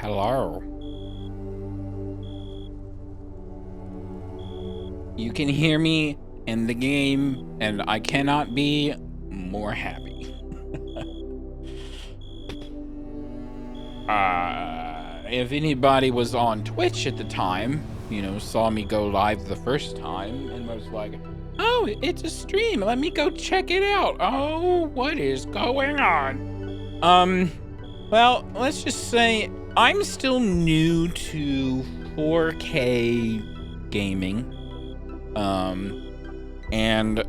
Hello. You can hear me in the game, and I cannot be more happy. If anybody was on Twitch at the time, saw me go live the first time and was like, oh, it's a stream. Let me go check it out. Oh, what is going on? Well, let's just say I'm still new to 4K gaming. And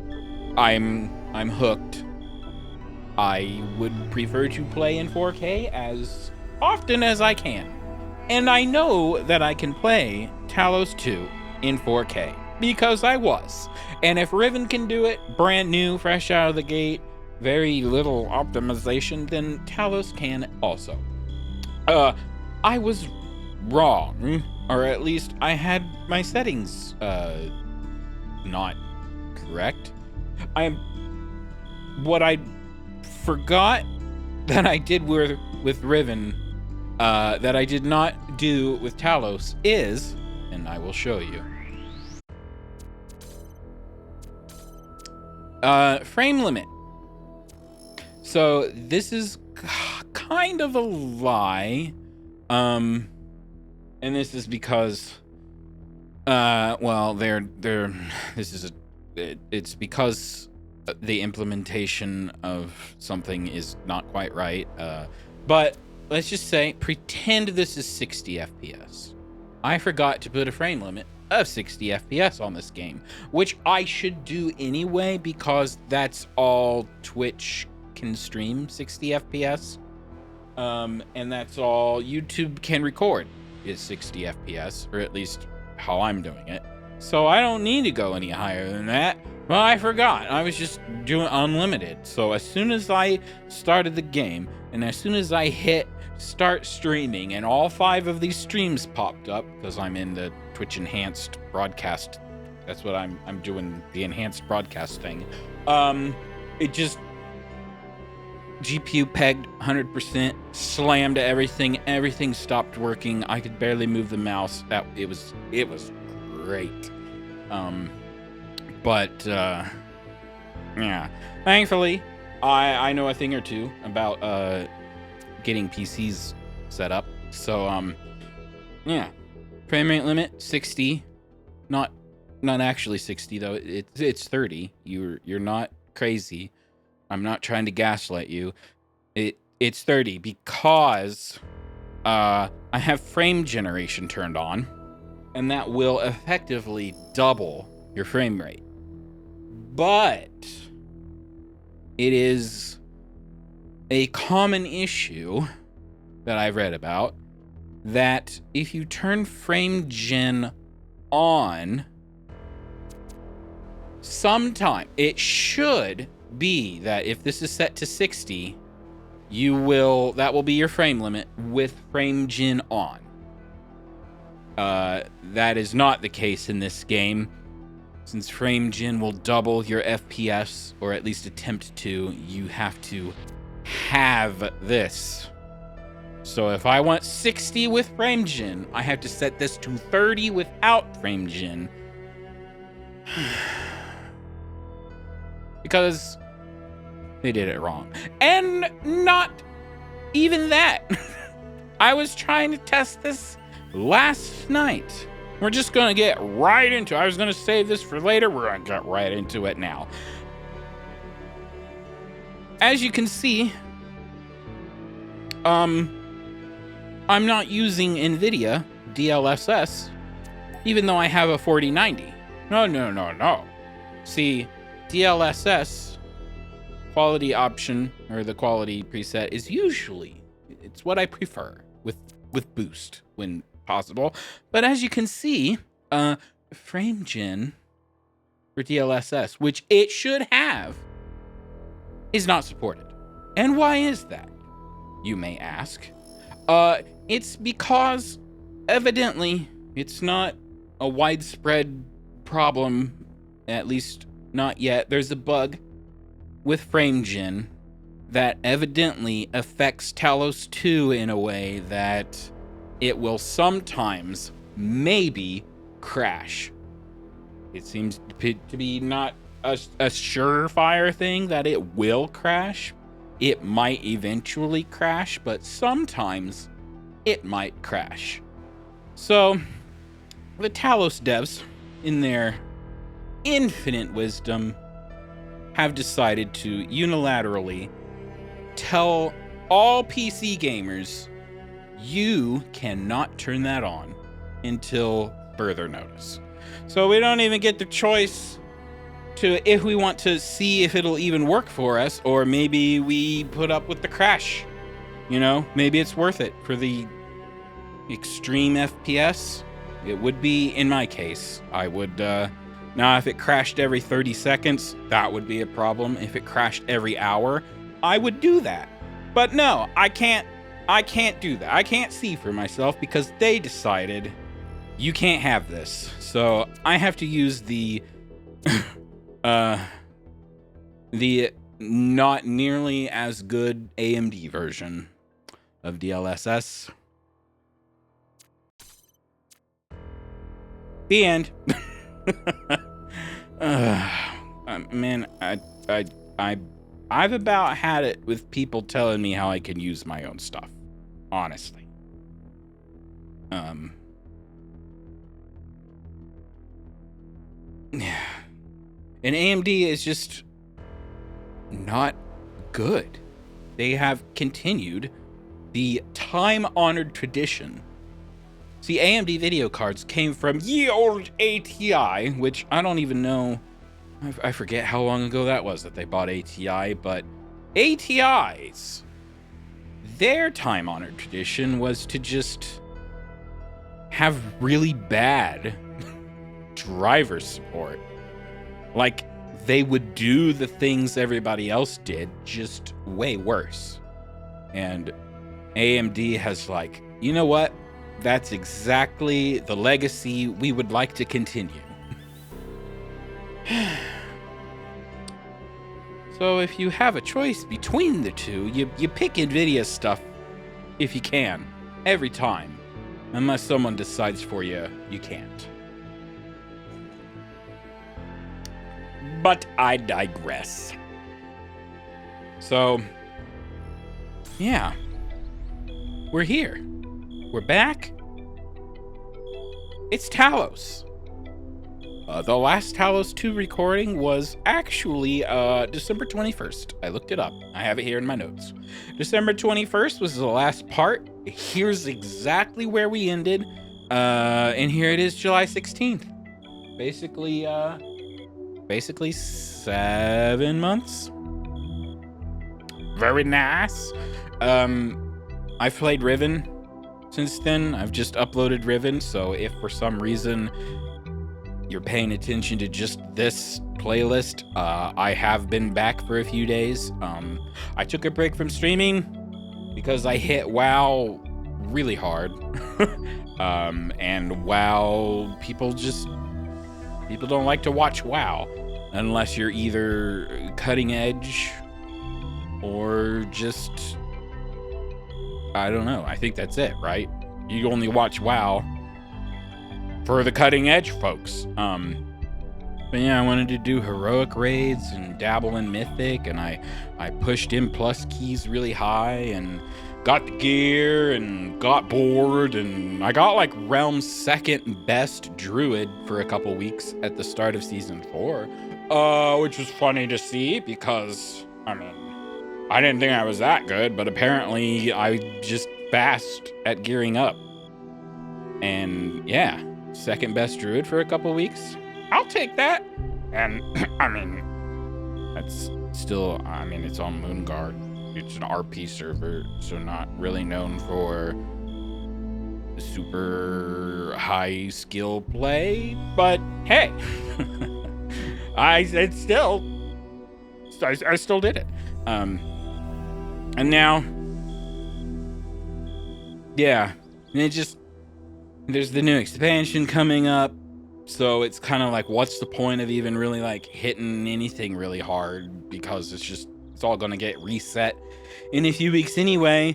I'm hooked. I would prefer to play in 4K as often as I can. And I know that I can play Talos 2 in 4K because I was. And if Riven can do it, brand new, fresh out of the gate, very little optimization, then Talos can also. I was wrong, or at least I had my settings not correct. What I forgot that I did with Riven, that I did not do with Talos is, and I will show you. Frame limit. So this is kind of a lie, and this is because, it's because the implementation of something is not quite right. But let's just say, pretend this is 60 FPS. I forgot to put a frame limit of 60 FPS on this game, which I should do anyway because that's all Twitch can stream, 60 FPS. And that's all YouTube can record is 60 FPS, or at least how I'm doing it. So I don't need to go any higher than that. Well, I forgot. I was just doing unlimited. So as soon as I started the game, and as soon as I hit start streaming, and all 5 of these streams popped up, because I'm in the Twitch enhanced broadcast. That's what I'm doing, the enhanced broadcast thing. It just GPU pegged 100%, slammed everything stopped working. I could barely move the mouse. It was great. Yeah, thankfully I know a thing or two about getting PCs set up. So yeah, frame rate limit 60, not actually 60 though. It's 30. You're not crazy. I'm not trying to gaslight you. It's 30 because I have frame generation turned on, and that will effectively double your frame rate. But it is a common issue that I've read about that if you turn frame gen on, sometime it should be that if this is set to 60, that will be your frame limit with frame gen on. That is not the case in this game. Since frame gen will double your FPS, or at least attempt to, you have to have this. So if I want 60 with frame gen, I have to set this to 30 without frame gen. Because they did it wrong. And not even that. I was trying to test this last night. We're just gonna get right into it. I was gonna save this for later. We're gonna get right into it now. As you can see, I'm not using NVIDIA DLSS, even though I have a 4090. No. See, DLSS quality option, or the quality preset, is usually, it's what I prefer with boost when possible. But as you can see, frame gen for DLSS, which it should have, is not supported. And why is that, you may ask? It's because evidently it's not a widespread problem, at least not yet. There's a bug with frame gen that evidently affects Talos 2 in a way that it will sometimes maybe crash. It seems to be not a surefire thing that it will crash. It might eventually crash, but sometimes it might crash. So the Talos devs, in their infinite wisdom, have decided to unilaterally tell all PC gamers, you cannot turn that on until further notice. So we don't even get the choice to, if we want to see if it'll even work for us, or maybe we put up with the crash. You know, maybe it's worth it for the extreme FPS. It would be, in my case. I would, now if it crashed every 30 seconds, that would be a problem. If it crashed every hour, I would do that. But no, I can't do that. I can't see for myself because they decided you can't have this. So I have to use the the not nearly as good AMD version of DLSS. The end. Man, I've about had it with people telling me how I can use my own stuff. Honestly. And AMD is just not good. They have continued the time-honored tradition. See, AMD video cards came from ye old ATI, which I don't even know. I forget how long ago that was that they bought ATI, but ATI's, their time-honored tradition was to just have really bad driver support. Like, they would do the things everybody else did, just way worse. And AMD has like, you know what? That's exactly the legacy we would like to continue. So if you have a choice between the two, you pick NVIDIA stuff if you can, every time. Unless someone decides for you, you can't. But I digress. So, yeah. We're here. We're back. It's Talos. The last Talos 2 recording was actually December 21st. I looked it up. I have it here in my notes. December 21st was the last part. Here's exactly where we ended. And here it is, July 16th. Basically 7 months. Very nice. I've played Riven since then. I've just uploaded Riven, so if for some reason you're paying attention to just this playlist, I have been back for a few days. I took a break from streaming because I hit WoW really hard. And WoW, people don't like to watch WoW unless you're either cutting edge or just, I don't know. I think that's it, right? You only watch WoW for the cutting edge folks. But yeah, I wanted to do heroic raids and dabble in mythic, and I pushed in plus keys really high and got the gear and got bored, and I got like realm's second best druid for a couple weeks at the start of season 4, which was funny to see because, I mean, I didn't think I was that good, but apparently I just fast at gearing up. And yeah, second best druid for a couple weeks. I'll take that. And I mean, that's still, I mean, it's on Moonguard. It's an RP server, so not really known for super high skill play, but hey, I still did it. And now, yeah, and it just, there's the new expansion coming up, so it's kind of like, what's the point of even really like hitting anything really hard, because it's all gonna get reset in a few weeks anyway.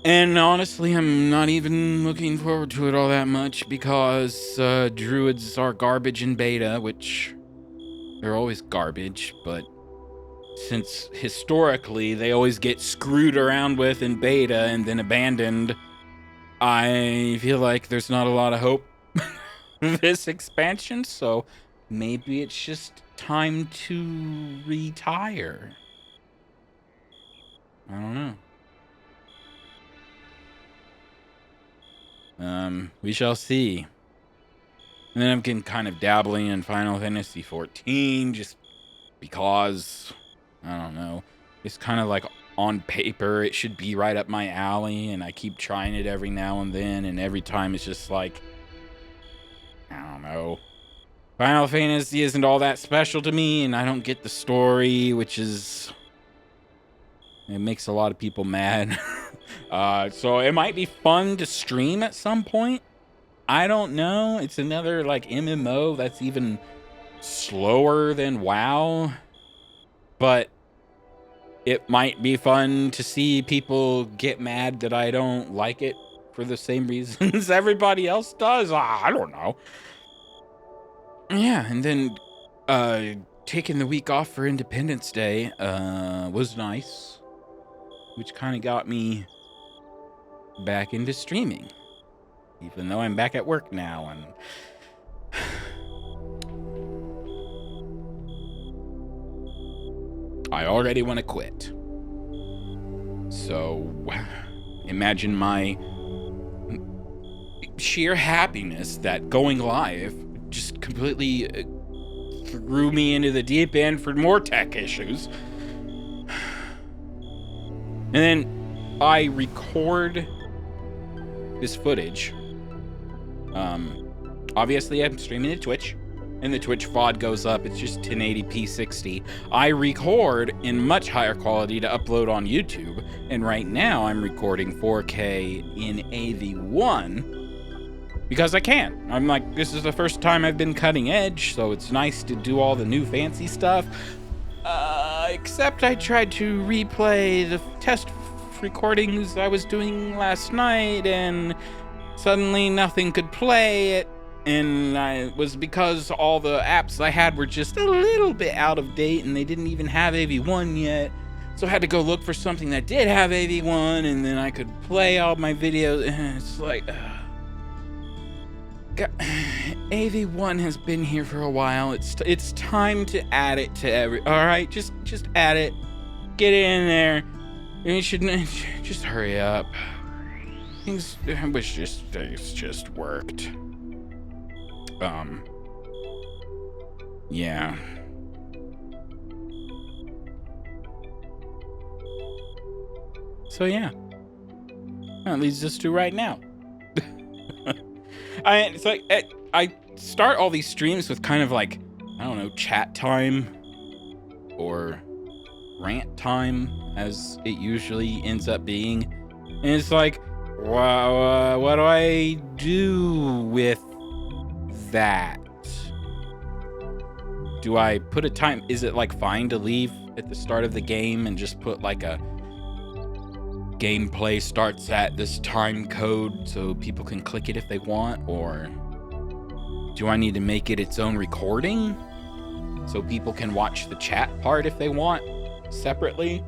And honestly, I'm not even looking forward to it all that much because druids are garbage in beta, which they're always garbage, but since historically they always get screwed around with in beta and then abandoned, I feel like there's not a lot of hope this expansion, so maybe it's just time to retire. I don't know. We shall see. And then I'm getting kind of dabbling in Final Fantasy 14 just because, I don't know, it's kind of like on paper it should be right up my alley, and I keep trying it every now and then, and every time it's just like, I don't know. Final Fantasy isn't all that special to me, and I don't get the story, which is, it makes a lot of people mad. So it might be fun to stream at some point. I don't know. It's another like MMO that's even slower than WoW, but it might be fun to see people get mad that I don't like it for the same reasons everybody else does. I don't know. Yeah, and then taking the week off for Independence Day was nice, which kind of got me back into streaming, even though I'm back at work now, and I already want to quit. So imagine my sheer happiness that going live just completely threw me into the deep end for more tech issues. And then I record this footage. Obviously I'm streaming to Twitch, and the Twitch VOD goes up. It's just 1080p 60. I record in much higher quality to upload on YouTube, and right now I'm recording 4K in AV1 because I can. I'm like, this is the first time I've been cutting edge, so it's nice to do all the new fancy stuff. Except I tried to replay the test recordings I was doing last night, and suddenly nothing could play it. And it was because all the apps I had were just a little bit out of date, and they didn't even have AV1 yet. So I had to go look for something that did have AV1, and then I could play all my videos. And it's like, AV1 has been here for a while. It's time to add it to all right, just add it, get it in there. And you shouldn't just hurry up. Things just worked. Yeah. So yeah, that leads us to right now. It's like I start all these streams with kind of like, I don't know, chat time or rant time, as it usually ends up being. And it's like, wow, what do I do with that? Do I put a time? Is it like fine to leave at the start of the game and just put like a gameplay starts at this time code so people can click it if they want? Or do I need to make it its own recording so people can watch the chat part if they want separately?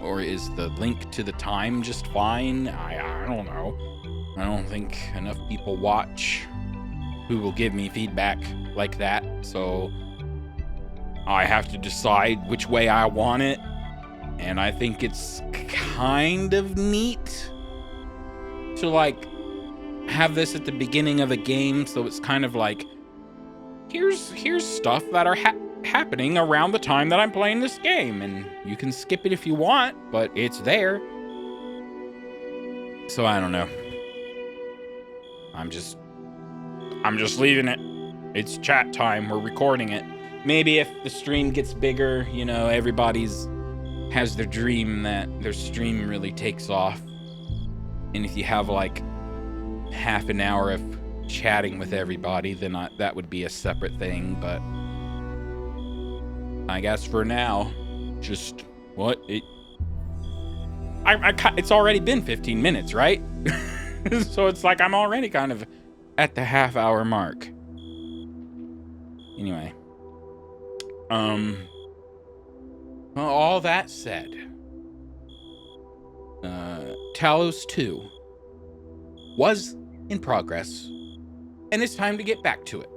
Or is the link to the time just fine? I don't know. I don't think enough people watch who will give me feedback like that, so I have to decide which way I want it. And I think it's kind of neat to like have this at the beginning of a game, so it's kind of like, here's stuff that are happening around the time that I'm playing this game, and you can skip it if you want, but it's there. So I don't know. I'm just leaving it. It's chat time. We're recording it. Maybe if the stream gets bigger, you know, everybody's has their dream that their stream really takes off. And if you have like half an hour of chatting with everybody, then that would be a separate thing. But I guess for now, just it's already been 15 minutes, right? So it's like I'm already kind of at the half-hour mark. Anyway. Well, all that said, Talos 2 was in progress, and it's time to get back to it.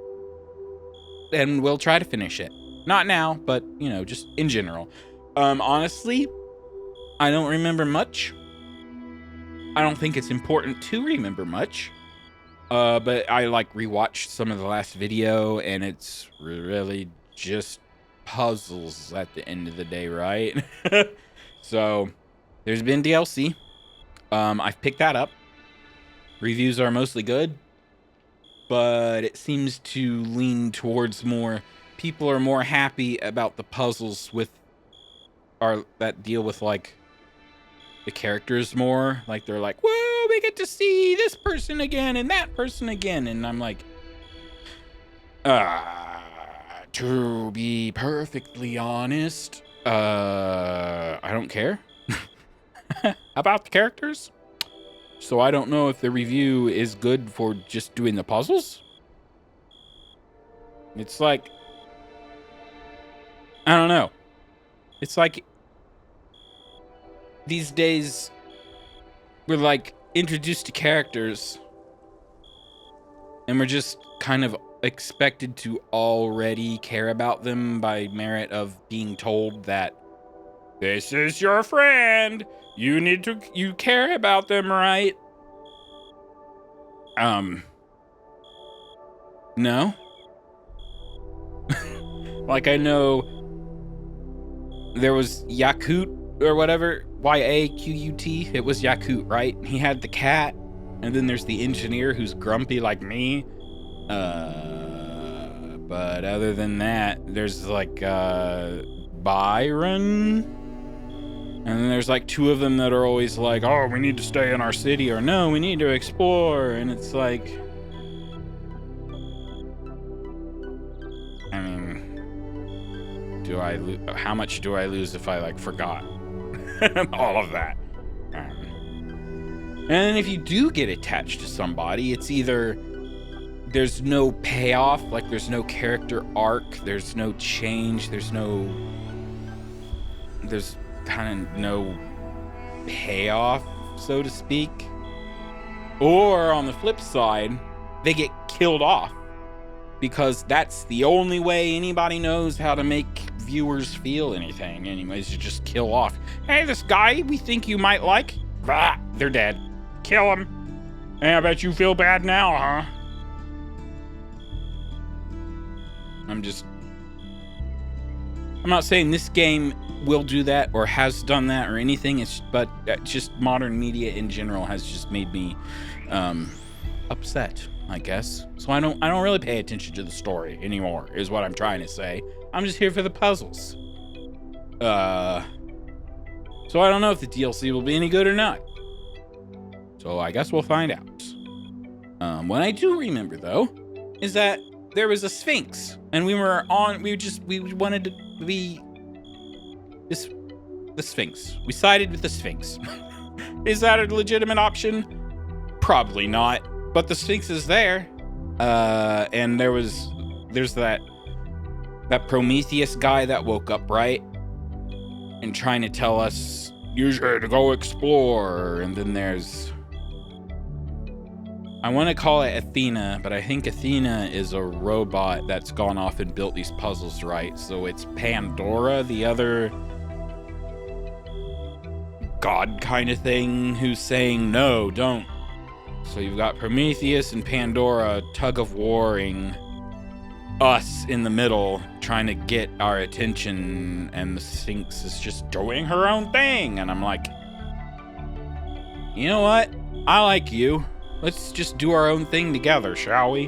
And we'll try to finish it. Not now, but, you know, just in general. Honestly, I don't remember much. I don't think it's important to remember much. But I, like, rewatched some of the last video, and it's really just puzzles at the end of the day, right? So, there's been DLC. I've picked that up. Reviews are mostly good, but it seems to lean towards more... People are more happy about the puzzles that deal with, like, the characters more. Like, they're like, whoa, we get to see this person again and that person again. And I'm like, to be perfectly honest, I don't care about the characters. So I don't know if the review is good for just doing the puzzles. It's like, I don't know. It's like these days we're like introduced to characters and we're just kind of expected to already care about them by merit of being told that this is your friend. You care about them, right? No. Like, I know there was Yakut or whatever, Yaqut. It was Yakut, right? He had the cat, and then there's the engineer who's grumpy like me. But other than that, there's like Byron, and then there's like two of them that are always like, oh, we need to stay in our city, or no, we need to explore. And it's like, I mean, how much do I lose if I like forgot all of that? And then if you do get attached to somebody, it's either there's no payoff, like there's no character arc, there's no change, there's kind of no payoff, so to speak. Or on the flip side, they get killed off because that's the only way anybody knows how to make viewers feel anything. Anyways, you just kill off. Hey, this guy we think you might like, bah, they're dead. Kill him. Hey, I bet you feel bad now, huh? I'm not saying this game will do that or has done that or anything. But just modern media in general has just made me upset, I guess. So I don't really pay attention to the story anymore, is what I'm trying to say. I'm just here for the puzzles. So I don't know if the DLC will be any good or not. So I guess we'll find out. What I do remember though is that there was a Sphinx, and we wanted to be the Sphinx. We sided with the Sphinx. Is that a legitimate option? Probably not. But the Sphinx is there. And there's that Prometheus guy that woke up, right? And trying to tell us, you should go explore. And then there's, I want to call it Athena, but I think Athena is a robot that's gone off and built these puzzles, right? So it's Pandora, the other god kind of thing, who's saying, no, don't. So you've got Prometheus and Pandora tug-of-warring us in the middle, trying to get our attention, and the Sphinx is just doing her own thing. And I'm like, you know what? I like you. Let's just do our own thing together, shall we?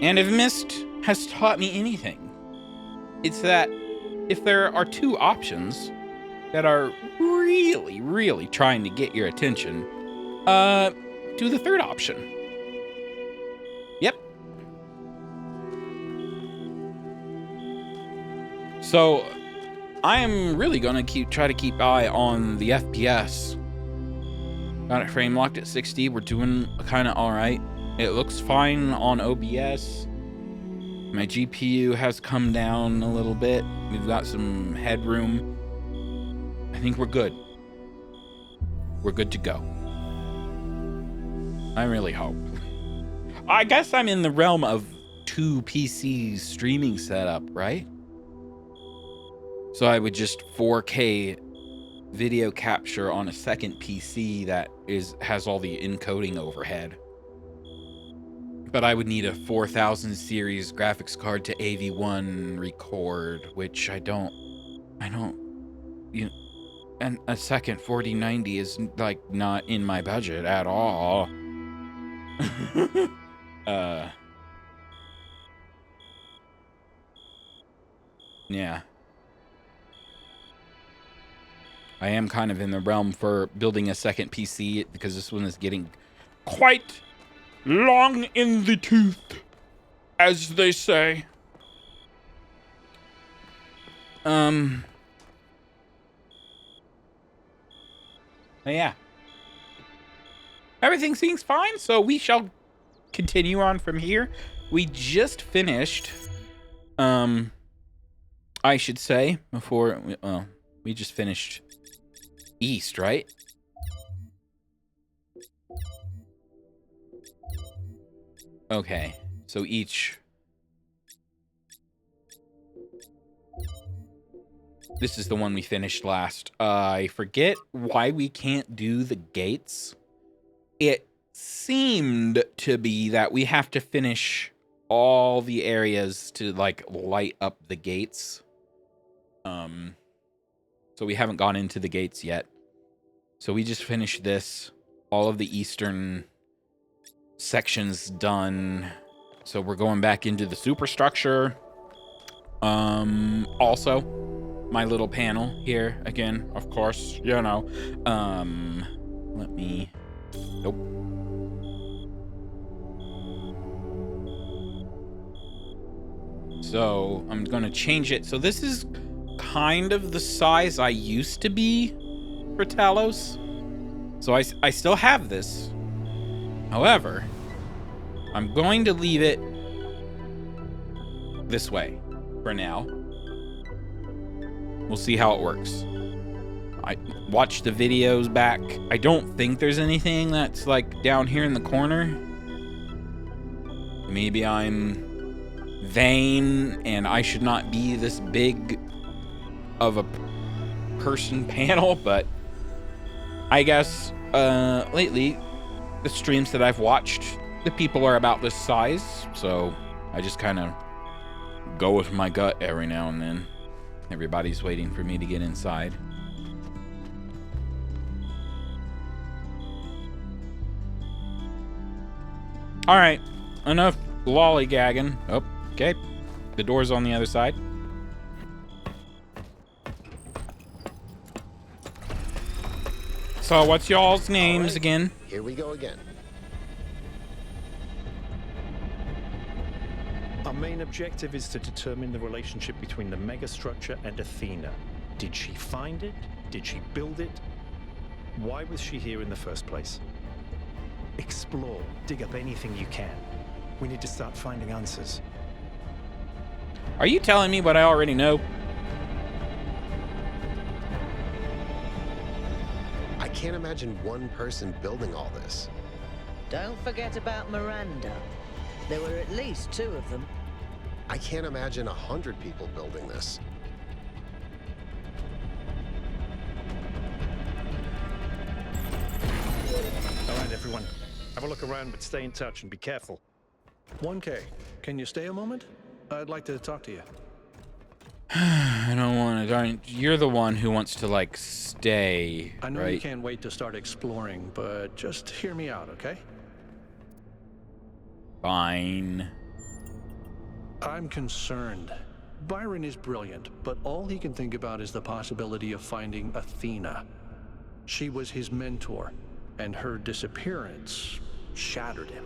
And if Myst has taught me anything, it's that if there are two options that are really, really trying to get your attention, do the third option. Yep. So, I am really gonna try to keep eye on the FPS. Got it frame locked at 60. We're doing kind of all right. It looks fine on OBS. My GPU has come down a little bit. We've got some headroom. I think we're good. We're good to go. I really hope. I guess I'm in the realm of 2 PC streaming setup, right? So I would just 4K video capture on a second PC that has all the encoding overhead. But I would need a 4000 series graphics card to AV1 record, which I don't, you know, and a second 4090 is like not in my budget at all. Yeah. I am kind of in the realm for building a second PC because this one is getting quite long in the tooth, as they say. Yeah. Everything seems fine, so we shall continue on from here. We just finished, I should say, before, we just finished East, right? Okay, so this is the one we finished last. I forget why we can't do the gates. It seemed to be that we have to finish all the areas to like light up the gates. So we haven't gone into the gates yet. So we just finished this. All of the eastern sections done. So we're going back into the superstructure. Also, my little panel here again, of course, you know. Let me. Nope. So I'm gonna change it. So this is kind of the size I used to be for Talos. So I still have this. However, I'm going to leave it this way for now. We'll see how it works. I watched the videos back. I don't think there's anything that's like down here in the corner. Maybe I'm vain and I should not be this big of a person panel, but I guess lately the streams that I've watched, the people are about this size, so I just kind of go with my gut every now and then. Everybody's waiting for me to get inside. All right, enough lollygagging. Oh, okay. The door's on the other side. So what's y'all's names again? Here we go again. Our main objective is to determine the relationship between the megastructure and Athena. Did she find it? Did she build it? Why was she here in the first place? Explore, dig up anything you can. We need to start finding answers. Are you telling me what I already know? I can't imagine one person building all this. Don't forget about Miranda. There were at least 2 of them. I can't imagine 100 people building this. All right, everyone. Have a look around, but stay in touch and be careful. 1K, can you stay a moment? I'd like to talk to you. I don't want to. You're the one who wants to, like, stay, I know right? you can't wait to start exploring, but just hear me out, okay? Fine. I'm concerned. Byron is brilliant, but all he can think about is the possibility of finding Athena. She was his mentor, and her disappearance shattered him.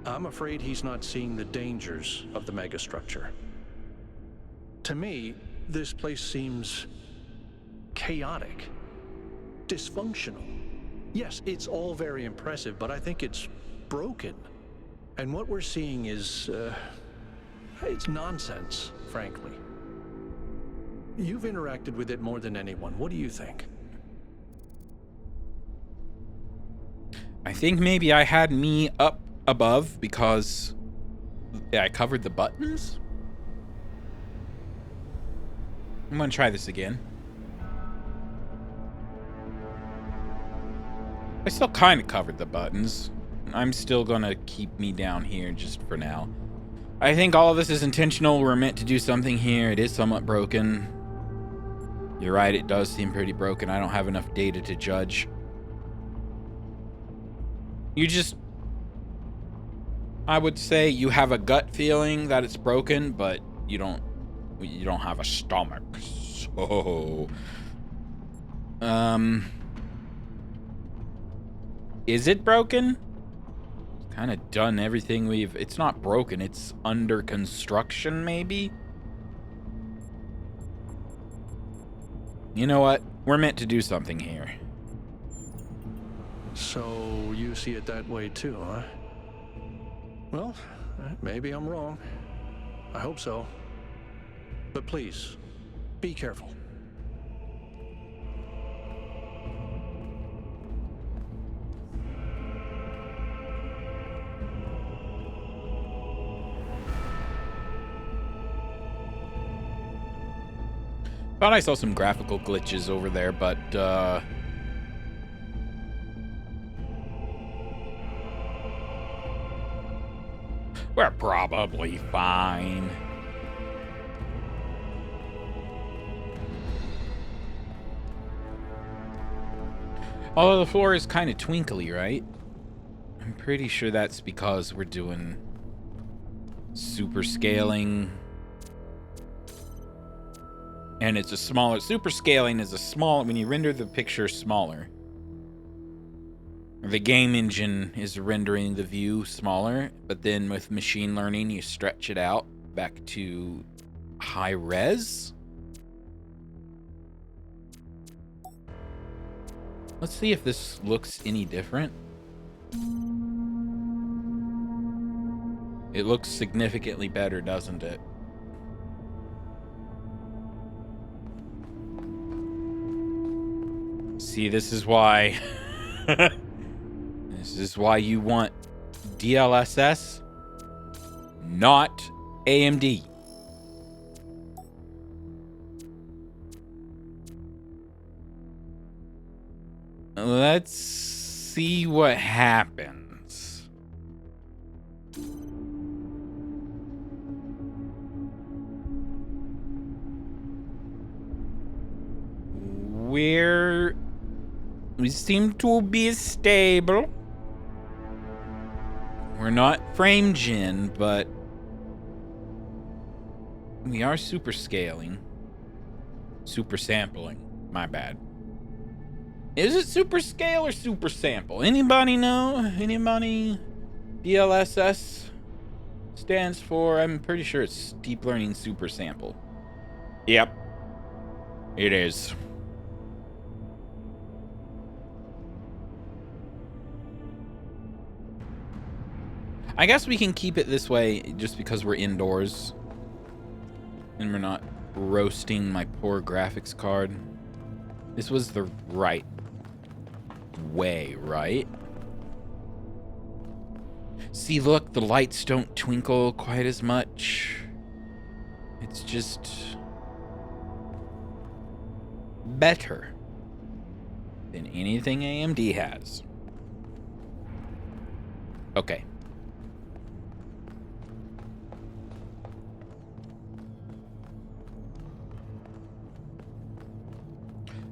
I'm afraid he's not seeing the dangers of the megastructure. To me, This place seems chaotic, dysfunctional. Yes, it's all very impressive, but I think it's broken. And what we're seeing is, it's nonsense, frankly. You've interacted with it more than anyone. What do you think? I think maybe I had me up above because I covered the buttons. I'm gonna try this again. I still kind of covered the buttons. I'm still gonna keep me down here just for now. I think all of this is intentional. We're meant to do something here. It is somewhat broken. You're right, it does seem pretty broken. I don't have enough data to judge. I would say you have a gut feeling that it's broken, but you don't have a stomach. So, is it broken? It's kind of done everything it's not broken, it's under construction maybe? You know what? We're meant to do something here. So you see it that way too, huh? Well, maybe I'm wrong. I hope so. But please, be careful. Thought I saw some graphical glitches over there, but we're probably fine. Although the floor is kind of twinkly, right? I'm pretty sure that's because we're doing super scaling. And it's a smaller, super scaling is a small, when you render the picture smaller. The game engine is rendering the view smaller, but then with machine learning, you stretch it out back to high res. Let's see if this looks any different. It looks significantly better, doesn't it? See, this is why this is why you want DLSS, not AMD. Let's see what happens. We seem to be stable. We're not frame gen, but we are super scaling. Super sampling. My bad. Is it super scale or super sample? Anybody know? Anybody? DLSS stands for, I'm pretty sure it's deep learning super sample. Yep. It is. I guess we can keep it this way just because we're indoors and we're not roasting my poor graphics card. This was the right way, right? See, look, the lights don't twinkle quite as much. It's just better than anything AMD has. Okay.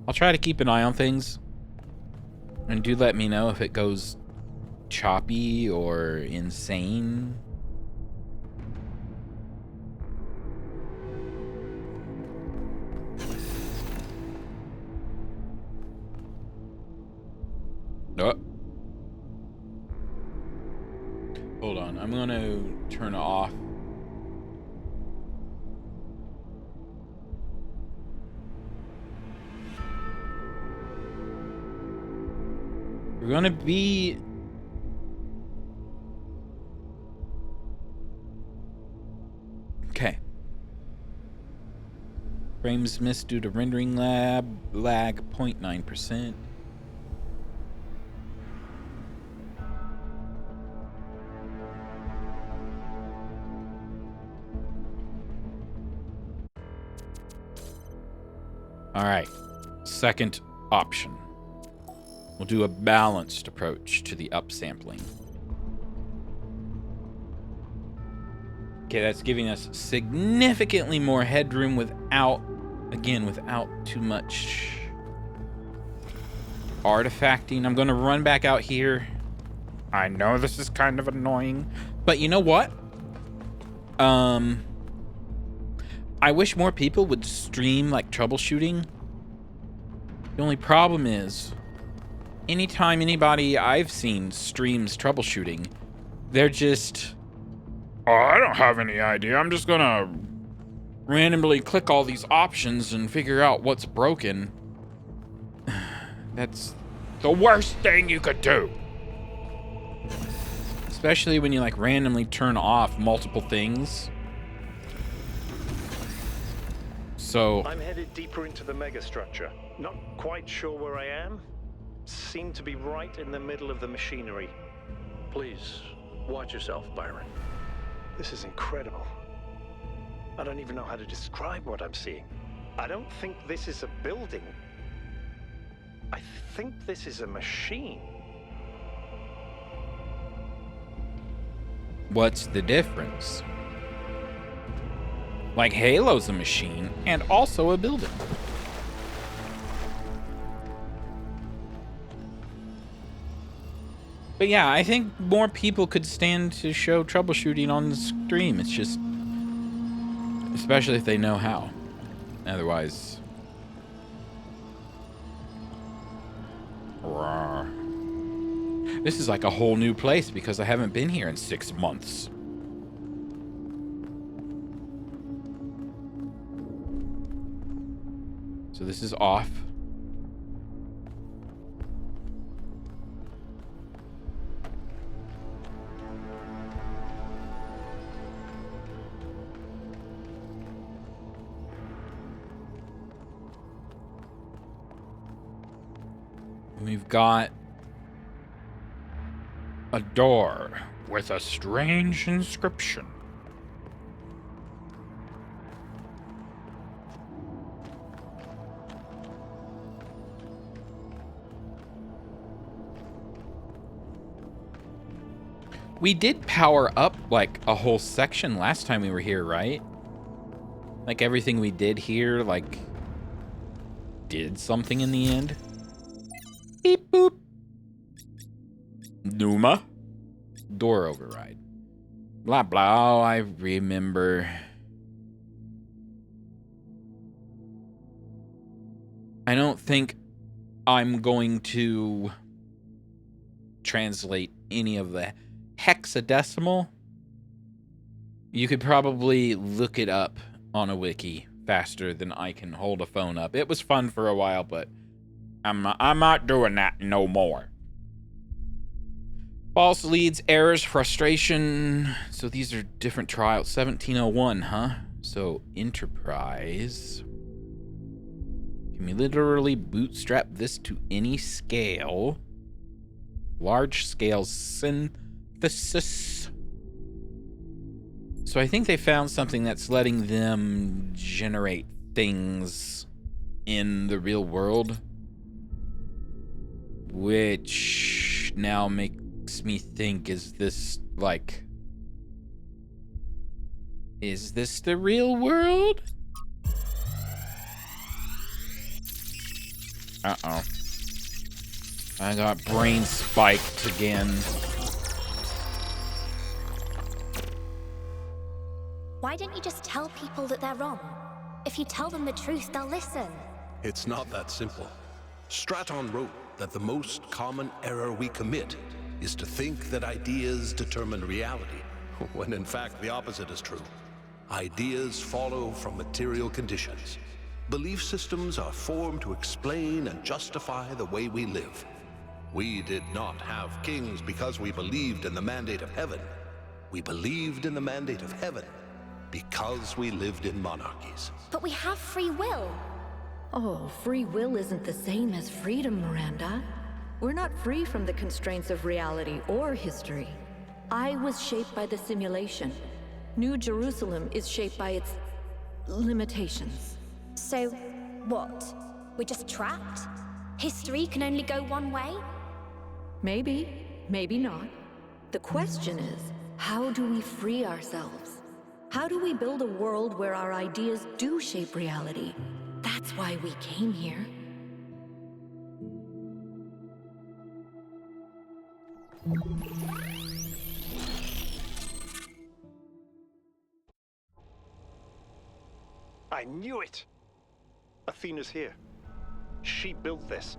I'll try to keep an eye on things. And do let me know if it goes choppy or insane. Oh. Hold on. I'm going to turn off We're gonna be... Okay. Frames missed due to rendering lag 0.9%. All right, second option. We'll do a balanced approach to the upsampling. Okay, that's giving us significantly more headroom without too much artifacting. I'm gonna run back out here. I know this is kind of annoying, but you know what? I wish more people would stream like troubleshooting. The only problem is, anytime anybody I've seen streams troubleshooting, they're just, oh, I don't have any idea. I'm just gonna randomly click all these options and figure out what's broken. That's the worst thing you could do. Especially when you like randomly turn off multiple things. So I'm headed deeper into the megastructure. Not quite sure where I am. Seem to be right in the middle of the machinery. Please, watch yourself, Byron. This is incredible. I don't even know how to describe what I'm seeing. I don't think this is a building. I think this is a machine. what's the difference? Like Halo's a machine and also a building. But yeah, I think more people could stand to show troubleshooting on the stream. It's just, especially if they know how. Otherwise, this is like a whole new place because I haven't been here in 6 months. So this is off. We've got a door with a strange inscription. We did power up like a whole section last time we were here, right? Like everything we did here, like, did something in the end. Beep boop. Numa. Door override. Blah blah. I remember. I don't think I'm going to translate any of the hexadecimal. You could probably look it up on a wiki faster than I can hold a phone up. It was fun for a while, but I'm not doing that no more. False leads, errors, frustration. So these are different trials. 1701, huh? So Enterprise. Can we literally bootstrap this to any scale? Large scale synthesis. So I think they found something that's letting them generate things in the real world, which now makes me think, is this the real world? Uh-oh. I got brain spiked again. Why don't you just tell people that they're wrong? If you tell them the truth, they'll listen. It's not that simple. Straton wrote that the most common error we commit is to think that ideas determine reality, when in fact the opposite is true. Ideas follow from material conditions. Belief systems are formed to explain and justify the way we live. We did not have kings because we believed in the mandate of heaven. We believed in the mandate of heaven because we lived in monarchies. But we have free will. Oh, free will isn't the same as freedom, Miranda. We're not free from the constraints of reality or history. I was shaped by the simulation. New Jerusalem is shaped by its limitations. So, what? We're just trapped? History can only go one way? Maybe, maybe not. The question is, how do we free ourselves? How do we build a world where our ideas do shape reality? That's why we came here. I knew it! Athena's here. She built this.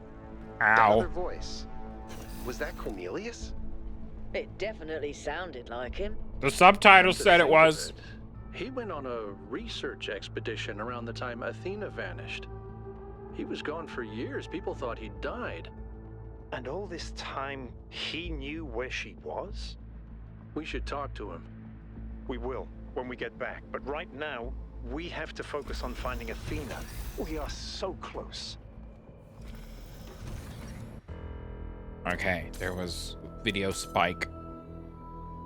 That Ow. other voice. Was that Cornelius? It definitely sounded like him. The subtitle Come to said it think of was. it, He went on a research expedition around the time Athena vanished. He was gone for years. People thought he'd died. And all this time, he knew where she was? We should talk to him. We will, when we get back. But right now, we have to focus on finding Athena. We are so close. Okay, there was video spike.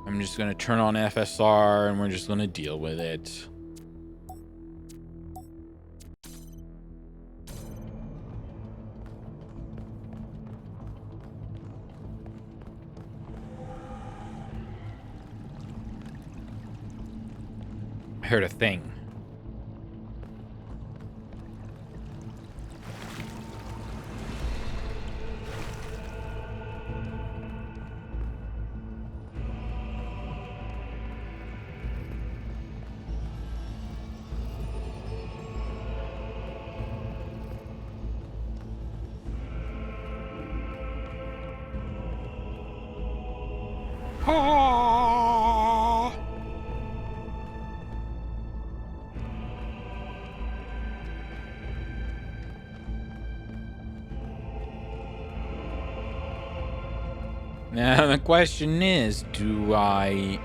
I'm just gonna turn on FSR and we're just gonna deal with it. I heard a thing. Ah! Now the question is, do I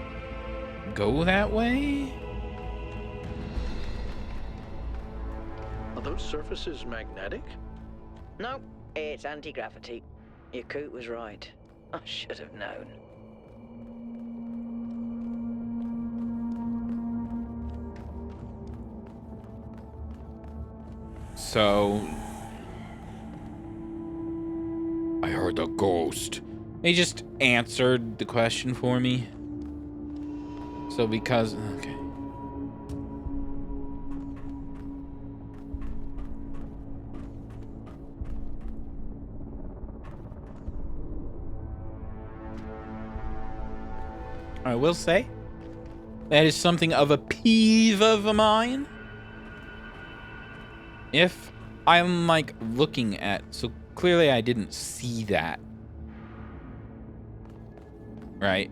go that way? Are those surfaces magnetic? No, it's anti-gravity. Your coot was right. I should have known. So I heard a ghost. He just answered the question for me. So because okay. I will say that is something of a peeve of mine. If I'm like looking at, so clearly I didn't see that, right?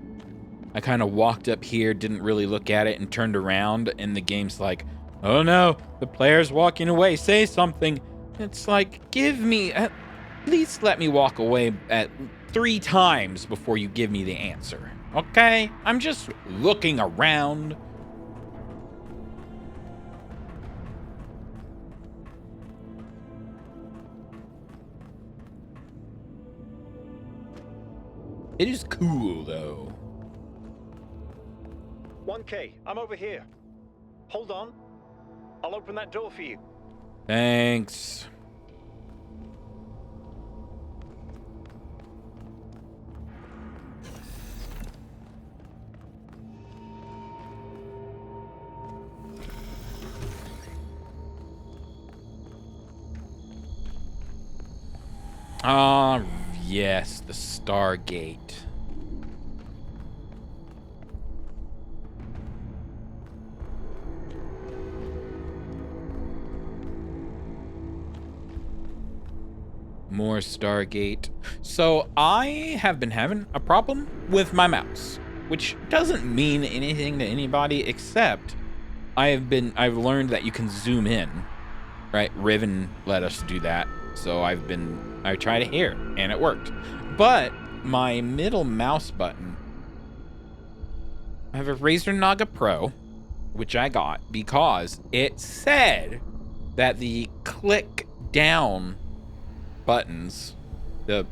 I kind of walked up here, didn't really look at it, and turned around, and the game's like, oh no, the player's walking away, say something. It's like, give me, at least let me walk away at 3 times before you give me the answer, okay? I'm just looking around. It is cool, though. 1K, I'm over here. Hold on. I'll open that door for you. Thanks. Ah, yes, the Stargate. More Stargate. So I have been having a problem with my mouse, which doesn't mean anything to anybody except I've learned that you can zoom in, right? Riven let us do that. So I tried it here and it worked. But my middle mouse button, I have a Razer Naga Pro, which I got because it said that the click down buttons, the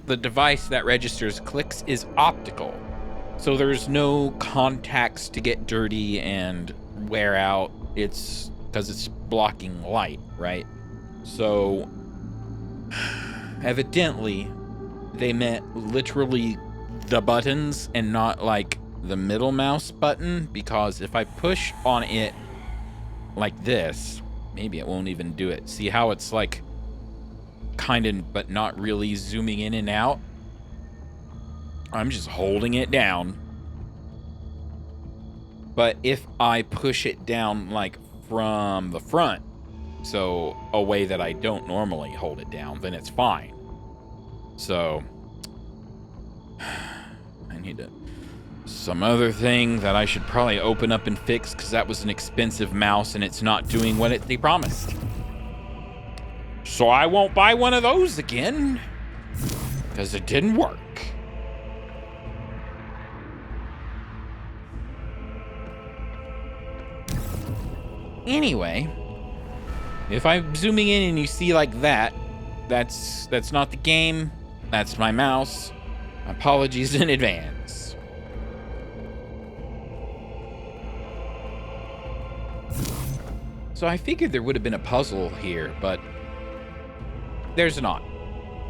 device that registers clicks is optical. So there's no contacts to get dirty and wear out. It's because it's blocking light, right? So evidently they meant literally the buttons and not like the middle mouse button, because if I push on it like this, maybe it won't even do it. See how it's like kind of but not really zooming in and out? I'm just holding it down. But if I push it down like from the front, so a way that I don't normally hold it down, then it's fine. So I need some other thing that I should probably open up and fix, because that was an expensive mouse and it's not doing what they promised. So I won't buy one of those again, because it didn't work. Anyway, if I'm zooming in and you see like that, that's not the game. That's my mouse. Apologies in advance. So I figured there would have been a puzzle here, but there's not.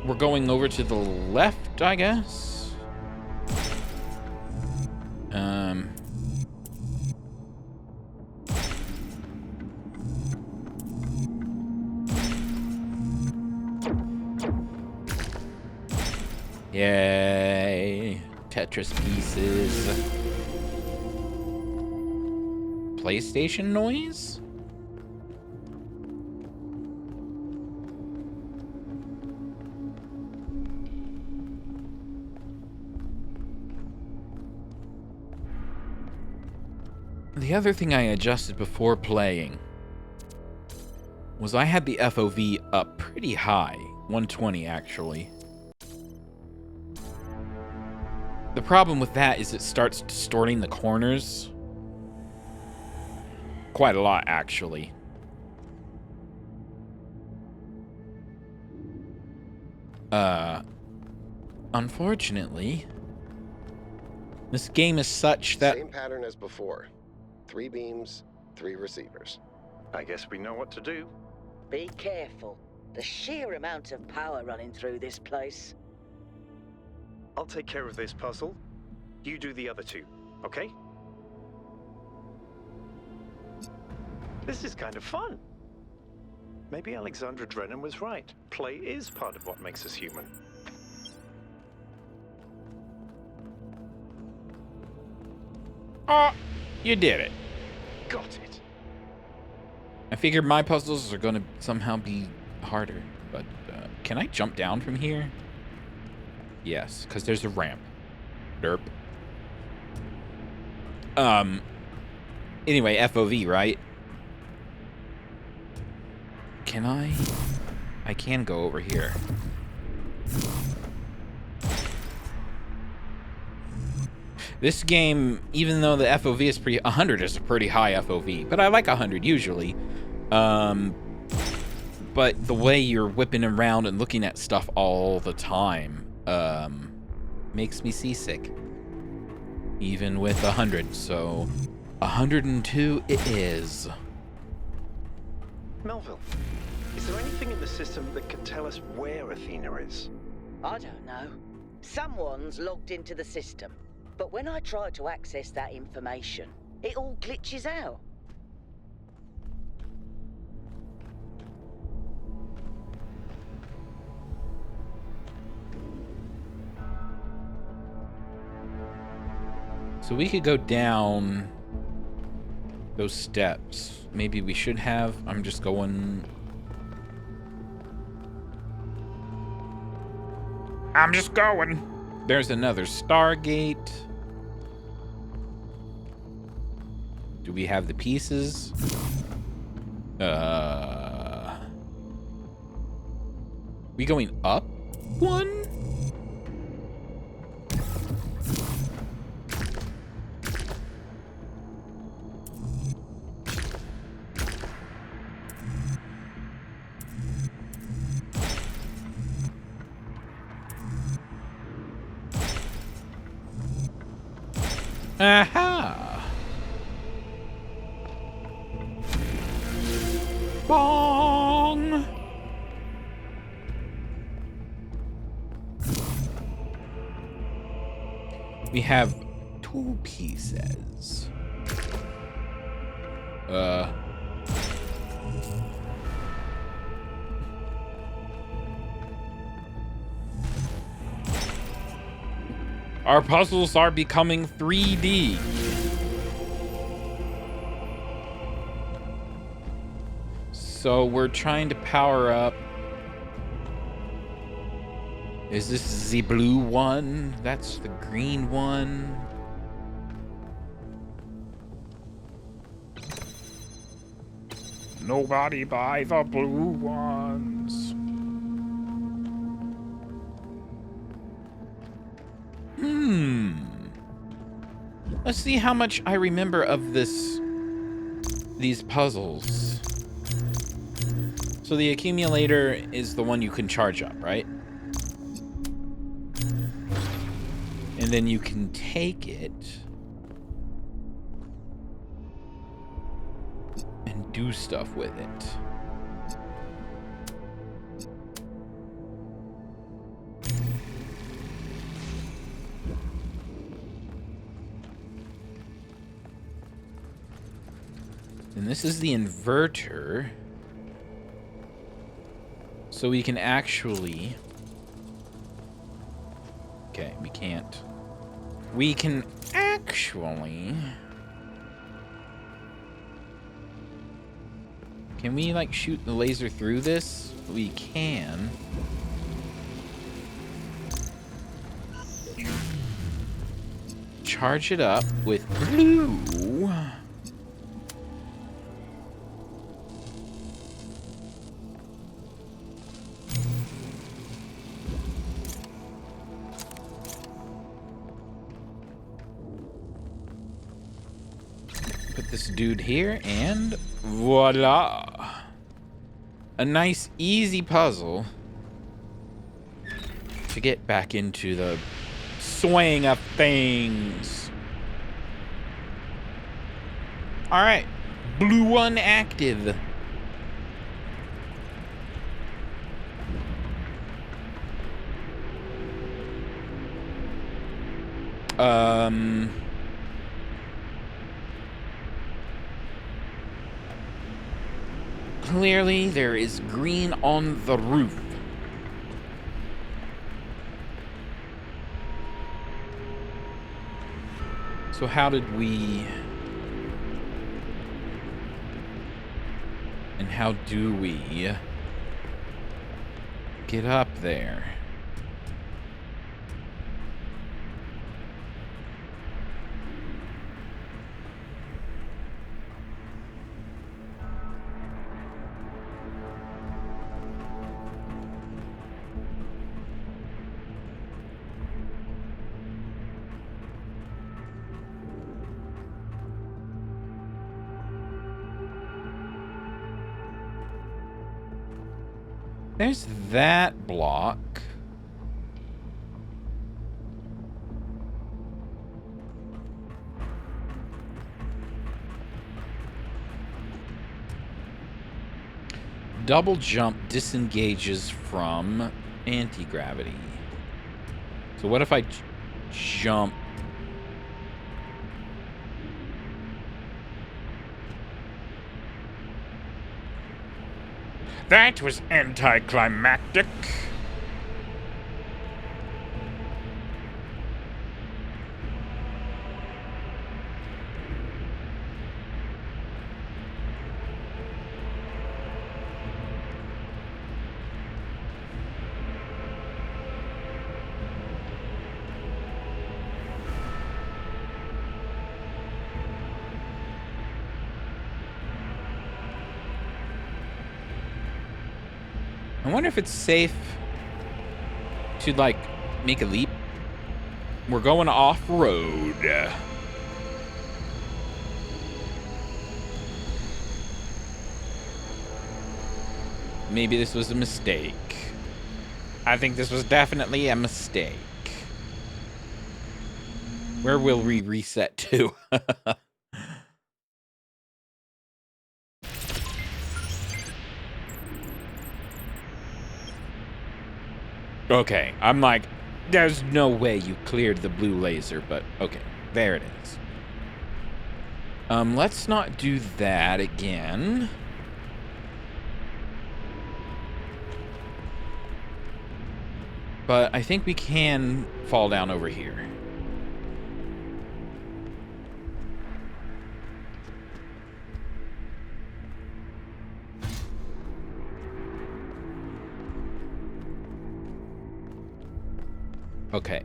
We're going over to the left, I guess. Yay. Tetris pieces. PlayStation noise? The other thing I adjusted before playing was I had the FOV up pretty high, 120 actually. The problem with that is it starts distorting the corners quite a lot, actually. Unfortunately, this game is such that... Same pattern as before. 3 beams, 3 receivers. I guess we know what to do. Be careful. The sheer amount of power running through this place. I'll take care of this puzzle. You do the other 2, okay? This is kind of fun. Maybe Alexandra Drennan was right. Play is part of what makes us human. Oh, you did it. Got it. I figured my puzzles are going to somehow be harder, but can I jump down from here? Yes, because there's a ramp. Derp. Anyway, FOV, right? Can I? I can go over here. This game, even though the FOV is 100 is a pretty high FOV, but I like 100 usually. But the way you're whipping around and looking at stuff all the time, makes me seasick. Even with 100, so 102 it is. Melville, is there anything in the system that can tell us where Athena is? I don't know. Someone's logged into the system. But when I try to access that information, it all glitches out. So we could go down those steps. Maybe we should have. I'm just going... I'm just going. There's another Stargate. Do we have the pieces? We going up? one? Aha! Bong! We have 2 pieces. Our puzzles are becoming 3D. So we're trying to power up. Is this the blue one? That's the green one. Nobody buy the blue ones. Let's see how much I remember of these puzzles. So the accumulator is the one you can charge up, right? And then you can take it and do stuff with it. And this is the inverter. So we can actually... Okay, we can't. We can actually... Can we, like, shoot the laser through this? We can. Charge it up with blue. Put this dude here, and voila. A nice, easy puzzle to get back into the swing of things. All right, blue one active. Clearly there is green on the roof. So how did we... And how do we get up there? There's that block. Double jump disengages from anti-gravity. So what if I jump? That was anticlimactic. I wonder if it's safe to, like, make a leap. We're going off-road. Maybe this was a mistake. I think this was definitely a mistake. Where will we reset to? Okay, I'm like, there's no way you cleared the blue laser, but okay, there it is. Let's not do that again. But I think we can fall down over here. Okay,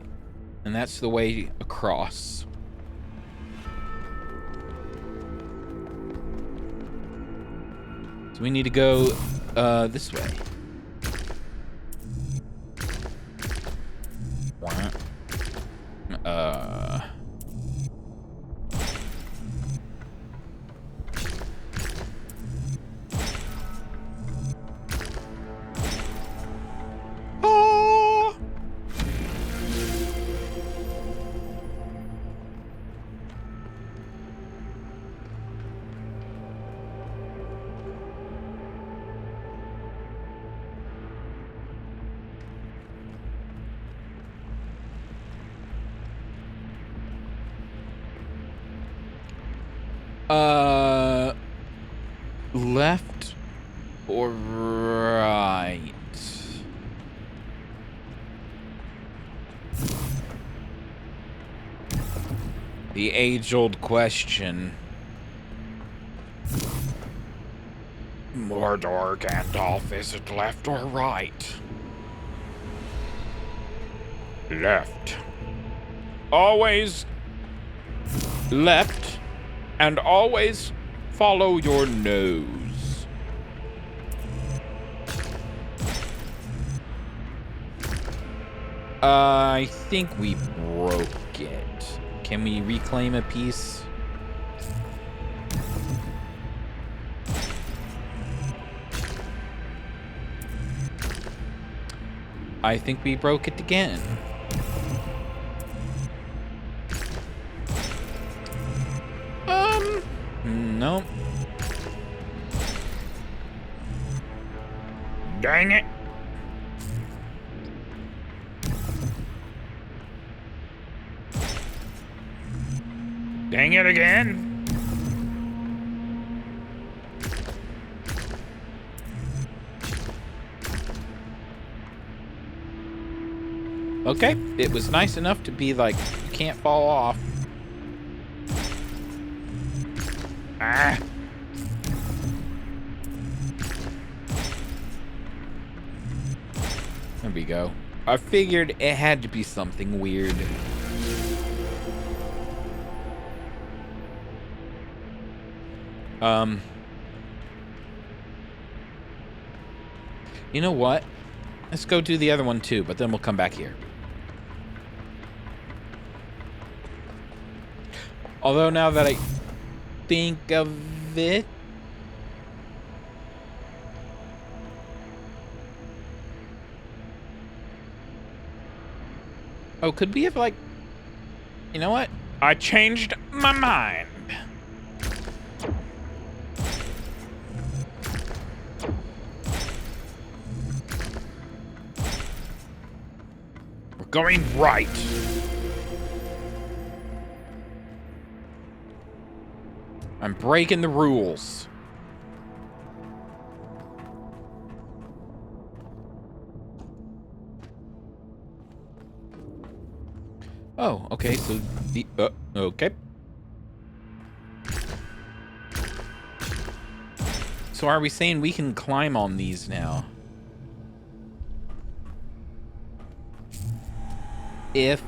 and that's the way across. So we need to go this way. Left or right? The age-old question. Mordor Gandalf, is it left or right? Left. Always left, and always follow your nose. I think we broke it. Can we reclaim a piece? I think we broke it again. No. Dang it. Dang it again. Okay, it was nice enough to be like, you can't fall off. Ah. There we go. I figured it had to be something weird. You know what? Let's go do the other one too, but then we'll come back here. Although now that I think of it, oh, could we have, like, you know what? I changed my mind. We're going right. I'm breaking the rules. Oh, okay, so the, okay. So are we saying we can climb on these now? If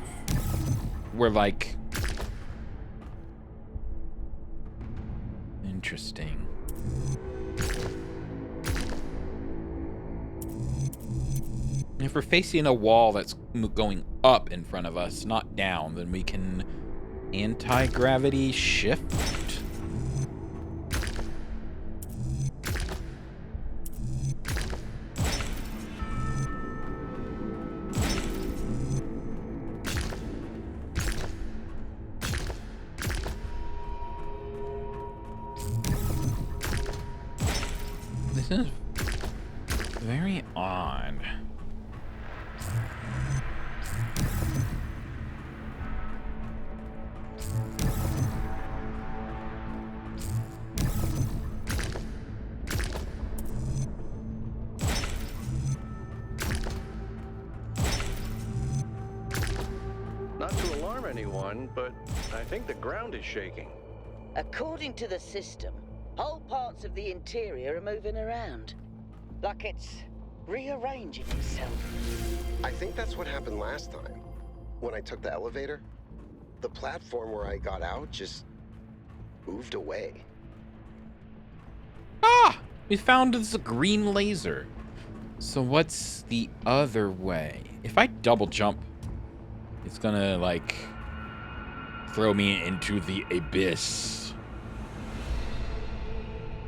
we're like... Interesting. If we're facing a wall that's going up in front of us, not down, then we can anti-gravity shift. This is very odd. Not to alarm anyone, but I think the ground is shaking. According to the system, whole parts of the interior are moving around. Like it's rearranging itself. I think that's what happened last time. When I took the elevator, the platform where I got out just moved away. Ah! We found this green laser. So what's the other way? If I double jump, it's gonna, like, throw me into the abyss.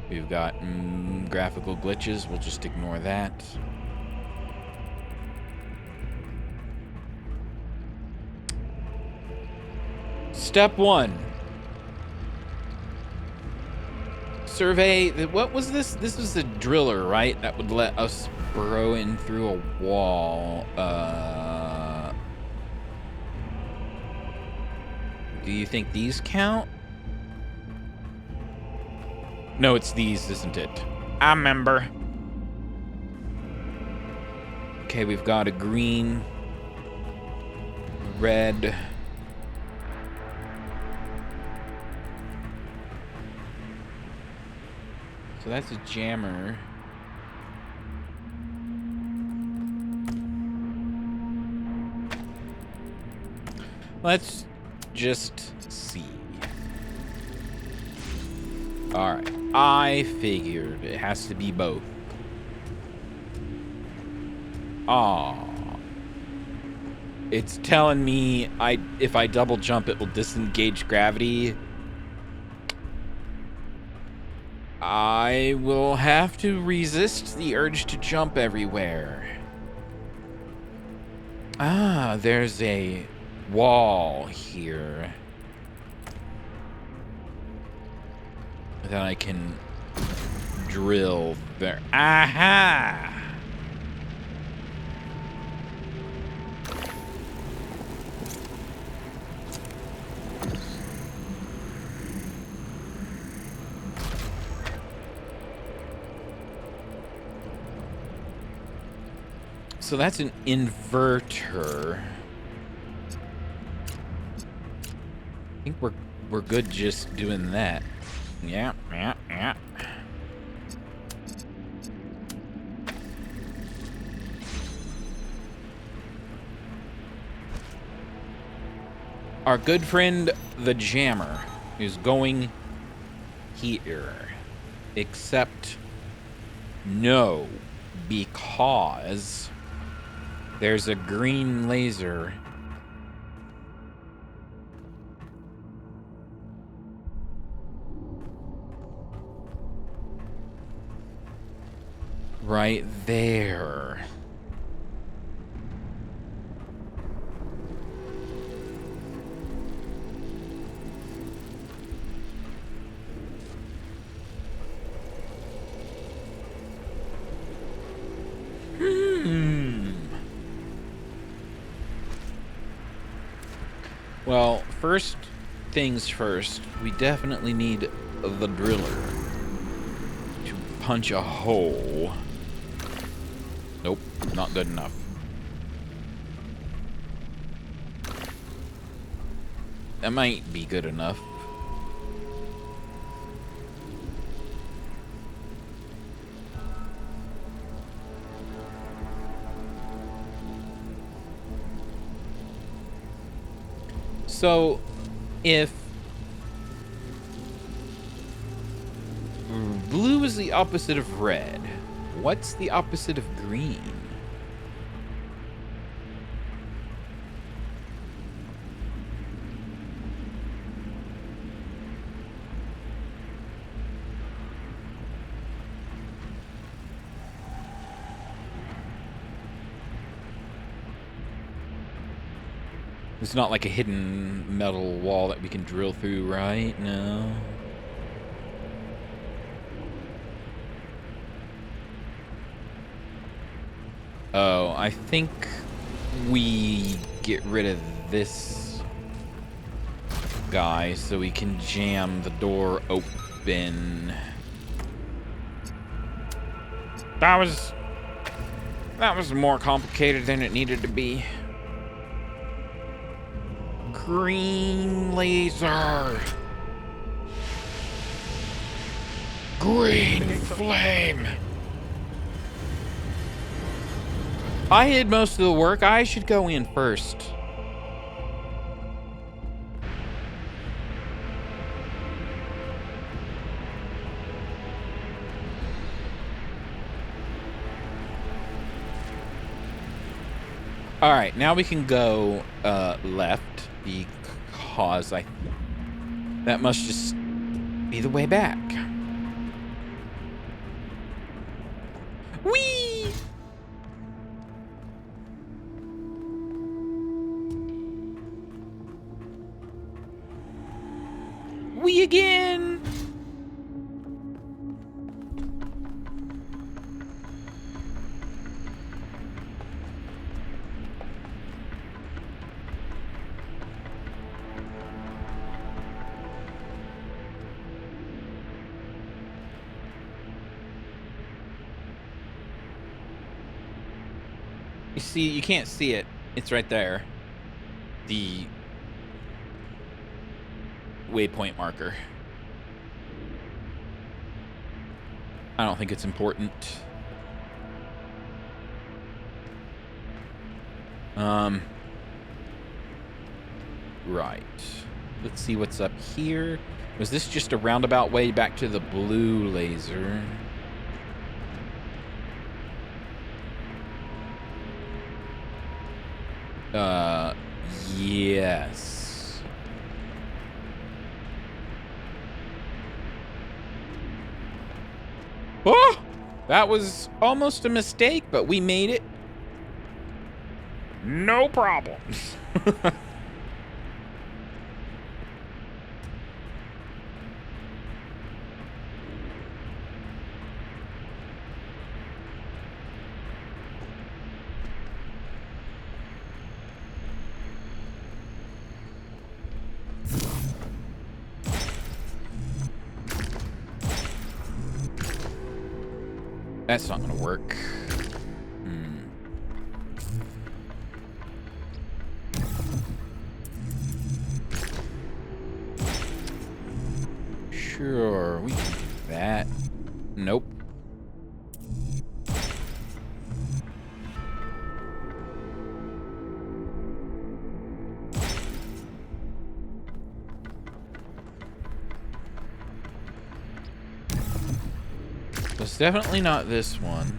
We've got graphical glitches. We'll just ignore that. Step 1. Survey. What was this? This was a driller, right? That would let us burrow in through a wall. Do you think these count? No, it's these, isn't it? I remember. Okay, we've got a green, red. So that's a jammer. Let's just see. All right, I figured it has to be both. Aw. It's telling me if I double jump, it will disengage gravity. I will have to resist the urge to jump everywhere. Ah, there's a wall here that I can drill there. Aha! So that's an inverter. I think we're good just doing that. Yeah. Our good friend, the jammer, is going here. Except, no, because there's a green laser right there. Well, first things first, we definitely need the driller to punch a hole. Nope, not good enough. That might be good enough. So, if blue is the opposite of red, what's the opposite of green? It's not like a hidden metal wall that we can drill through, right? No. Oh, I think we get rid of this guy so we can jam the door open. That was more complicated than it needed to be. Green laser. Green flame. I did most of the work. I should go in first. All right, now we can go left because that must just be the way back. Whee! Whee again! You see, you can't see it. It's right there. The waypoint marker. I don't think it's important. Right. Let's see what's up here. Was this just a roundabout way back to the blue laser? Yes. Oh! That was almost a mistake, but we made it. No problems. That's not gonna work. Sure, we can do that. Nope. It's definitely not this one.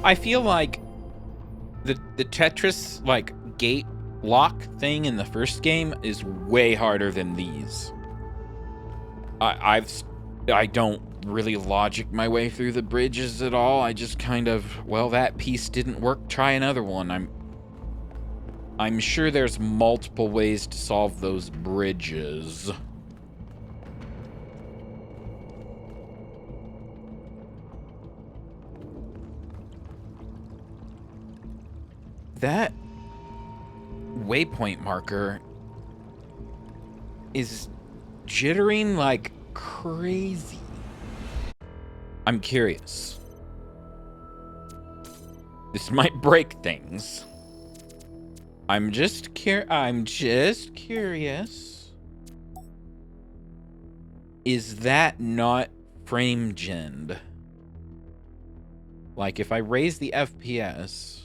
I feel like the Tetris like gate lock thing in the first game is way harder than these. I don't really logic my way through the bridges at all. I just kind of, well, that piece didn't work, try another one. I'm sure there's multiple ways to solve those bridges. That waypoint marker is jittering like crazy. I'm curious. This might break things. I'm just curious. Is that not frame genned? Like if I raise the FPS.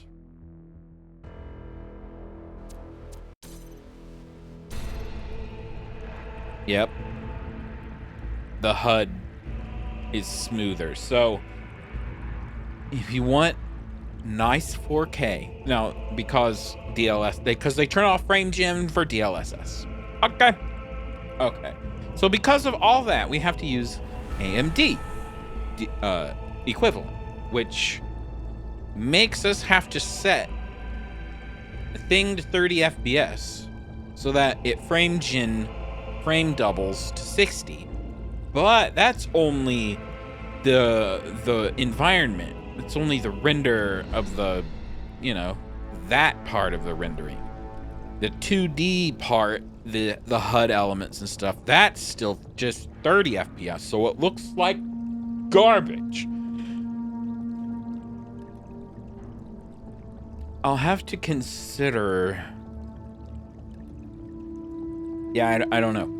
Yep. The HUD is smoother. So if you want nice 4K, now because DLS, because they turn off frame gen for DLSS. Okay. So because of all that, we have to use AMD equivalent, which makes us have to set the thing to 30 FPS so that it frame doubles to 60. But that's only the environment. It's only the render of the, that part of the rendering. The 2D part, the HUD elements and stuff, that's still just 30 FPS, so it looks like garbage. I'll have to consider. Yeah, I don't know.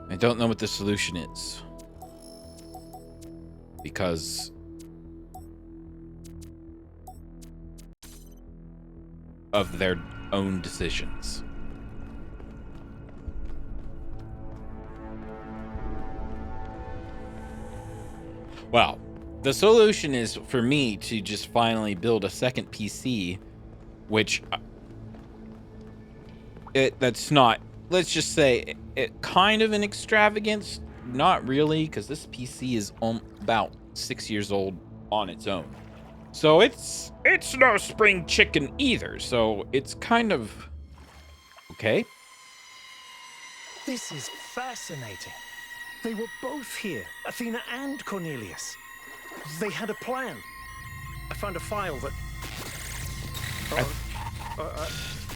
I don't know what the solution is, because of their own decisions. Well, the solution is for me to just finally build a second PC, which that's not, let's just say, it kind of an extravagance. Not really, because this PC is about 6 years old on its own. So it's no spring chicken either. So it's kind of okay. This is fascinating. They were both here, Athena and Cornelius. They had a plan. I found a file that...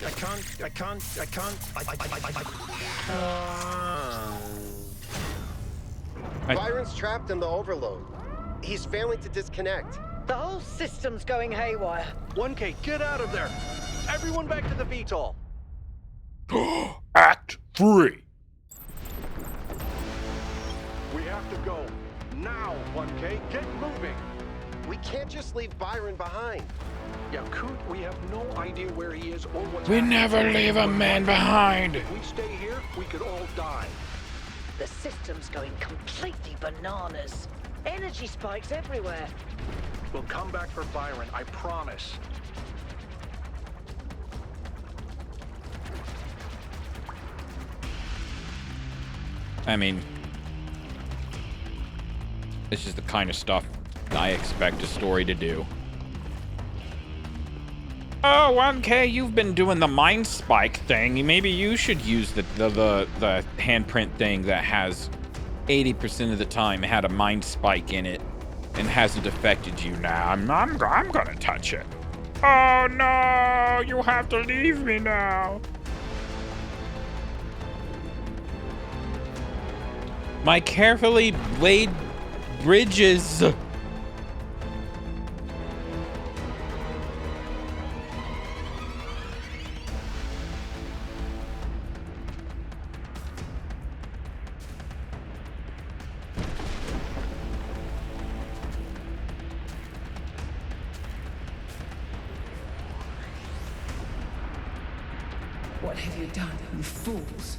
I can't. Byron's trapped in the overload. He's failing to disconnect. The whole system's going haywire. 1K, get out of there! Everyone back to the VTOL! Act 3. We have to go. Now, 1K, get moving! We can't just leave Byron behind. Yeah, Coot, we have no idea where he is or what's We happening. never leave a man behind. If we stay here, we could all die. The system's going completely bananas. Energy spikes everywhere. We'll come back for Byron, I promise. I mean, this is the kind of stuff I expect a story to do. Oh, 1K, you've been doing the mind spike thing. Maybe you should use the handprint thing that has 80% of the time had a mind spike in it and hasn't affected you now. I'm gonna touch it. Oh no, you have to leave me now. My carefully laid bridges. What have you done, you fools?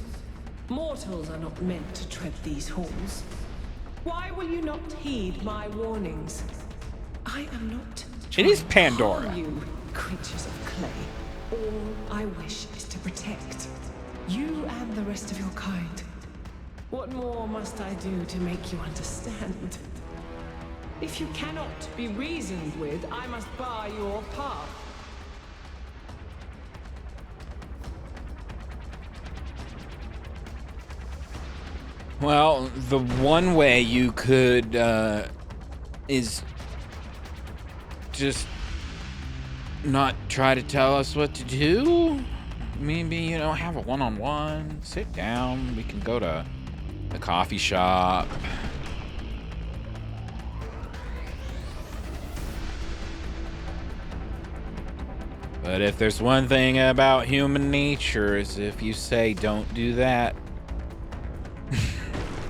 Mortals are not meant to tread these halls. Why will you not heed my warnings? I am not It is trying to Pandora. harm you, creatures of clay. All I wish is to protect you and the rest of your kind. What more must I do to make you understand? If you cannot be reasoned with, I must bar your path. Well, the one way you could is just not try to tell us what to do. Maybe, have a one-on-one, sit down, we can go to the coffee shop. But if there's one thing about human nature is if you say don't do that.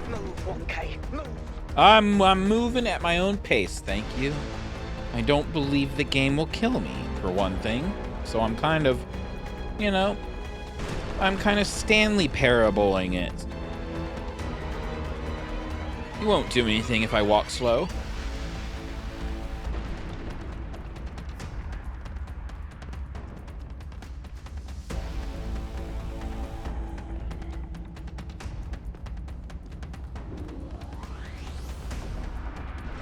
Move, 1K, move. I'm moving at my own pace, thank you. I don't believe the game will kill me, for one thing. So I'm kind of, I'm kind of Stanley paraboling it. You won't do anything if I walk slow.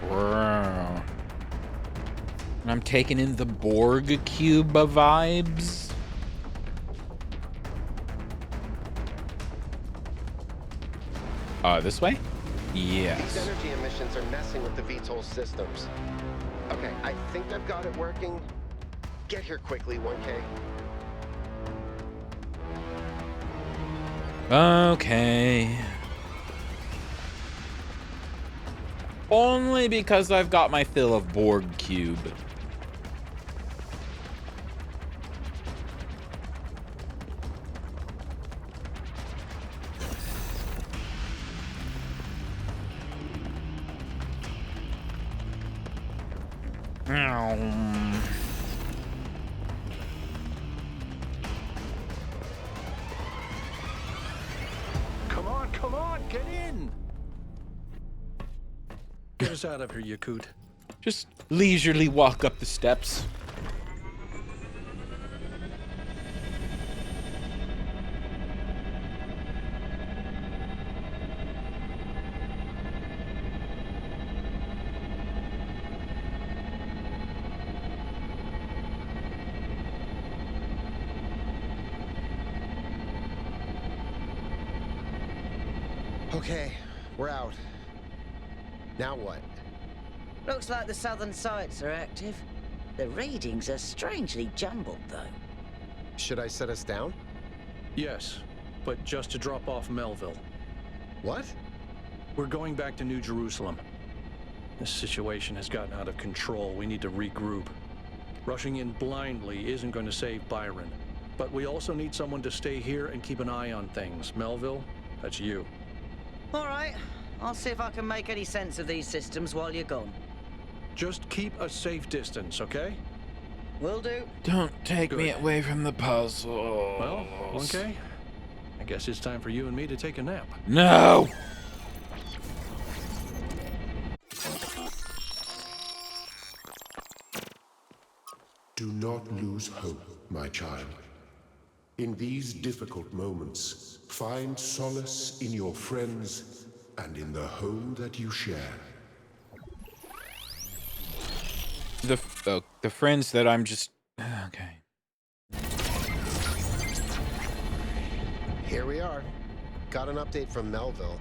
Wow. I'm taking in the Borg cube vibes. This way? Yes. These energy emissions are messing with the VTOL systems. Okay, I think I've got it working. Get here quickly, 1K. Okay. Only because I've got my fill of Borg cube. Come on, get in! Get us out of here, Yakut. Just leisurely walk up the steps. Okay, we're out. Now what? Looks like the southern sites are active. The readings are strangely jumbled, though. Should I set us down? Yes, but just to drop off Melville. What? We're going back to New Jerusalem. This situation has gotten out of control. We need to regroup. Rushing in blindly isn't going to save Byron. But we also need someone to stay here and keep an eye on things. Melville, that's you. All right. I'll see if I can make any sense of these systems while you're gone. Just keep a safe distance, okay? Will do. Don't take me Good. away from the puzzle. Well, okay. I guess it's time for you and me to take a nap. No! Do not lose hope, my child. In these difficult moments, find solace in your friends and in the home that you share. The friends that I'm just... Okay. Here we are. Got an update from Melville.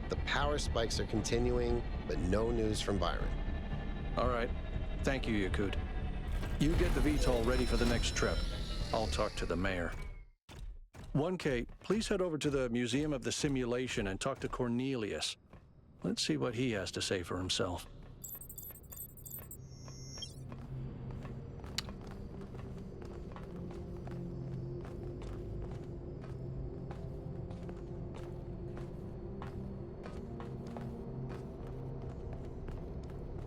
The power spikes are continuing, but no news from Byron. All right. Thank you, Yakut. You get the VTOL ready for the next trip. I'll talk to the mayor. 1K, please head over to the Museum of the Simulation and talk to Cornelius. Let's see what he has to say for himself.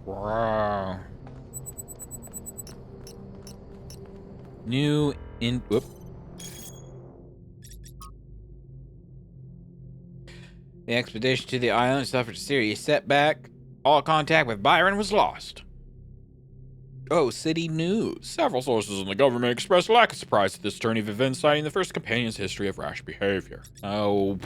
Wow. New in... Whoop. The expedition to the island suffered a serious setback. All contact with Byron was lost. Oh, city news. Several sources in the government expressed lack of surprise at this turn of events, citing the first companion's history of rash behavior. Oh.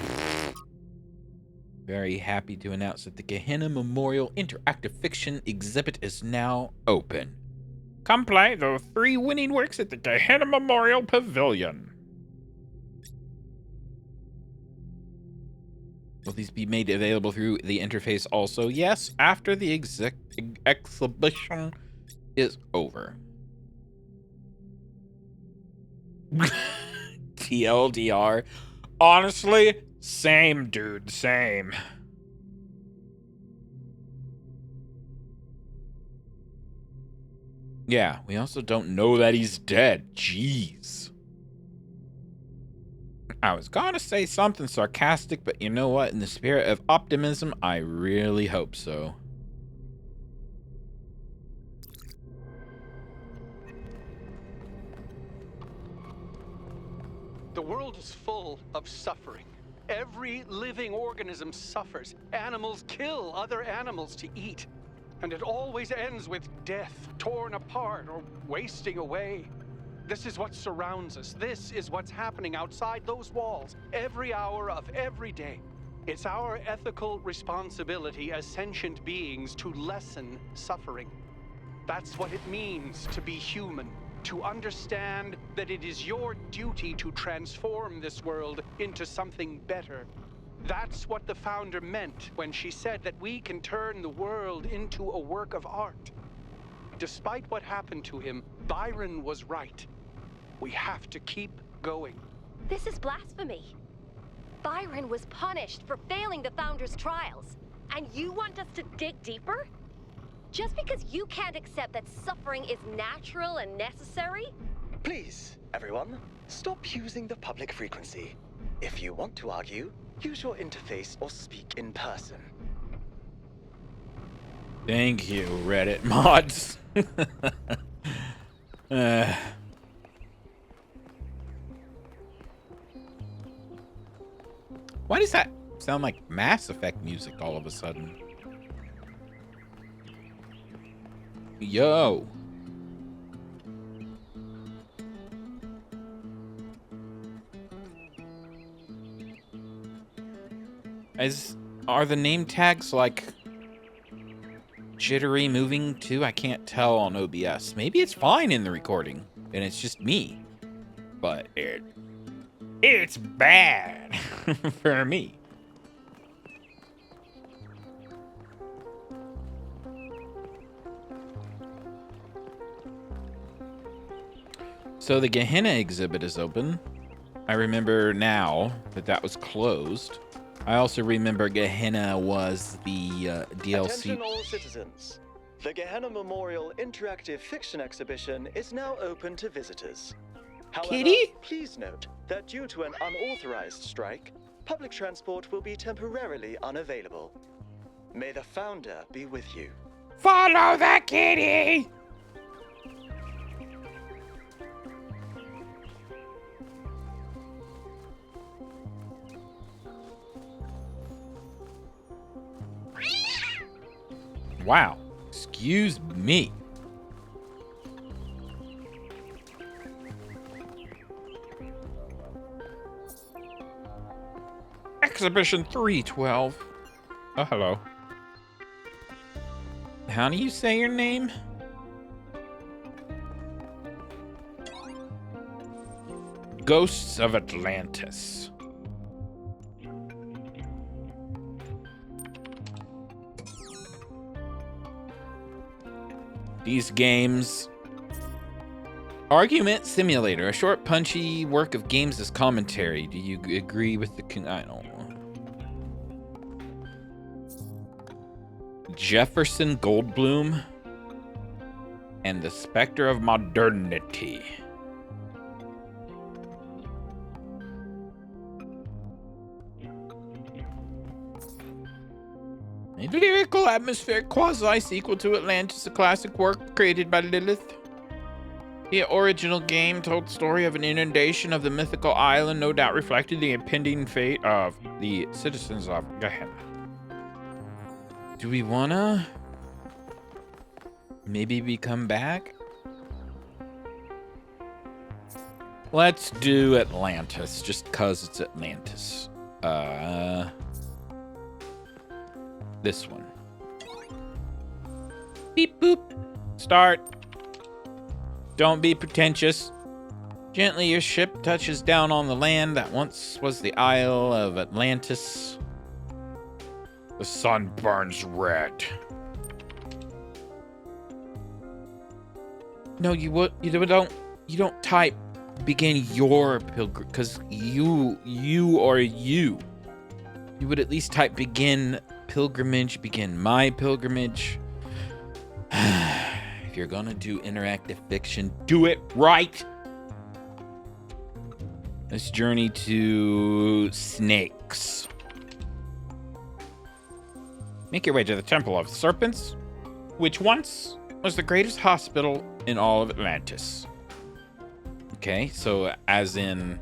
Very happy to announce that the Gehenna Memorial Interactive Fiction exhibit is now open. Come play the 3 winning works at the Gehenna Memorial Pavilion. Will these be made available through the interface also? Yes, after the exhibition is over. TLDR. Honestly, same, dude, same. Yeah, we also don't know that he's dead. Jeez. I was gonna say something sarcastic, but you know what? In the spirit of optimism, I really hope so. The world is full of suffering. Every living organism suffers. Animals kill other animals to eat. And it always ends with death, torn apart or wasting away. This is what surrounds us. This is what's happening outside those walls, every hour of every day. It's our ethical responsibility as sentient beings to lessen suffering. That's what it means to be human. To understand that it is your duty to transform this world into something better. That's what the founder meant when she said that we can turn the world into a work of art. Despite what happened to him, Byron was right. We have to keep going. This is blasphemy. Byron was punished for failing the founder's trials, and you want us to dig deeper? Just because you can't accept that suffering is natural and necessary? Please, everyone, stop using the public frequency. If you want to argue, use your interface or speak in person. Thank you, Reddit mods. Why does that sound like Mass Effect music all of a sudden? Yo. Are the name tags like jittery moving too? I can't tell on OBS. Maybe it's fine in the recording and it's just me. But it's bad for me. So the Gehenna exhibit is open. I remember now that was closed. I also remember Gehenna was the DLC. Attention all citizens. The Gehenna Memorial Interactive Fiction Exhibition is now open to visitors. However, Kitty? Please note that due to an unauthorized strike, public transport will be temporarily unavailable. May the founder be with you. Follow the kitty! Wow. Excuse me. Exhibition 312. Oh, hello. How do you say your name? Ghosts of Atlantis. These games. Argument Simulator, a short, punchy work of games as commentary. Do you agree with the? I don't know. Jefferson Goldblum and the Spectre of Modernity. A lyrical atmospheric quasi-sequel to Atlantis, a classic work created by Lilith. The original game told the story of an inundation of the mythical island, no doubt reflected the impending fate of the citizens of Gehenna. Do we wanna maybe we come back? Let's do Atlantis, just cause it's Atlantis. This one. Beep boop. Start. Don't be pretentious. Gently your ship touches down on the land that once was the Isle of Atlantis. The sun burns red. No, you don't type begin your pilgrim, because you. You would at least type begin pilgrimage, begin my pilgrimage. If you're gonna do interactive fiction, do it right. Let's journey to snakes. Make your way to the Temple of Serpents, which once was the greatest hospital in all of Atlantis. Okay, so as in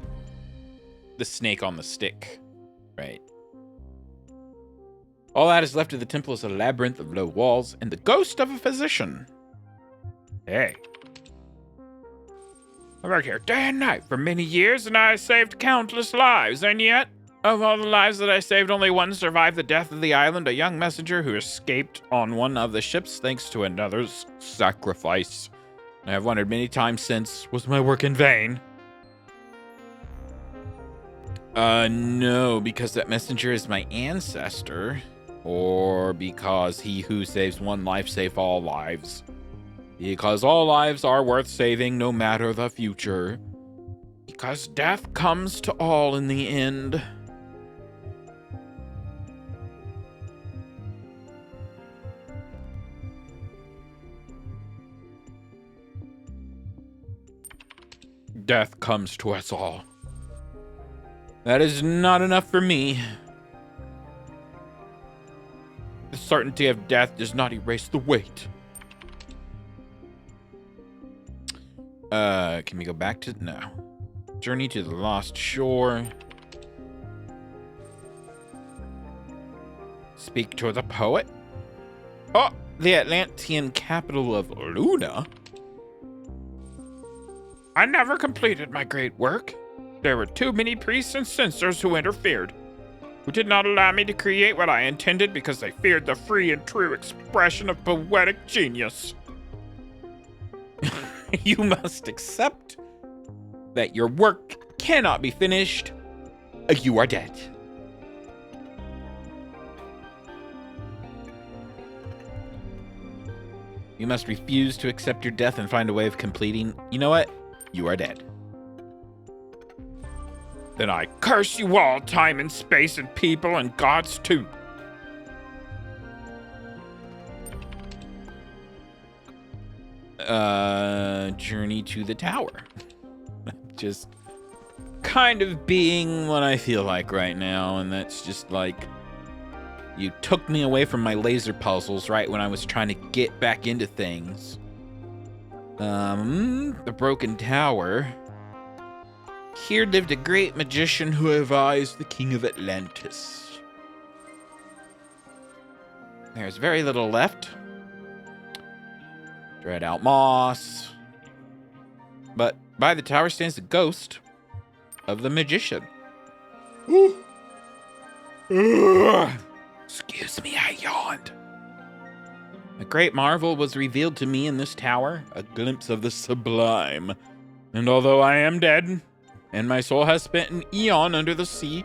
the snake on the stick, right? All that is left of the temple is a labyrinth of low walls and the ghost of a physician. Hey. I worked here day and night for many years, and I saved countless lives, and yet, of all the lives that I saved, only one survived the death of the island, a young messenger who escaped on one of the ships thanks to another's sacrifice. I have wondered many times since, was my work in vain? No, because that messenger is my ancestor, or because he who saves one life saves all lives. Because all lives are worth saving no matter the future. Because death comes to all in the end. Death comes to us all. That is not enough for me. The certainty of death does not erase the weight. Can we go back to... No. Journey to the Lost Shore. Speak to the poet. Oh, the Atlantean capital of Luna. I never completed my great work. There were too many priests and censors who interfered, who did not allow me to create what I intended because they feared the free and true expression of poetic genius. You must accept that your work cannot be finished. You are dead. You must refuse to accept your death and find a way of completing. You know what? You are dead. Then I curse you all, time and space and people and gods too. Journey to the tower. Just kind of being what I feel like right now, and that's just like, you took me away from my laser puzzles right when I was trying to get back into things. The broken tower. Here lived a great magician who advised the king of Atlantis. There's very little left. Dread out moss. But by the tower stands the ghost of the magician. Excuse me, I yawned. A great marvel was revealed to me in this tower, a glimpse of the sublime. And although I am dead, and my soul has spent an eon under the sea,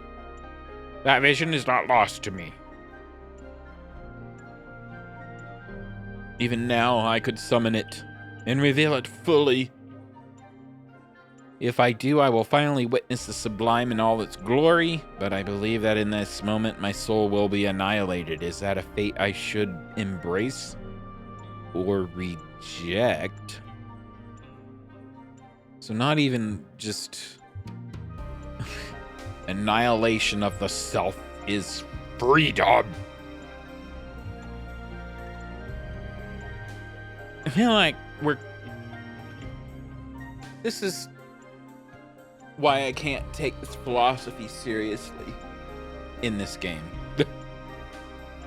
that vision is not lost to me. Even now, I could summon it and reveal it fully. If I do, I will finally witness the sublime in all its glory, but I believe that in this moment, my soul will be annihilated. Is that a fate I should embrace or reject? So not even just annihilation of the self is freedom. I feel like this is why I can't take this philosophy seriously in this game.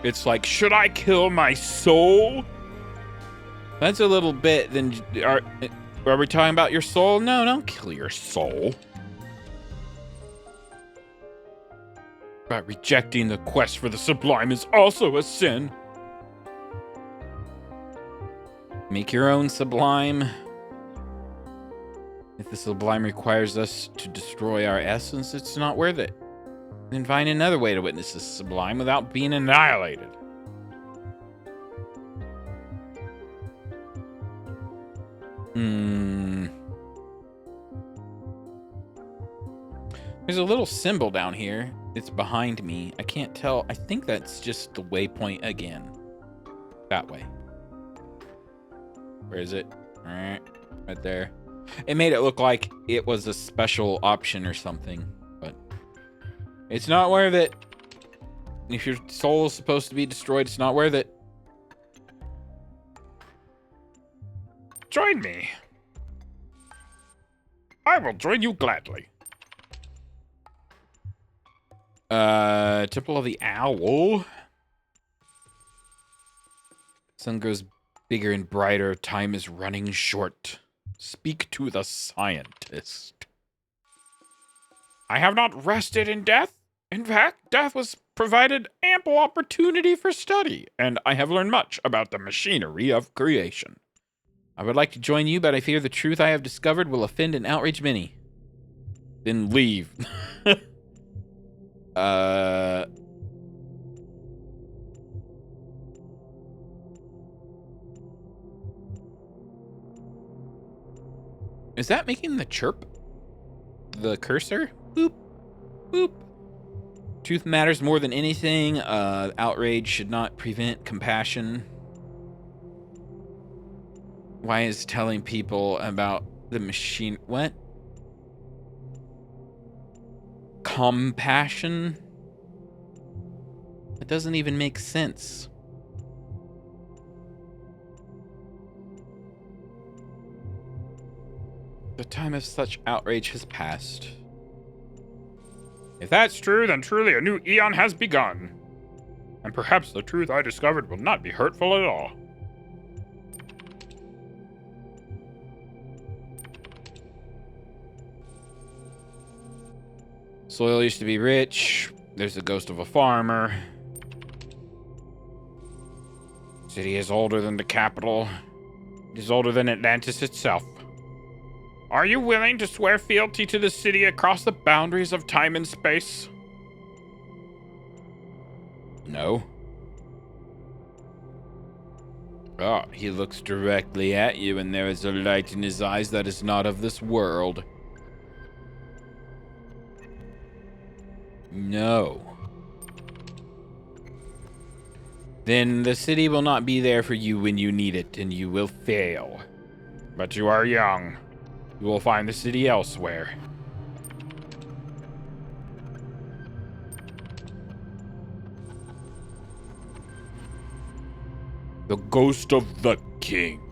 It's like, should I kill my soul? That's a little bit, then are we talking about your soul? No, don't kill your soul. But rejecting the quest for the sublime is also a sin. Make your own sublime. If the sublime requires us to destroy our essence, it's not worth it. Then find another way to witness the sublime without being annihilated. There's a little symbol down here. It's behind me. I can't tell. I think that's just the waypoint again. That way. Where is it? Right there. It made it look like it was a special option or something, but it's not worth it. If your soul is supposed to be destroyed, it's not worth it. Join me. I will join you gladly. Temple of the Owl. Sun grows bigger and brighter. Time is running short. Speak to the scientist. I have not rested in death. In fact, death was provided ample opportunity for study, and I have learned much about the machinery of creation. I would like to join you, but I fear the truth I have discovered will offend and outrage many. Then leave. Is that making the chirp? The cursor? Boop. Boop. Truth matters more than anything. Outrage should not prevent compassion. Why is telling people about the machine... What? Compassion? It doesn't even make sense. The time of such outrage has passed. If that's true, then truly a new eon has begun. And perhaps the truth I discovered will not be hurtful at all. Soil used to be rich. There's the ghost of a farmer. City is older than the capital. It is older than Atlantis itself. Are you willing to swear fealty to the city across the boundaries of time and space? No. Ah, he looks directly at you, and there is a light in his eyes that is not of this world. No. Then the city will not be there for you when you need it, and you will fail. But you are young. You will find the city elsewhere. The ghost of the king.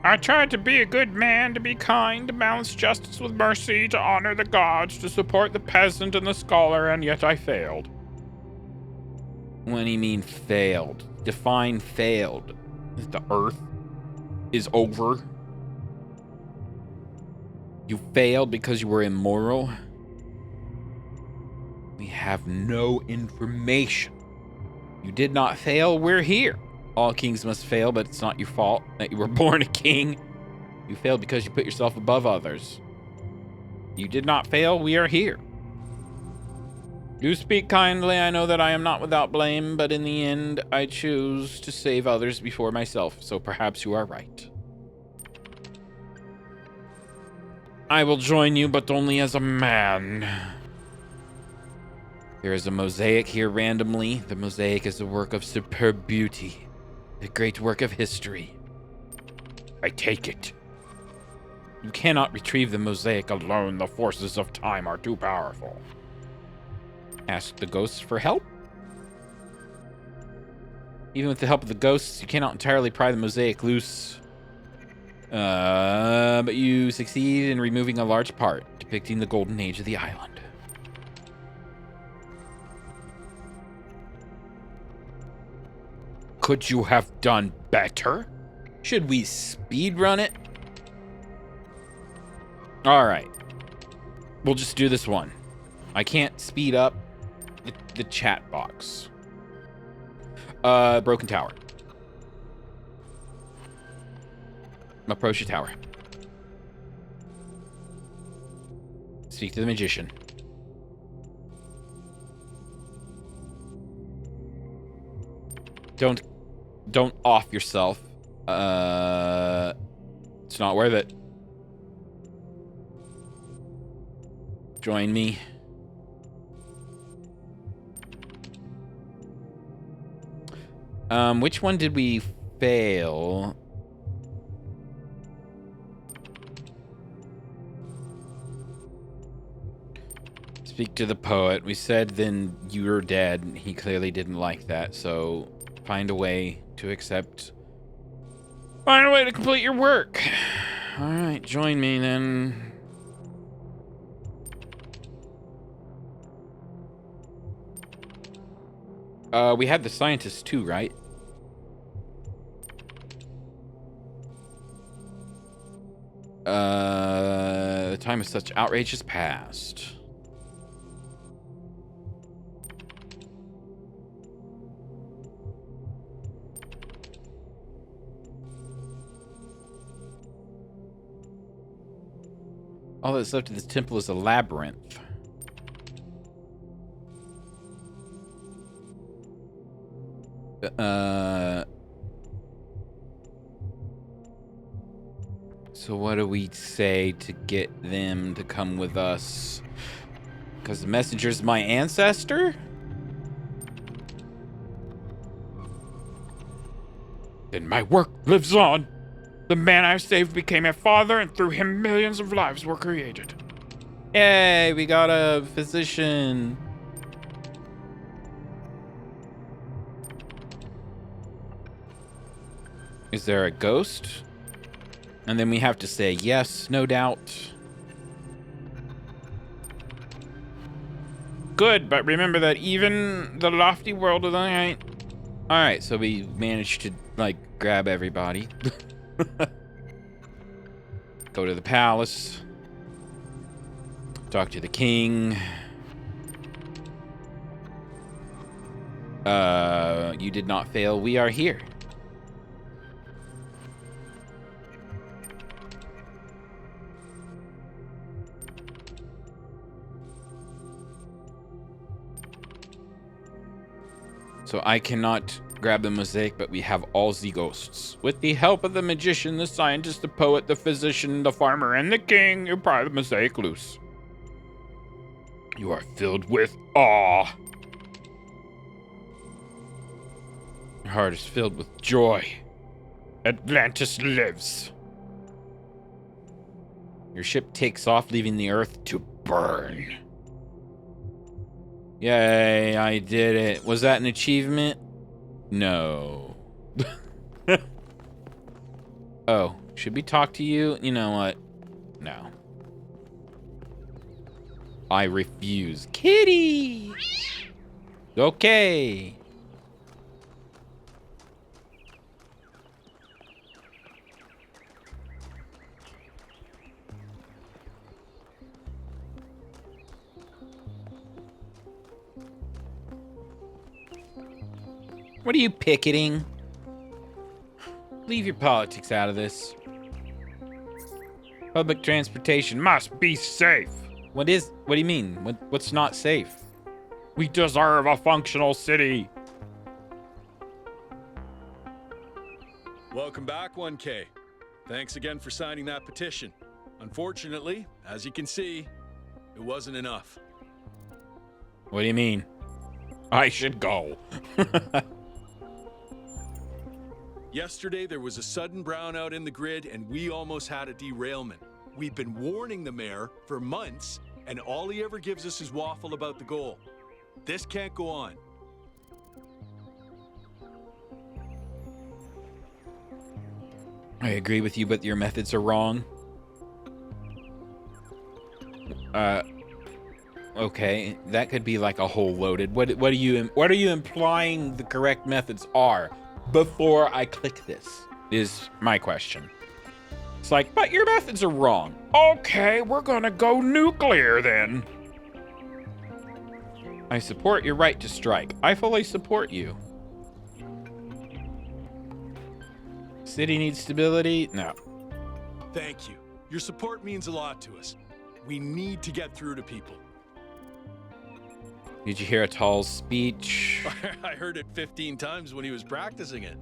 I tried to be a good man, to be kind, to balance justice with mercy, to honor the gods, to support the peasant and the scholar, and yet I failed. What do you mean failed? Define failed. The earth is over. You failed because you were immoral. We have no information. You did not fail, we're here. All kings must fail, but it's not your fault that you were born a king. You failed because you put yourself above others. You did not fail, we are here. You speak kindly, I know that I am not without blame, but in the end, I choose to save others before myself, so perhaps you are right. I will join you, but only as a man. There is a mosaic here randomly. The mosaic is a work of superb beauty, a great work of history. I take it. You cannot retrieve the mosaic alone. The forces of time are too powerful. Ask the ghosts for help. Even with the help of the ghosts, you cannot entirely pry the mosaic loose. But you succeed in removing a large part, depicting the golden age of the island. Could you have done better? Should we speedrun it? All right. We'll just do this one. I can't speed up the chat box. Broken tower. Approach the tower. Speak to the magician. Don't off yourself. It's not worth it. Join me. Which one did we fail? Speak to the poet. We said then you're dead. He clearly didn't like that, so find a way to accept. Find a way to complete your work. All right, join me then. We had the scientists too, right? The time of such outrage is past. All that's left of this temple is a labyrinth. So what do we say to get them to come with us? Because the messenger's my ancestor? Then my work lives on. The man I've saved became a father, and through him millions of lives were created. Yay, we got a physician. Is there a ghost? And then we have to say yes, no doubt. Good, but remember that even the lofty world of the night. Alright, so we managed to, like, grab everybody. Go to the palace. Talk to the king. You did not fail. We are here. So I cannot grab the mosaic, but we have all the ghosts. With the help of the magician, the scientist, the poet, the physician, the farmer, and the king, you pry the mosaic loose. You are filled with awe. Your heart is filled with joy. Atlantis lives. Your ship takes off, leaving the earth to burn. Yay, I did it. Was that an achievement? No. Oh, should we talk to you? You know what? No. I refuse. Kitty! Okay. What are you picketing? Leave your politics out of this. Public transportation must be safe. What do you mean? What's not safe? We deserve a functional city. Welcome back, 1K. Thanks again for signing that petition. Unfortunately, as you can see, it wasn't enough. What do you mean? I should go. Yesterday, there was a sudden brownout in the grid, and we almost had a derailment. We've been warning the mayor for months, and all he ever gives us is waffle about the goal. This can't go on. I agree with you, but your methods are wrong. Okay, that could be like a whole loaded. What are you implying the correct methods are before I click this? Is my question. It's like, but your methods are wrong. Okay, we're gonna go nuclear then. I support your right to strike. I fully support you. City needs stability? No. Thank you. Your support means a lot to us. We need to get through to people. Did you hear Atal's speech? I heard it 15 times when he was practicing it.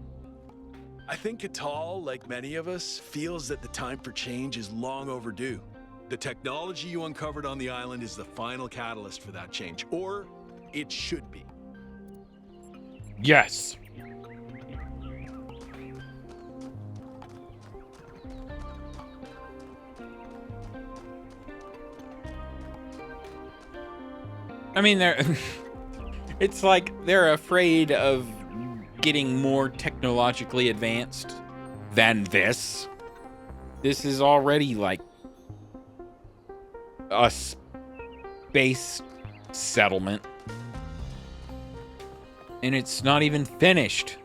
I think Atal, like many of us, feels that the time for change is long overdue. The technology you uncovered on the island is the final catalyst for that change, or it should be. Yes. I mean, it's like they're afraid of getting more technologically advanced than this. This is already like a space settlement. And it's not even finished.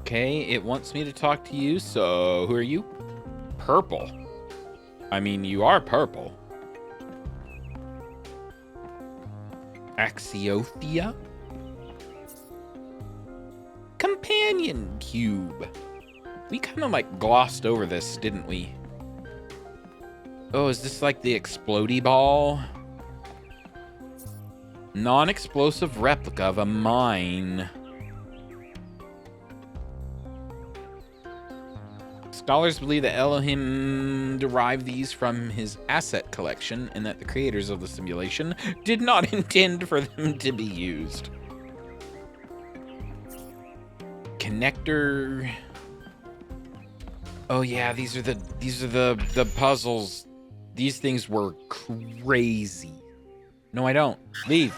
Okay, it wants me to talk to you, so who are you? Purple. I mean, you are purple. Axiothea? Companion cube. We kind of like glossed over this, didn't we? Oh, is this like the explodey ball? Non-explosive replica of a mine. Scholars believe that Elohim derived these from his asset collection and that the creators of the simulation did not intend for them to be used. Connector. Oh yeah, these are the puzzles. These things were crazy. No, I don't. Leave.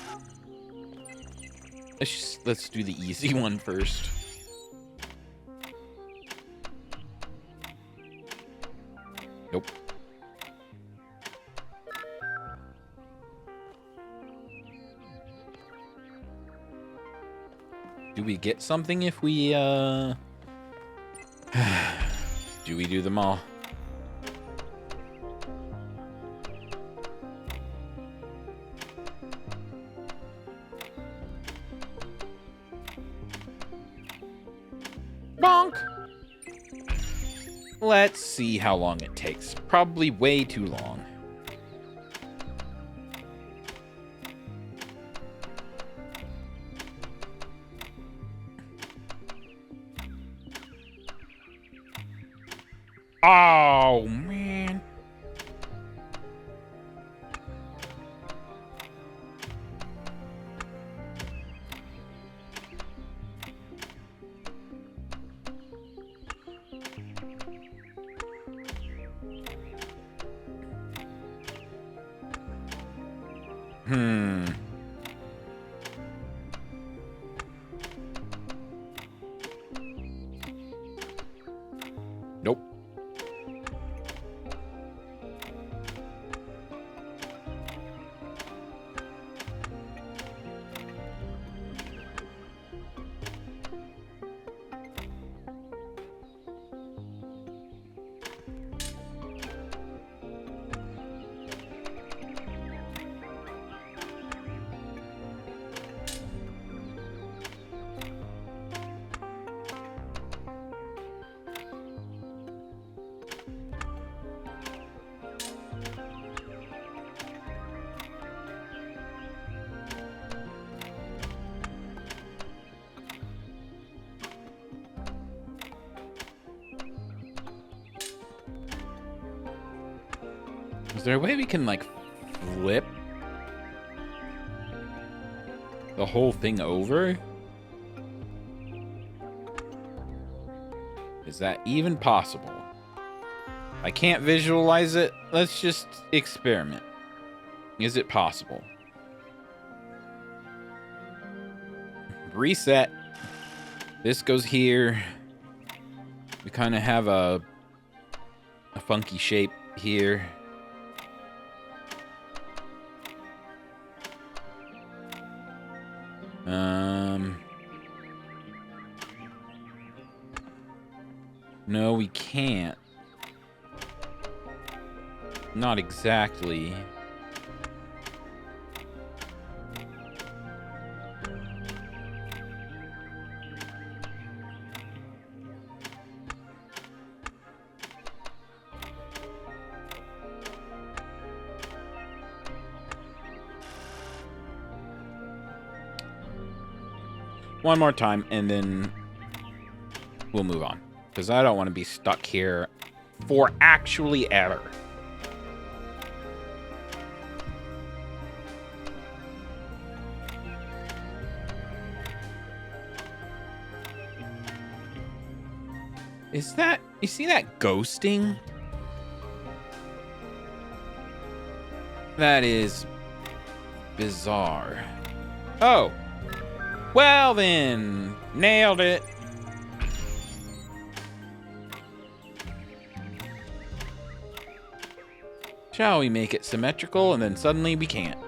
Let's do the easy one first. Nope. Do we get something if we do we do them all? Bonk. Let's see how long it takes. Probably way too long. Oh, man. Nope. Is there a way we can, like, flip the whole thing over? Is that even possible? I can't visualize it. Let's just experiment. Is it possible? Reset. This goes here. We kind of have a funky shape here. No, we can't. Not exactly. One more time, and then we'll move on. Because I don't want to be stuck here for actually ever. Is that... You see that ghosting? That is bizarre. Oh. Well then, nailed it. Shall we make it symmetrical and then suddenly we can't?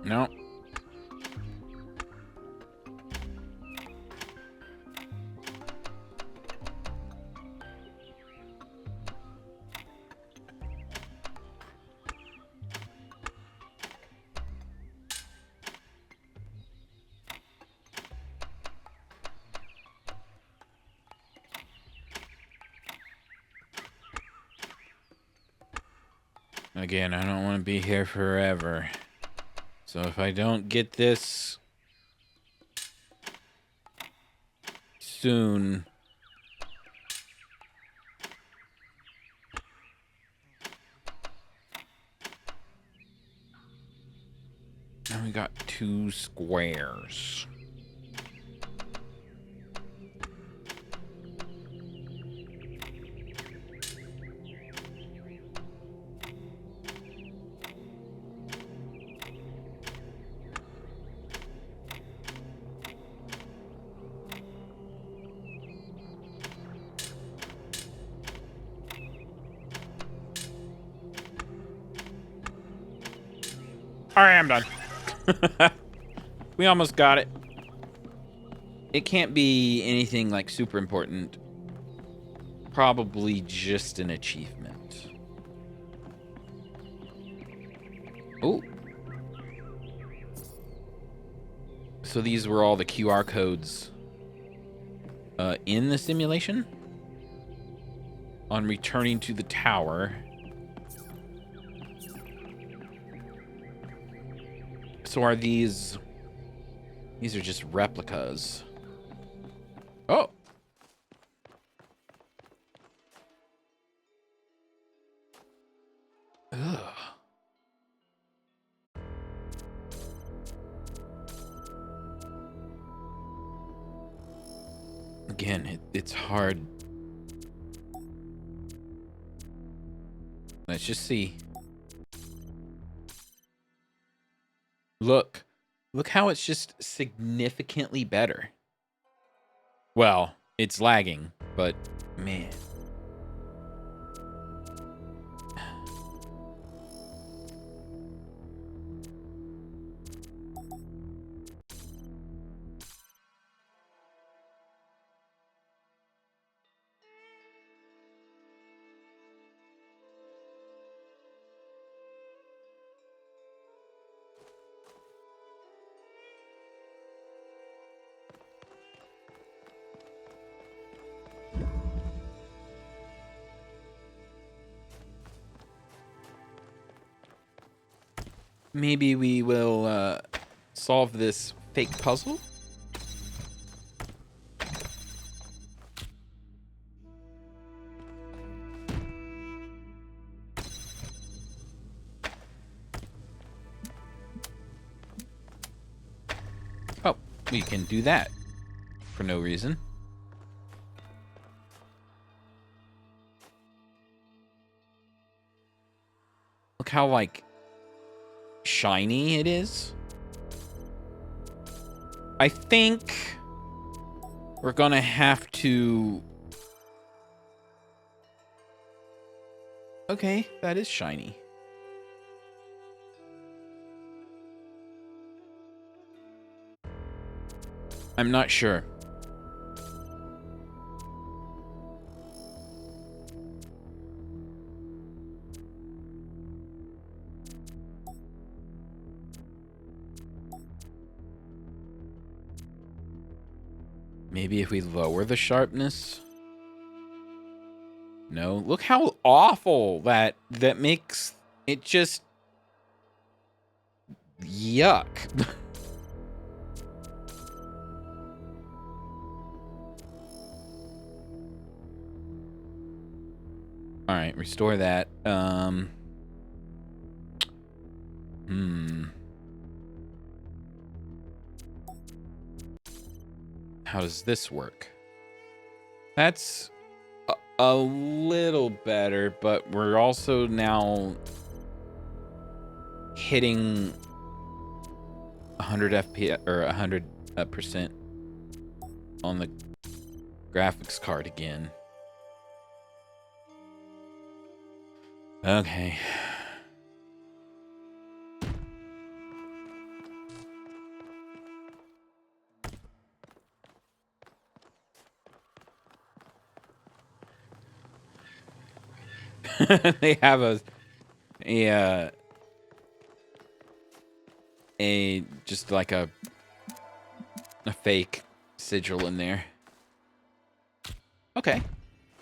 No. Again, I don't want to be here forever. So if I don't get this soon, now we got 2 squares. All right, I'm done. We almost got it. It can't be anything like super important. Probably just an achievement. Oh. So these were all the QR codes in the simulation? On returning to the tower. So are these are just replicas. Oh. Ugh. Again, it's hard. Let's just see. Look how it's just significantly better. Well, it's lagging, but man. Maybe we will solve this fake puzzle? Oh, we can do that for no reason. Look how, like, shiny it is. I think we're gonna have to... Okay, that is shiny. I'm not sure. Maybe if we lower the sharpness. No, look how awful that makes it just yuck. All right, restore that. How does this work? That's a little better, but we're also now hitting 100 FPS or 100% on the graphics card again. Okay. They have a just like a fake sigil in there. Okay.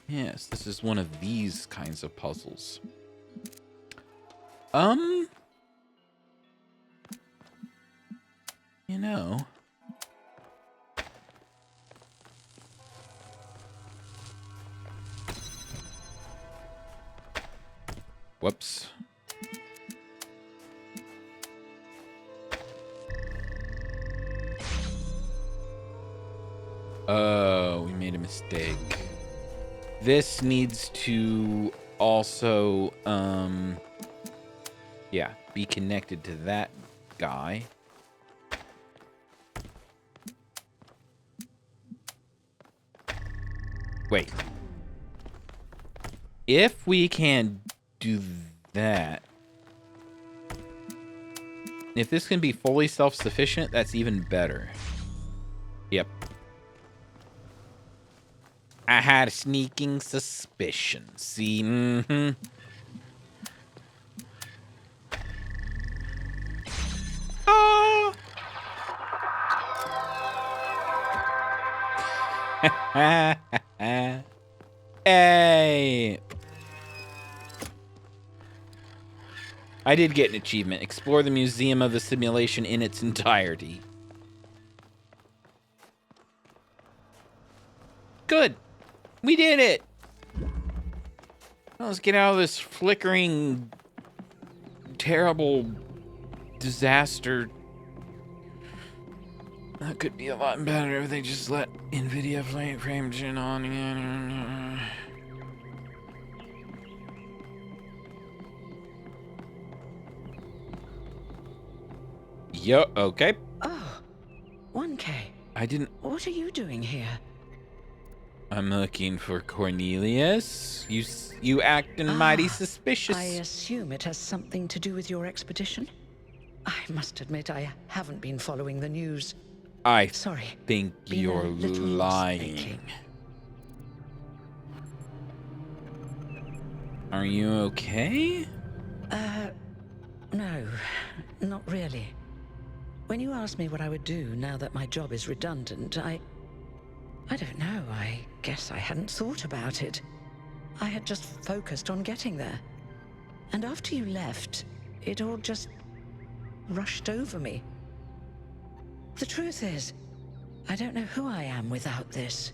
Yes, this is one of these kinds of puzzles. You know. Whoops. Oh, we made a mistake. This needs to also, yeah, be connected to that guy. Wait. If we can do that, if this can be fully self-sufficient, that's even better. Yep. I had a sneaking suspicion. See? Mm-hmm. Oh! Hey! I did get an achievement. Explore the museum of the simulation in its entirety. Good. We did it. Let's get out of this flickering, terrible disaster. That could be a lot better if they just let NVIDIA frame gen on again. Yo, okay. Oh, 1K. I didn't... What are you doing here? I'm looking for Cornelius. You acting mighty suspicious. I assume it has something to do with your expedition? I must admit I haven't been following the news. Sorry. Think you're lying. Are you okay? No, not really. When you asked me what I would do now that my job is redundant, I don't know. I guess I hadn't thought about it. I had just focused on getting there. And after you left, it all just rushed over me. The truth is, I don't know who I am without this.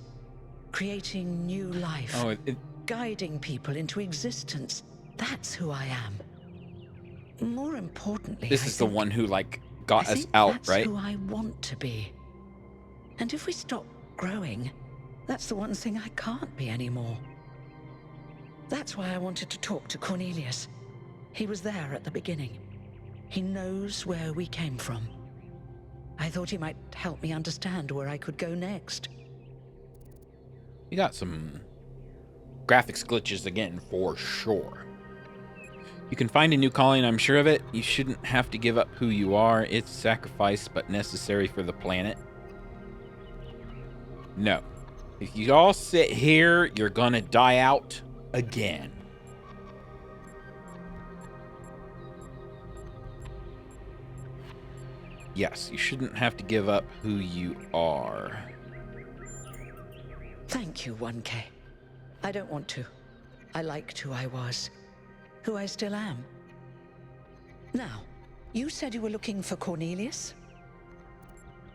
Creating new life. Guiding people into existence. That's who I am. More importantly, this is the one who, like, got us out, right? That's who I want to be. And if we stop growing, that's the one thing I can't be anymore. That's why I wanted to talk to Cornelius. He was there at the beginning. He knows where we came from. I thought he might help me understand where I could go next. You got some graphics glitches again, for sure. You can find a new calling, I'm sure of it. You shouldn't have to give up who you are. It's sacrifice, but necessary for the planet. No. If you all sit here, you're gonna die out again. Yes, you shouldn't have to give up who you are. Thank you, 1K. I don't want to. I liked who I was, who I still am. Now, you said you were looking for Cornelius?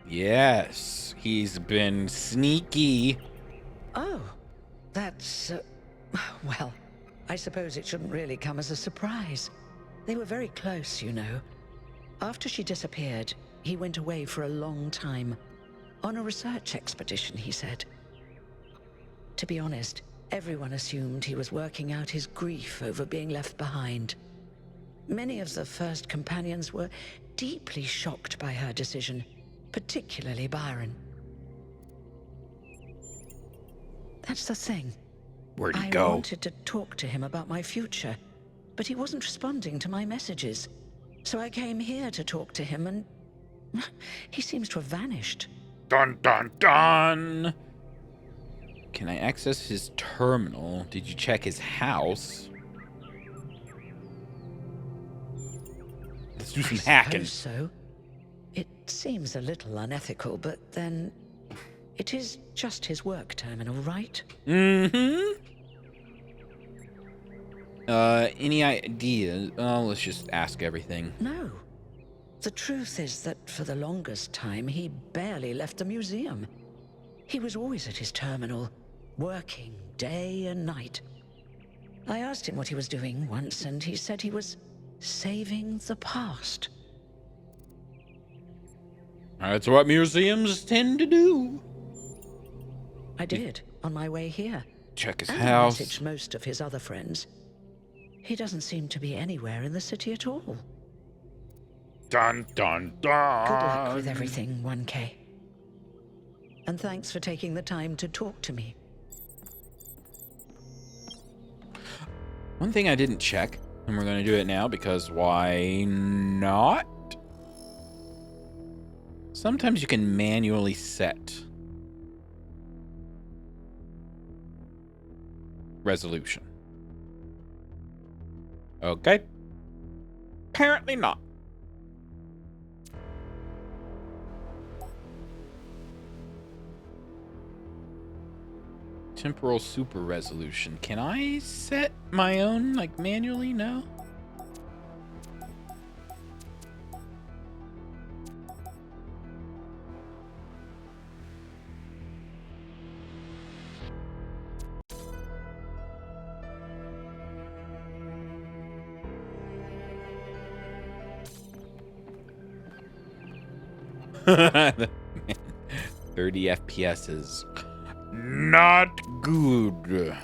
Yes, he's been sneaky. Oh, that's, well, I suppose it shouldn't really come as a surprise. They were very close, you know. After she disappeared, he went away for a long time. On a research expedition, he said. To be honest, everyone assumed he was working out his grief over being left behind. Many of the first companions were deeply shocked by her decision, particularly Byron. That's the thing. Where'd he I go? wanted to talk to him about my future, but he wasn't responding to my messages. So I came here to talk to him, and he seems to have vanished. Dun dun dun! Can I access his terminal? Did you check his house? Let's do some hacking. So it seems a little unethical, but then it is just his work terminal, right? Mm-hmm. Any ideas? Oh, let's just ask everything. No. The truth is that for the longest time, he barely left the museum. He was always at his terminal, working day and night. I asked him what he was doing once, and he said he was saving the past. That's what museums tend to do. I did, on my way here. Check his and house. I messaged most of his other friends. He doesn't seem to be anywhere in the city at all. Dun dun dun. Good luck with everything, 1K. And thanks for taking the time to talk to me. One thing I didn't check, and we're going to do it now because why not? Sometimes you can manually set resolution. Okay. Apparently not. Temporal super resolution. Can I set my own, like, manually? No? Man, 30 FPS is not good.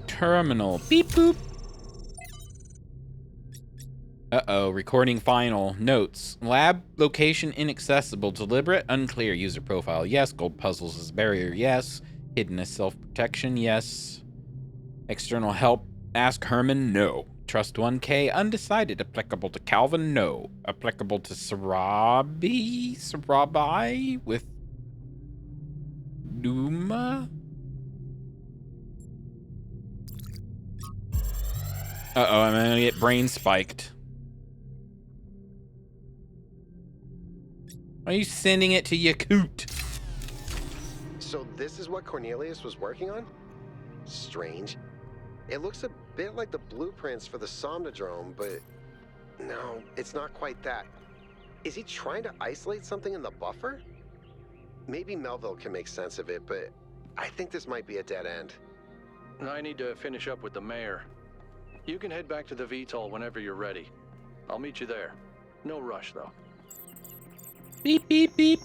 Terminal. Beep boop. Uh-oh, recording final. Notes. Lab location inaccessible. Deliberate, unclear. User profile, yes. Gold puzzles is barrier, yes. Hidden as self-protection, yes. External help. Ask Herman, no. Trust 1K, undecided. Applicable to Calvin, no. Applicable to Sarabi with Numa? Uh-oh, I'm gonna get brain spiked. Why are you sending it to Yakut? So this is what Cornelius was working on? Strange. It looks a bit like the blueprints for the Somnodrome, but no, it's not quite that. Is he trying to isolate something in the buffer? Maybe Melville can make sense of it, but I think this might be a dead end. I need to finish up with the mayor. You can head back to the VTOL whenever you're ready. I'll meet you there. No rush, though. Beep, beep, beep.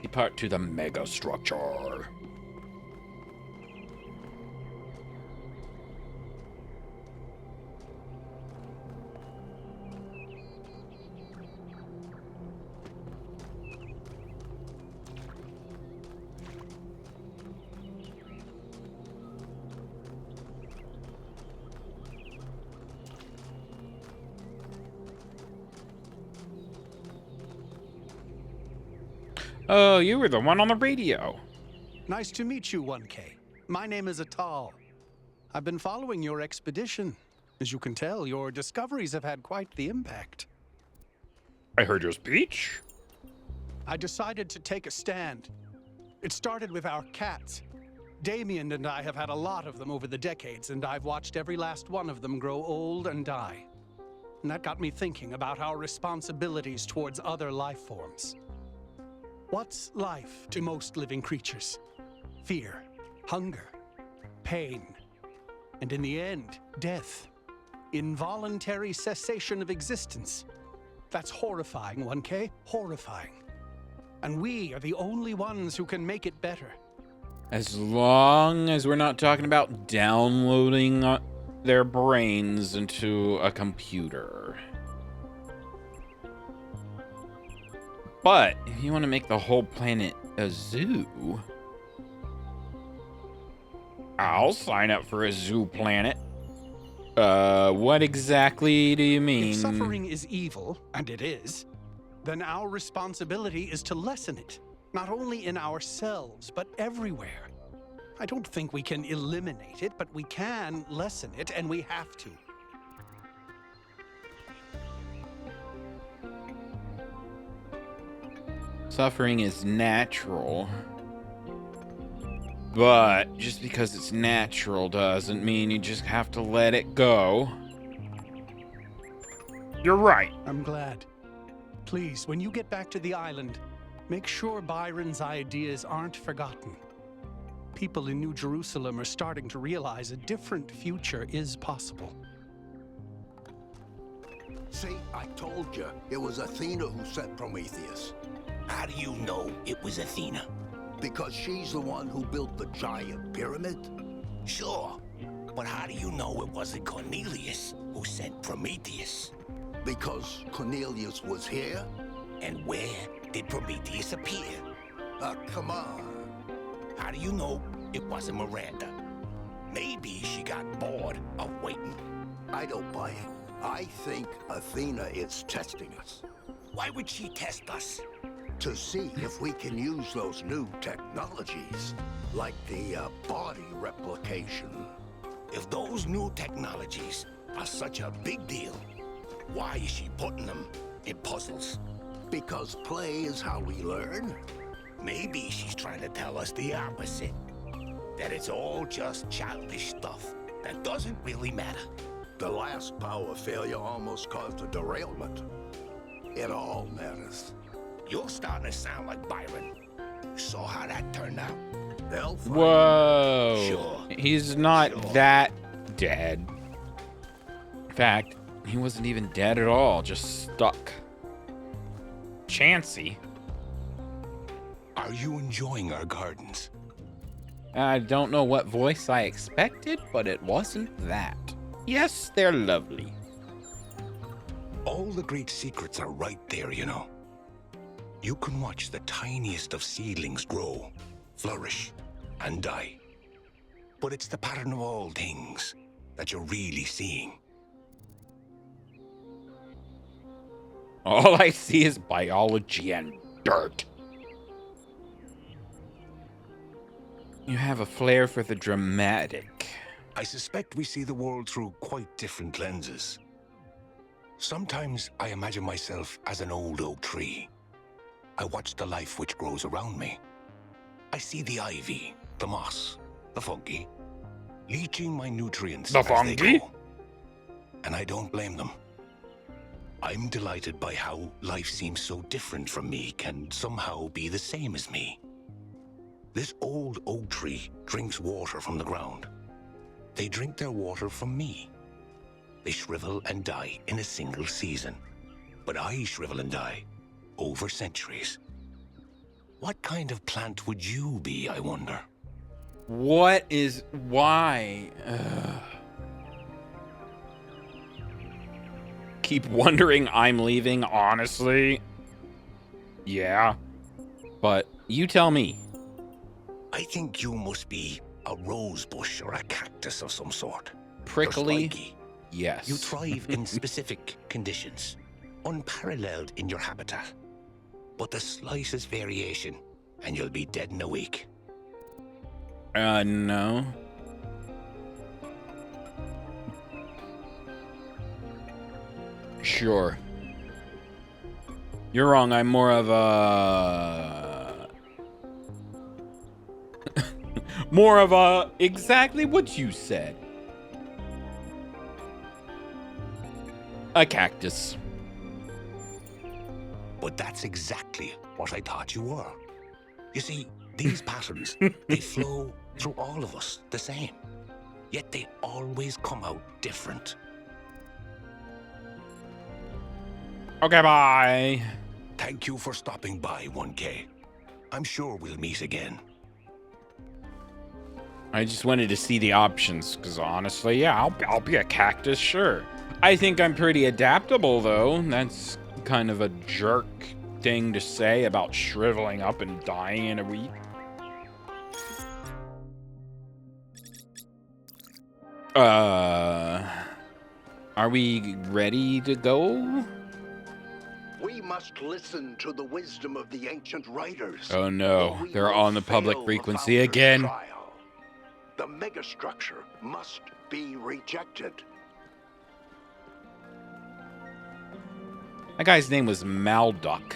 Depart to the mega structure. Oh, you were the one on the radio. Nice to meet you, 1K. My name is Atal. I've been following your expedition. As you can tell, your discoveries have had quite the impact. I heard your speech. I decided to take a stand. It started with our cats. Damien and I have had a lot of them over the decades, and I've watched every last one of them grow old and die. And that got me thinking about our responsibilities towards other life forms. What's life to most living creatures? Fear, hunger, pain, and in the end, death. Involuntary cessation of existence. That's horrifying, 1K, horrifying. And we are the only ones who can make it better. As long as we're not talking about downloading their brains into a computer. But if you want to make the whole planet a zoo, I'll sign up for a zoo planet. What exactly do you mean? If suffering is evil, and it is, then our responsibility is to lessen it, not only in ourselves, but everywhere. I don't think we can eliminate it, but we can lessen it, and we have to. Suffering is natural. But just because it's natural doesn't mean you just have to let it go. You're right. I'm glad. Please, when you get back to the island, make sure Byron's ideas aren't forgotten. People in New Jerusalem are starting to realize a different future is possible. See, I told you, it was Athena who sent Prometheus. How do you know it was Athena? Because she's the one who built the giant pyramid? Sure, but how do you know it wasn't Cornelius who sent Prometheus? Because Cornelius was here? And where did Prometheus appear? Come on. How do you know it wasn't Miranda? Maybe she got bored of waiting. I don't buy it. I think Athena is testing us. Why would she test us? To see if we can use those new technologies, like the body replication. If those new technologies are such a big deal, why is she putting them in puzzles? Because play is how we learn. Maybe she's trying to tell us the opposite. That it's all just childish stuff that doesn't really matter. The last power failure almost caused a derailment. It all matters. You're starting to sound like Byron. Saw how that turned out. They'll find Whoa. Sure. He's not that dead. In fact, he wasn't even dead at all, just stuck. Chancy. Are you enjoying our gardens? I don't know what voice I expected, but it wasn't that. Yes, they're lovely. All the great secrets are right there, you know. You can watch the tiniest of seedlings grow, flourish, and die. But it's the pattern of all things that you're really seeing. All I see is biology and dirt. You have a flair for the dramatic. I suspect we see the world through quite different lenses. Sometimes I imagine myself as an old oak tree. I watch the life which grows around me. I see the ivy, the moss, the fungi, leaching my nutrients as they go. And I don't blame them. I'm delighted by how life seems so different from me can somehow be the same as me. This old oak tree drinks water from the ground. They drink their water from me. They shrivel and die in a single season. But I shrivel and die over centuries. What kind of plant would you be, I wonder? Why? Keep wondering I'm leaving, honestly. Yeah. But you tell me. I think you must be a rose bush or a cactus of some sort. Prickly? You're spiky. Yes. You thrive in specific conditions, unparalleled in your habitat. But the slightest variation, and you'll be dead in a week. No. Sure. You're wrong. I'm more of a... more of a... Exactly what you said. A cactus. But that's exactly what I thought you were. You see, these patterns, they flow through all of us the same. Yet they always come out different. Okay, bye. Thank you for stopping by, 1K. I'm sure we'll meet again. I just wanted to see the options, because honestly, yeah, I'll be a cactus, sure. I think I'm pretty adaptable, though. That's kind of a jerk thing to say about shriveling up and dying in a week. Are we ready to go? We must listen to the wisdom of the ancient writers. Oh no, they're on the public frequency again. The megastructure must be rejected. That guy's name was Malduck.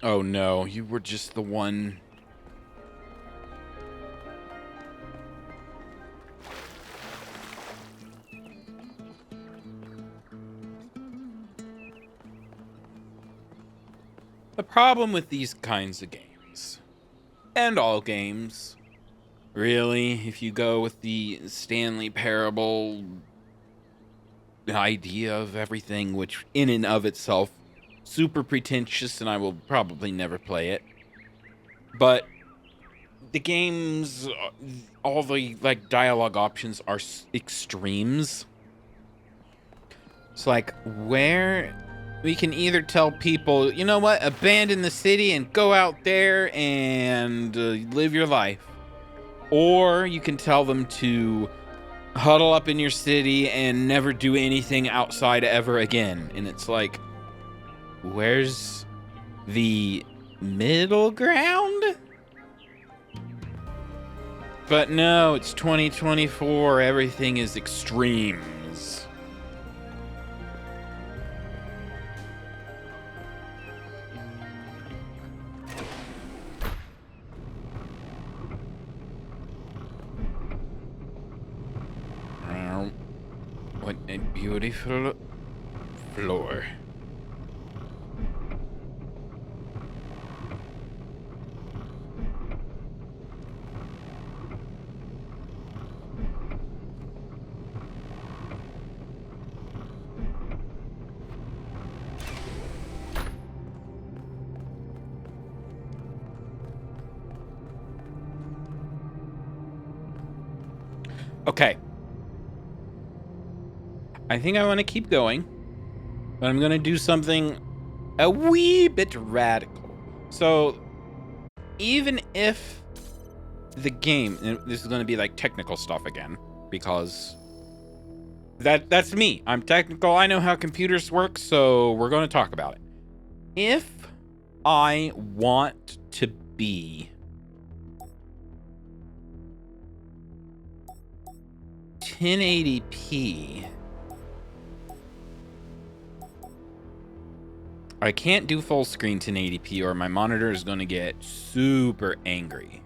Oh no, you were just the one. The problem with these kinds of games, and all games, really, if you go with the Stanley Parable idea of everything, which in and of itself, super pretentious, and I will probably never play it. But the games, all the like dialogue options are extremes. It's like where we can either tell people, you know what, abandon the city and go out there and live your life, or you can tell them to huddle up in your city and never do anything outside ever again. And it's like, where's the middle ground? But no, it's 2024. Everything is extremes. What a beautiful floor. Okay. I think I want to keep going, but I'm going to do something a wee bit radical. So, even if the game, and this is going to be like technical stuff again, because that's me. I'm technical. I know how computers work, so we're going to talk about it. If I want to be 1080p, I can't do full screen 1080p or my monitor is going to get super angry.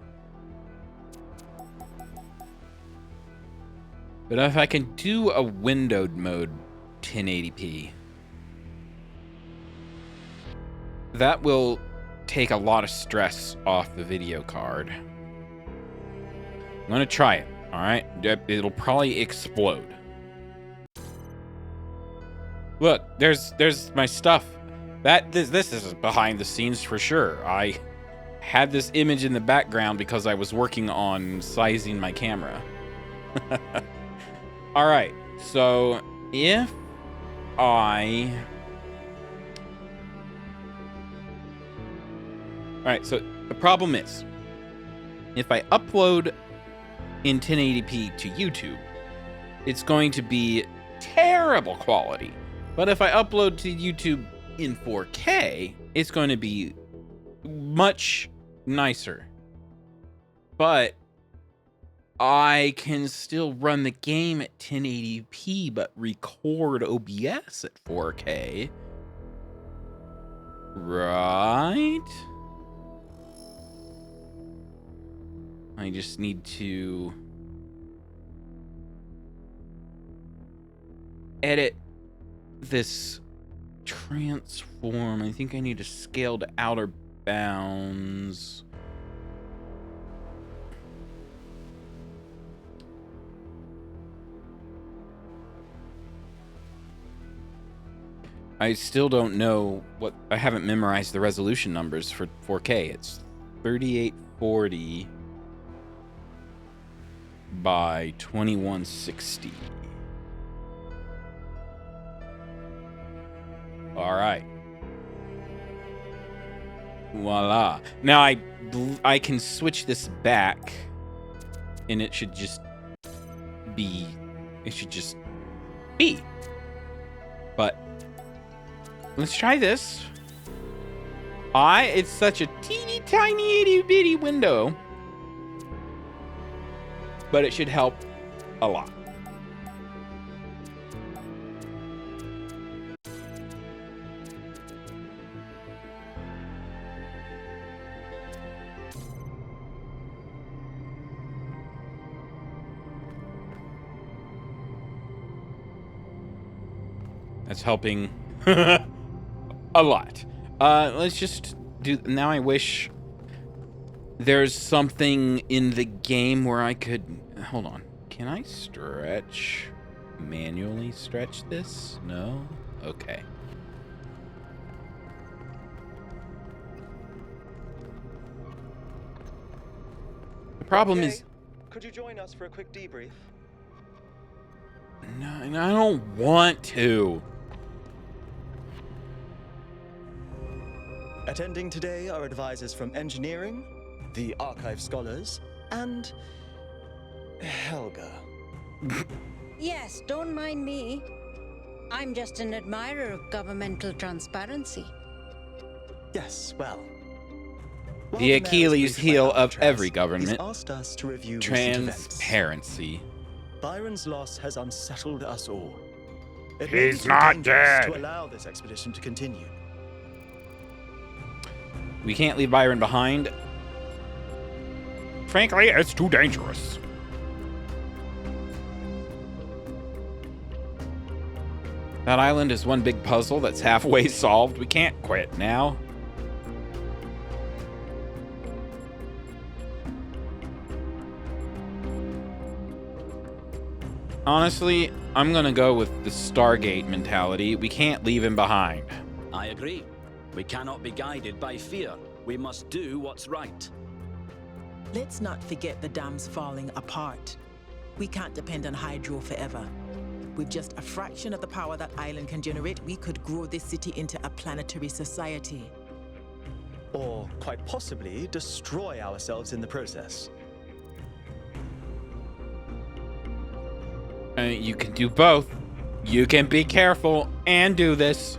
But if I can do a windowed mode 1080p, that will take a lot of stress off the video card. I'm going to try it, all right? It'll probably explode. Look, there's my stuff. This is behind the scenes for sure. I had this image in the background because I was working on sizing my camera. All right, so if I... All right, so the problem is, if I upload in 1080p to YouTube, it's going to be terrible quality. But if I upload to YouTube in 4K, it's going to be much nicer. but I can still run the game at 1080p, but record OBS at 4K. Right? I just need to edit this transform. I think I need to scale to outer bounds. I still don't know what... I haven't memorized the resolution numbers for 4K. It's 3840 by 2160. All right. Voila. Now I can switch this back, and it should just be... It should just be. But let's try this. It's such a teeny tiny itty bitty window, but it should help a lot. That's helping a lot. Let's just do... Now I wish there's something in the game where I could... Hold on. Can I stretch? Manually stretch this? No? Okay. The problem is... Could you join us for a quick debrief? No, I don't want to. Attending today are advisors from engineering, the archive scholars, and Helga. Yes, don't mind me. I'm just an admirer of governmental transparency. Yes, well. The Achilles heel of every he's government. asked us to review recent events. Transparency. Byron's loss has unsettled us all. It He's may be too not dangerous dead. to allow this expedition to continue. We can't leave Byron behind. Frankly, it's too dangerous. That island is one big puzzle that's halfway solved. We can't quit now. Honestly, I'm gonna go with the Stargate mentality. We can't leave him behind. I agree. We cannot be guided by fear. We must do what's right. Let's not forget the dam's falling apart. We can't depend on hydro forever. With just a fraction of the power that island can generate, we could grow this city into a planetary society. Or, quite possibly, destroy ourselves in the process. You can do both. You can be careful and do this.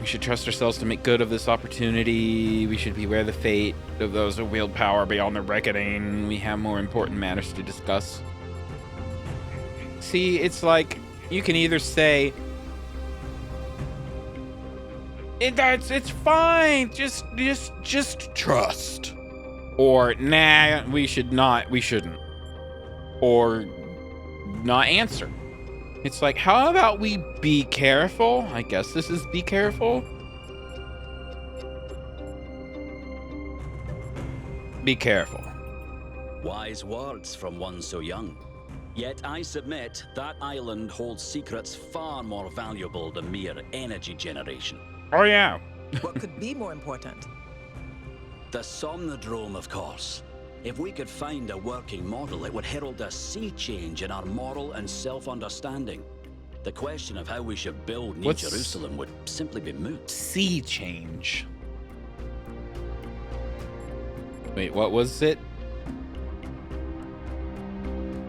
We should trust ourselves to make good of this opportunity. We should beware the fate of those who wield power beyond their reckoning. We have more important matters to discuss. See, it's like you can either say it's fine, just trust. Or, nah, we shouldn't. Or, not answer. It's like, how about we be careful? I guess this is be careful. Be careful. Wise words from one so young. Yet I submit that island holds secrets far more valuable than mere energy generation. Oh, yeah. What could be more important? The Somnodrome, of course. If we could find a working model, it would herald a sea change in our moral and self-understanding. The question of how we should build New Jerusalem would simply be moot. Sea change. Wait, what was it?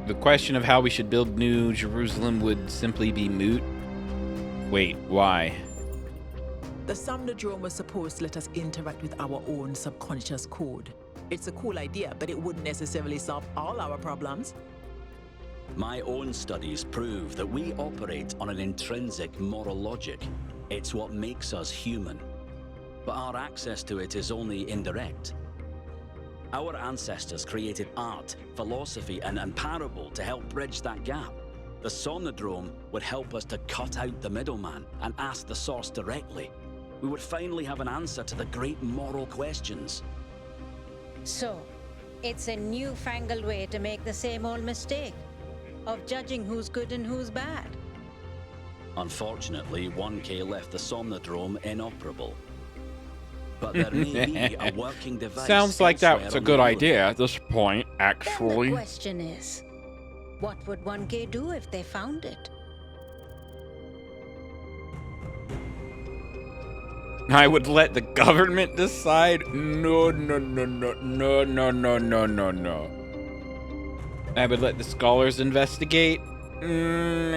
The question of how we should build New Jerusalem would simply be moot? Wait, why? The Somnodrome was supposed to let us interact with our own subconscious code. It's a cool idea, but it wouldn't necessarily solve all our problems. My own studies prove that we operate on an intrinsic moral logic. It's what makes us human. But our access to it is only indirect. Our ancestors created art, philosophy, and parable to help bridge that gap. The Somnodrome would help us to cut out the middleman and ask the source directly. We would finally have an answer to the great moral questions. So, it's a newfangled way to make the same old mistake of judging who's good and who's bad. Unfortunately, 1K left the Somnodrome inoperable. But there may be a working device. Sounds like elsewhere that's a on good the idea at this point, Then actually. the question is, what would 1K do if they found it? I would let the government decide? No, no, no, no, no, no, no, no, no, no. I would let the scholars investigate? They're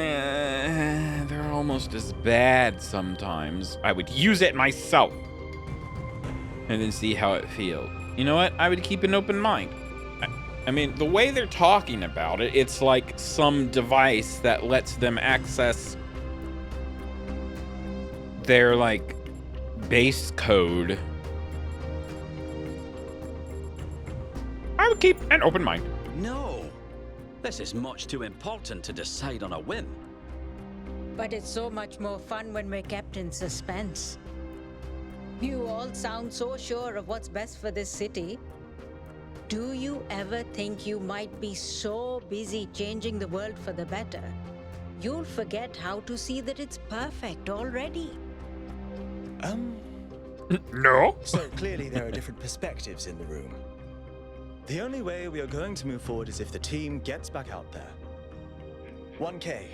almost as bad sometimes. I would use it myself. And then see how it feels. You know what? I would keep an open mind. I mean, the way they're talking about it, it's like some device that lets them access their, like, base code. I would keep an open mind. No! This is much too important to decide on a whim. But it's so much more fun when we're kept in suspense. You all sound so sure of what's best for this city. Do you ever think you might be so busy changing the world for the better, you'll forget how to see that it's perfect already? No. So clearly there are different perspectives in the room. The only way we are going to move forward is if the team gets back out there. 1K,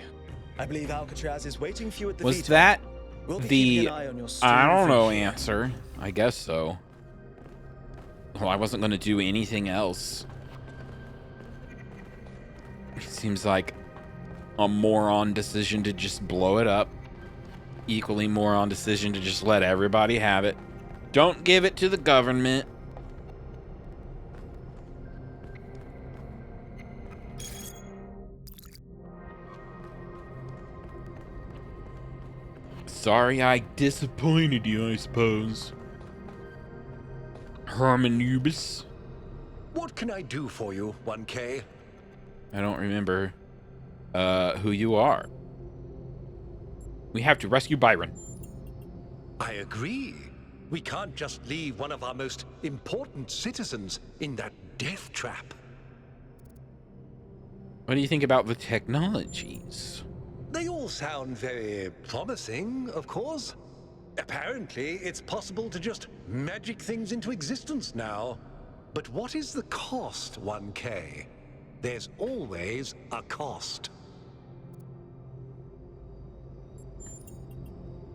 I believe Alcatraz is waiting for you at the Was VTOL. that We'll be the keeping an eye on your stream I don't from know here. answer? I guess so. Well, I wasn't going to do anything else. It seems like a moron decision to just blow it up. Equally moron decision to just let everybody have it. Don't give it to the government. Sorry I disappointed you, I suppose. Hermanubis? What can I do for you, 1K? I don't remember who you are. We have to rescue Byron. I agree. We can't just leave one of our most important citizens in that death trap. What do you think about the technologies? They all sound very promising, of course. Apparently, it's possible to just magic things into existence now. But what is the cost, 1K? There's always a cost.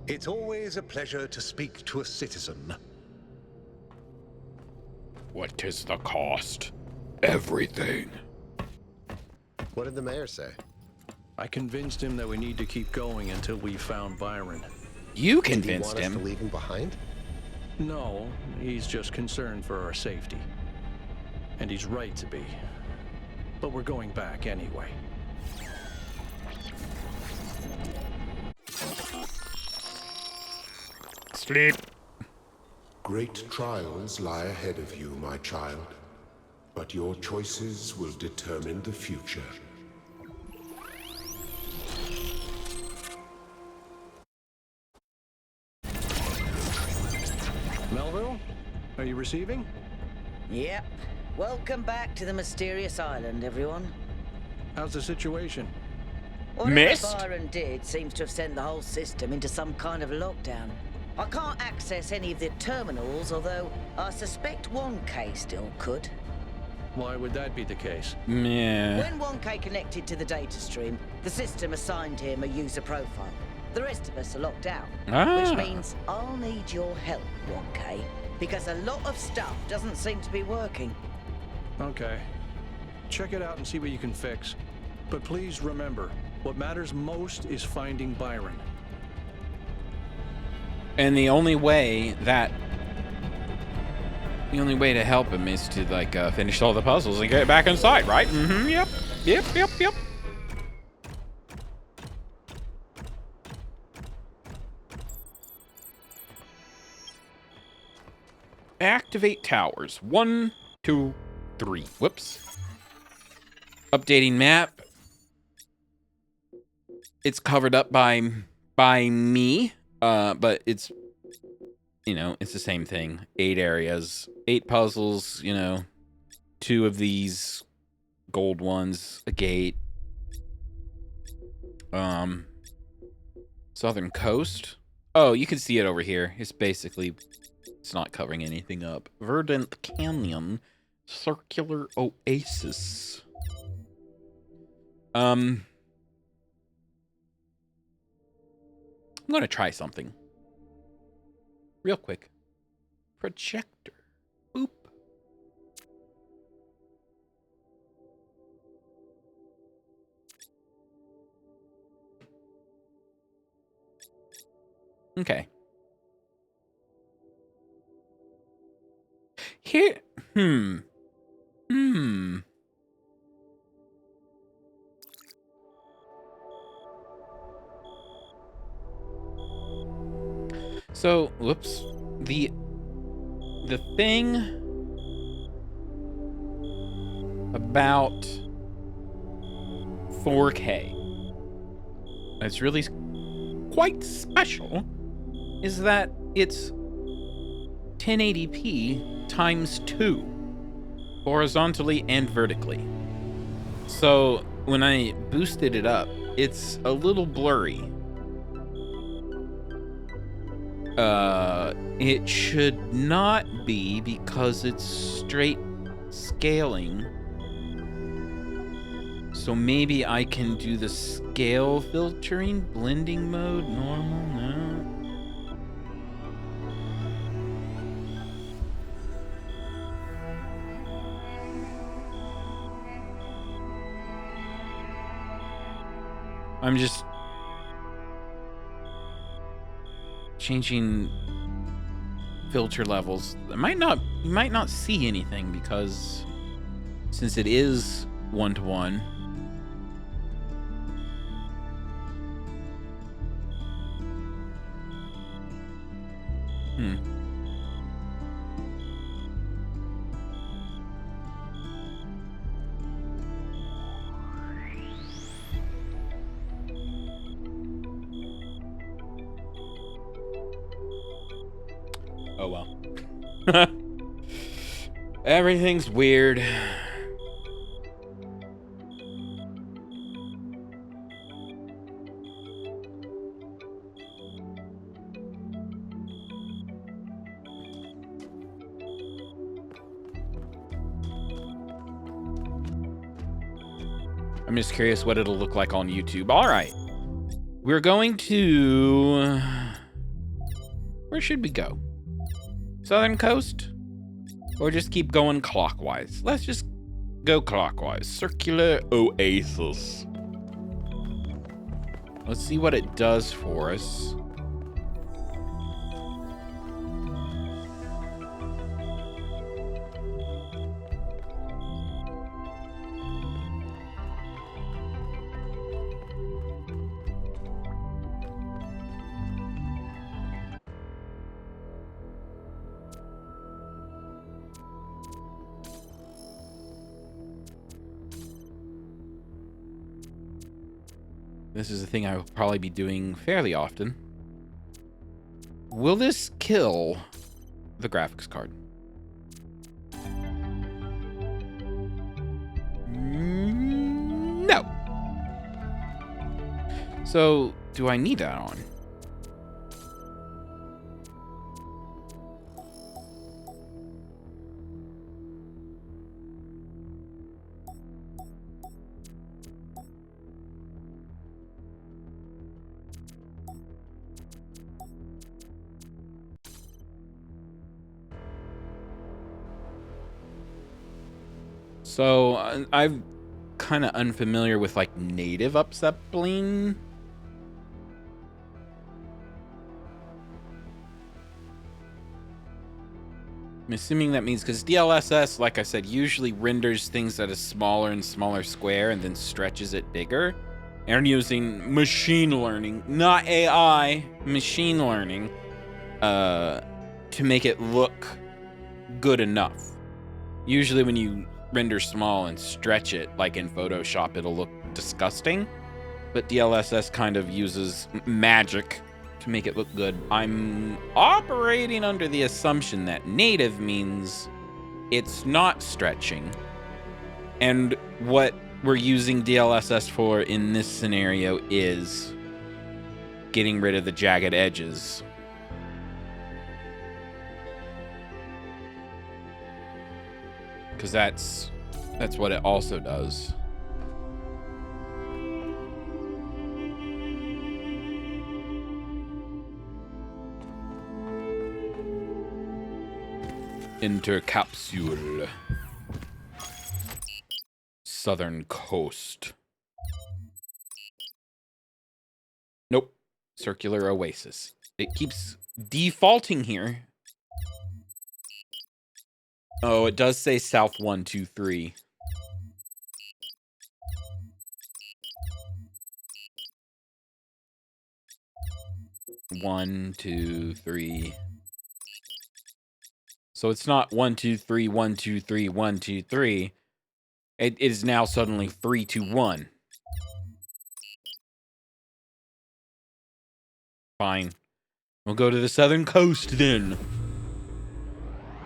It's always a pleasure to speak to a citizen. What is the cost? Everything. What did the mayor say? I convinced him that we need to keep going until we found Byron. You Did he convinced want us him. to leave him behind? No, he's just concerned for our safety. And he's right to be. But we're going back anyway. Sleep. Great trials lie ahead of you, my child. But your choices will determine the future. Melville, are you receiving? Yep. Welcome back to the mysterious island, everyone. How's the situation? Whatever Byron did seems to have sent the whole system into some kind of lockdown. I can't access any of the terminals, although I suspect 1K still could. Why would that be the case? Yeah. When 1K connected to the data stream, the system assigned him a user profile. The rest of us are locked out, which means I'll need your help, 1K, because a lot of stuff doesn't seem to be working. Okay. Check it out and see what you can fix. But please remember, what matters most is finding Byron. And the only way to help him is to, like, finish all the puzzles and get back inside, right? Mm-hmm, yep. Activate towers. 1, 2, 3. Whoops. Updating map. It's covered up by me, but it's, you know, it's the same thing. 8 areas, 8 puzzles, you know, 2 of these gold ones, a gate. Southern Coast. Oh, you can see it over here. It's basically, it's not covering anything up. Verdant Canyon, Circular Oasis. I'm gonna try something. Real quick. Projector. Boop. Okay. Here. So, whoops. The thing about 4K that's really quite special is that it's 1080p times 2, horizontally and vertically. So when I boosted it up, it's a little blurry. It should not be because it's straight scaling. So maybe I can do the scale filtering, blending mode, normal, no. I'm just changing filter levels. You might not see anything because since it is 1-to-1. Oh well. Everything's weird. I'm just curious what it'll look like on YouTube. All right. We're going to... Where should we go? Southern Coast? Or just keep going clockwise? Let's just go clockwise. Circular Oasis. Let's see what it does for us. This is a thing I will probably be doing fairly often. Will this kill the graphics card? No. So, do I need that on? So, I'm kind of unfamiliar with, like, native upsampling. I'm assuming that means because DLSS, like I said, usually renders things at a smaller and smaller square and then stretches it bigger. And I'm using machine learning, not AI, machine learning, to make it look good enough. Usually when you render small and stretch it, like in Photoshop, it'll look disgusting. But DLSS kind of uses magic to make it look good. I'm operating under the assumption that native means it's not stretching. And what we're using DLSS for in this scenario is getting rid of the jagged edges. Because that's what it also does. Intercapsule. Southern coast. Nope. Circular oasis. It keeps defaulting here. Oh, it does say south 1, 2, 3. One, 2, 3. So it's not 1, 2, 3, 1, 2, 3, 1, 2, 3. It is now suddenly 3, 2, 1. Fine. We'll go to the southern coast then.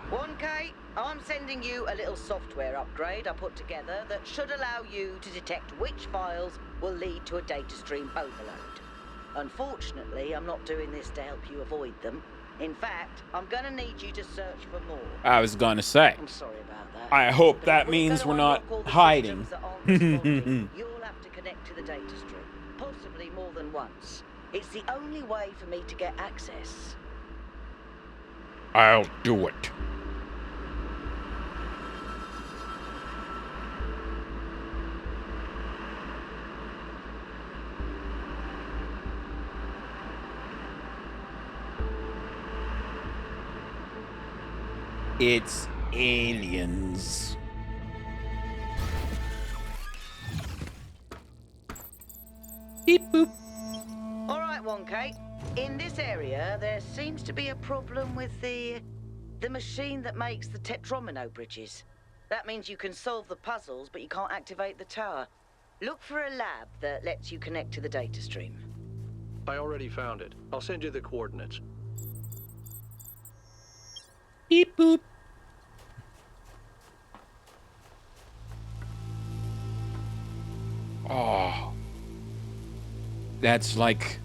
1K, I'm sending you a little software upgrade I put together that should allow you to detect which files will lead to a data stream overload. Unfortunately, I'm not doing this to help you avoid them. In fact, I'm gonna need you to search for more. I was gonna say. I'm sorry about that. I hope that means we're not hiding. You'll have to connect to the data stream, possibly more than once. It's the only way for me to get access. I'll do it. It's aliens. Beep boop. All right, 1K. In this area, there seems to be a problem with the machine that makes the tetromino bridges. That means you can solve the puzzles, but you can't activate the tower. Look for a lab that lets you connect to the data stream. I already found it. I'll send you the coordinates. Beep boop. Oh. That's like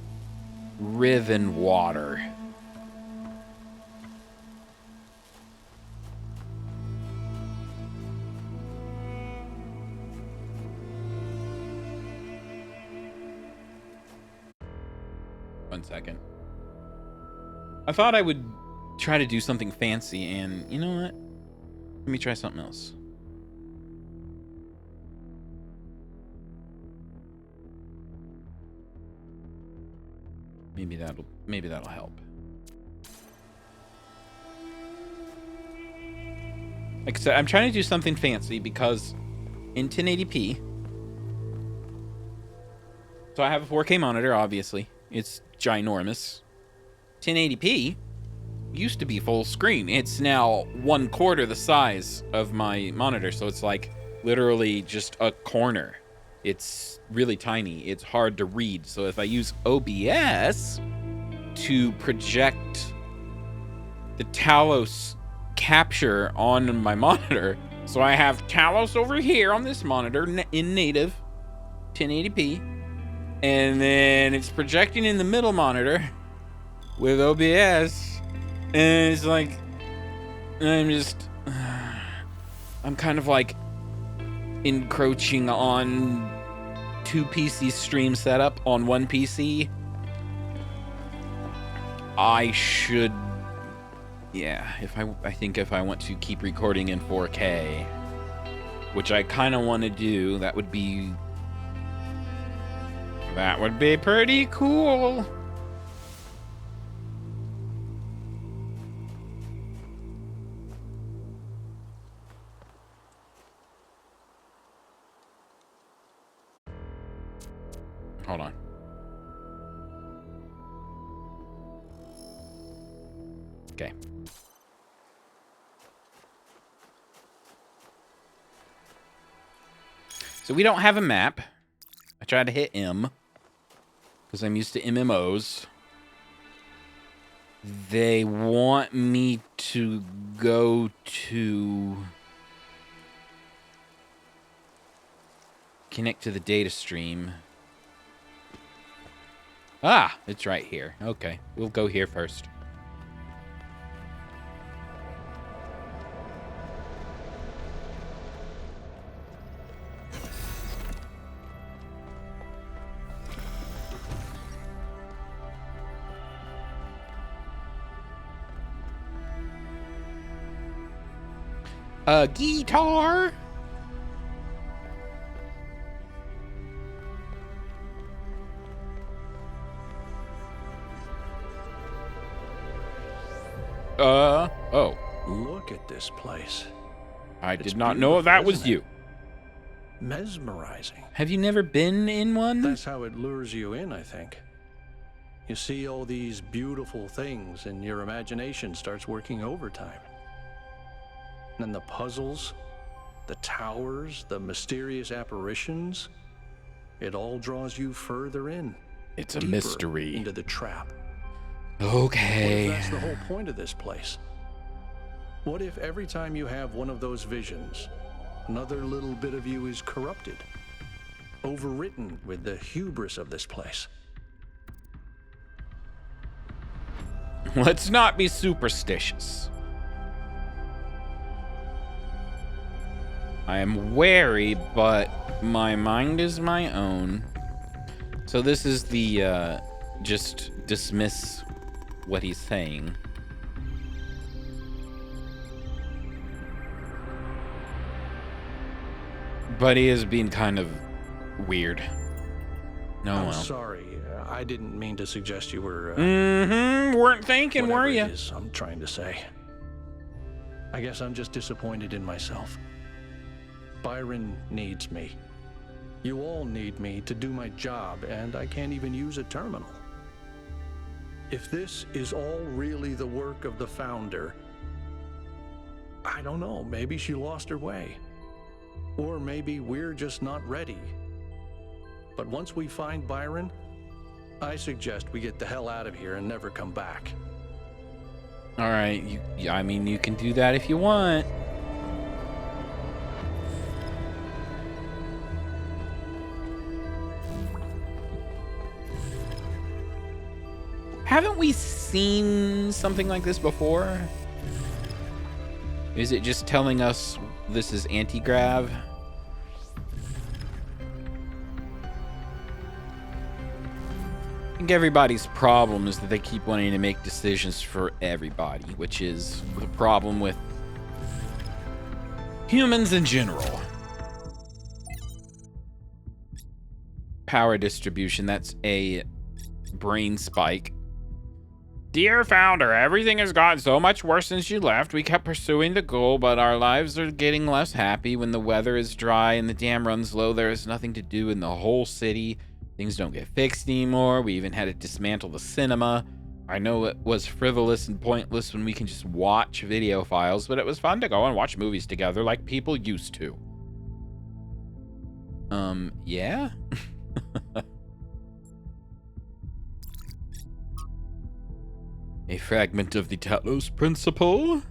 riven water. One second. I thought I would try to do something fancy, and you know what? Let me try something else. Maybe that'll help. Like I said, I'm trying to do something fancy because in 1080p, so I have a 4K monitor, obviously. It's ginormous. 1080p used to be full screen. It's now 1/4 the size of my monitor, so it's like literally just a corner. It's really tiny. It's hard to read. So if I use OBS to project the Talos capture on my monitor, so I have Talos over here on this monitor in native 1080p, and then it's projecting in the middle monitor with OBS, and it's like I'm kind of like encroaching on 2 PC stream setup on 1 PC. I should, yeah, I think if I want to keep recording in 4K, which I kind of want to do, that would be pretty cool. Hold on. Okay. So we don't have a map. I tried to hit M because I'm used to MMOs. They want me to go to connect to the data stream. Ah, it's right here. Okay, we'll go here first. A guitar? Oh. Look at this place. I did not know that was you. Mesmerizing. Have you never been in one? That's how it lures you in, I think. You see all these beautiful things and your imagination starts working overtime. And the puzzles, the towers, the mysterious apparitions, it all draws you further in. It's a mystery. Into the trap. Okay. What if that's the whole point of this place? What if every time you have one of those visions, another little bit of you is corrupted, overwritten with the hubris of this place? Let's not be superstitious. I am wary, but my mind is my own. So this is the, just dismiss what he's saying. But he is being kind of weird. No, I'm well. sorry. I didn't mean to suggest you were... weren't thinking, were you? It is I'm trying to say. I guess I'm just disappointed in myself. Byron needs me. You all need me to do my job, and I can't even use a terminal. If this is all really the work of the Founder, I don't know, maybe she lost her way. Or maybe we're just not ready. But once we find Byron, I suggest we get the hell out of here and never come back. All right, I mean, you can do that if you want. Haven't we seen something like this before? Is it just telling us this is anti-grav? I think everybody's problem is that they keep wanting to make decisions for everybody, which is the problem with humans in general. Power distribution, that's a brain spike. Dear Founder, everything has gotten so much worse since you left. We kept pursuing the goal, but our lives are getting less happy. When the weather is dry and the dam runs low, there is nothing to do in the whole city. Things don't get fixed anymore. We even had to dismantle the cinema. I know it was frivolous and pointless when we can just watch video files, but it was fun to go and watch movies together like people used to. Yeah? A fragment of the Talos principle.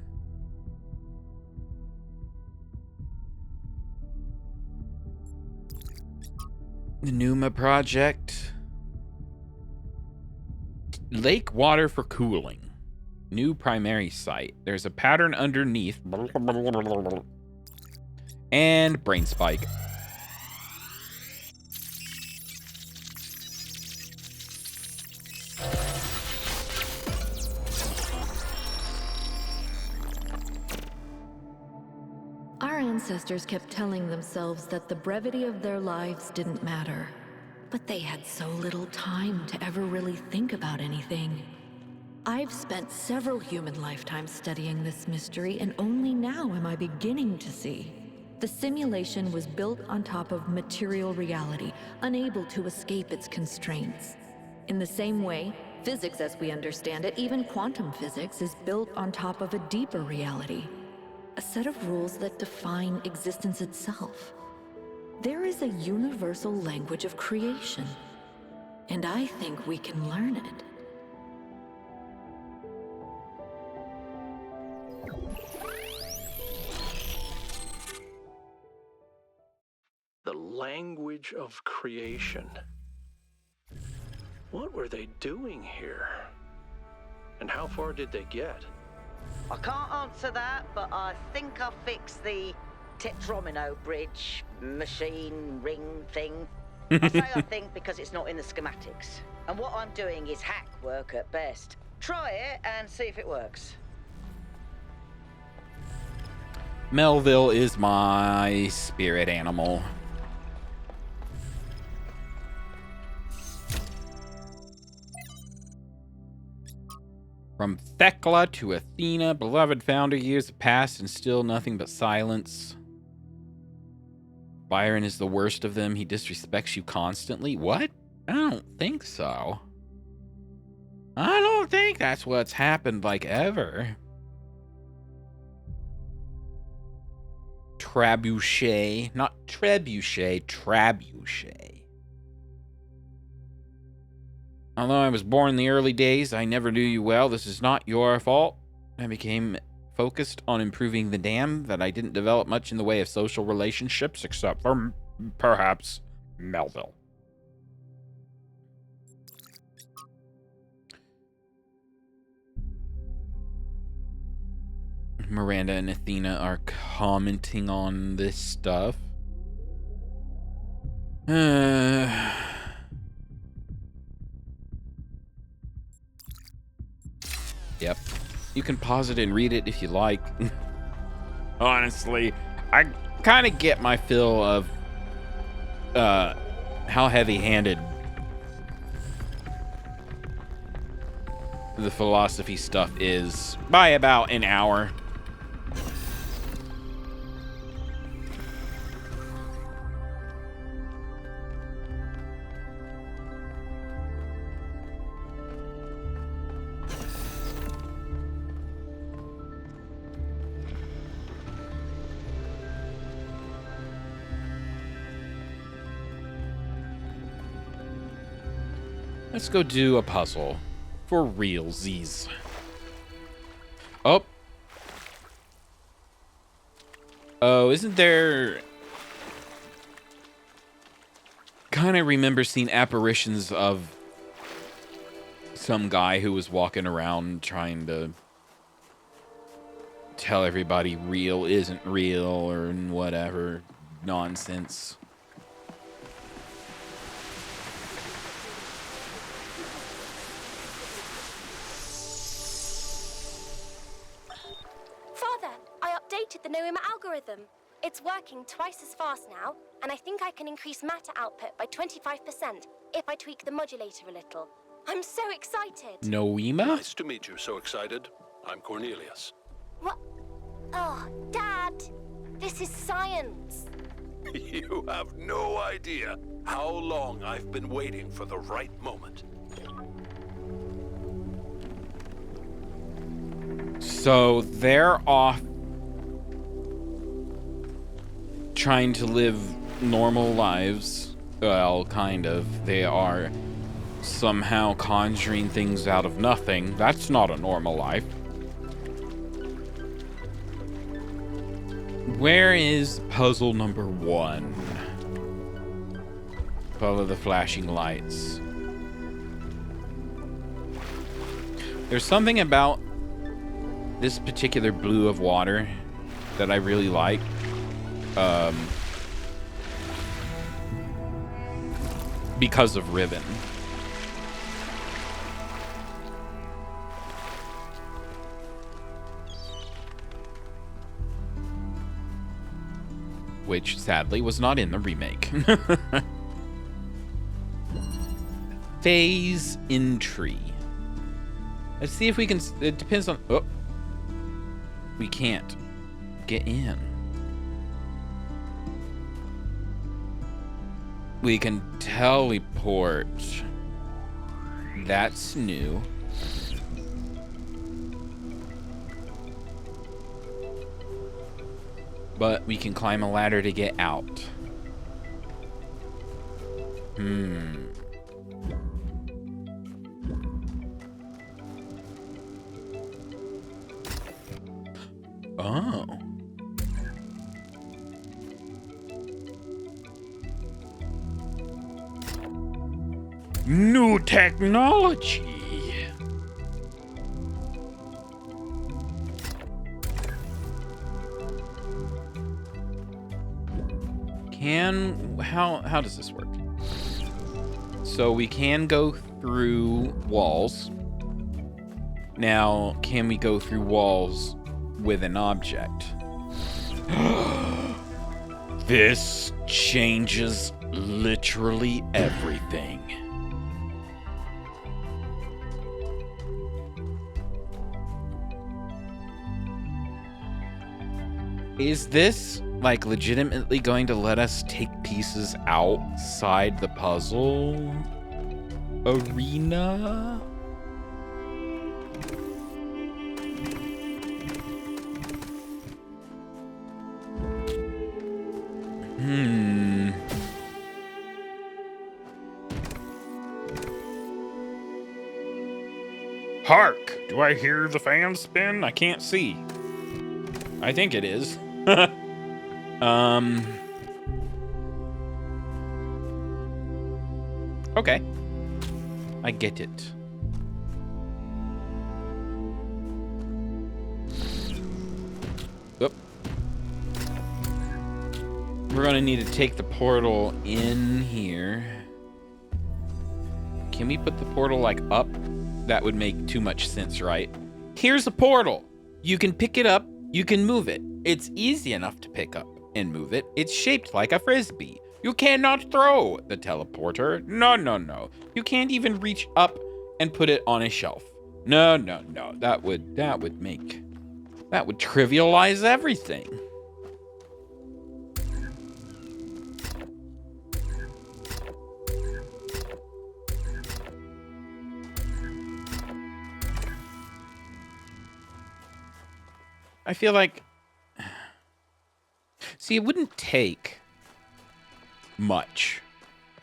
The Numa project. Lake water for cooling. New primary site. There's a pattern underneath. And brain spike. Our ancestors kept telling themselves that the brevity of their lives didn't matter. But they had so little time to ever really think about anything. I've spent several human lifetimes studying this mystery, and only now am I beginning to see. The simulation was built on top of material reality, unable to escape its constraints. In the same way, physics as we understand it, even quantum physics, is built on top of a deeper reality. A set of rules that define existence itself. There is a universal language of creation, and I think we can learn it. The language of creation. What were they doing here? And how far did they get? I can't answer that, but I think I fixed the Tetromino bridge, machine, ring thing. I say I think because it's not in the schematics. And what I'm doing is hack work at best. Try it and see if it works. Melville is my spirit animal. From Thekla to Athena, beloved founder, years have passed and still nothing but silence. Byron is the worst of them. He disrespects you constantly. What? I don't think so. I don't think that's what's happened, like, ever. Trebuchet. Not trebuchet, trebuchet. Although I was born in the early days, I never knew you well. This is not your fault. I became focused on improving the dam, that I didn't develop much in the way of social relationships, except for perhaps Melville. Miranda and Athena are commenting on this stuff. Yep. You can pause it and read it if you like. Honestly, I kind of get my fill of how heavy-handed the philosophy stuff is by about an hour. Let's go do a puzzle for realsies. Oh. Oh, isn't there... Kind of remember seeing apparitions of some guy who was walking around trying to tell everybody real isn't real or whatever nonsense. The Noema algorithm. It's working twice as fast now, and I think I can increase matter output by 25% if I tweak the modulator a little. I'm so excited. Noema? Nice to meet you. So excited. I'm Cornelius. What? Oh, Dad, this is science. You have no idea how long I've been waiting for the right moment. So they're off trying to live normal lives. Well, kind of. They are somehow conjuring things out of nothing. That's not a normal life. Where is puzzle number 1? Follow the flashing lights. There's something about this particular blue of water that I really like. Because of Ribbon. Which sadly was not in the remake. Phase entry. Let's see if we can. It depends on. Oh, we can't get in. We can teleport. That's new. But we can climb a ladder to get out. Oh. New technology. How does this work? So we can go through walls. Now, can we go through walls with an object? This changes literally everything. Is this, like, legitimately going to let us take pieces outside the puzzle arena? Hark! Do I hear the fan spin? I can't see. I think it is. Okay. I get it. Oop. We're gonna need to take the portal in here. Can we put the portal, like, up? That would make too much sense, right? Here's a portal. You can pick it up. You can move it. It's easy enough to pick up and move it. It's shaped like a frisbee. You cannot throw the teleporter. No, no, no. You can't even reach up and put it on a shelf. No, no, no. That would trivialize everything. I feel like, see, it wouldn't take much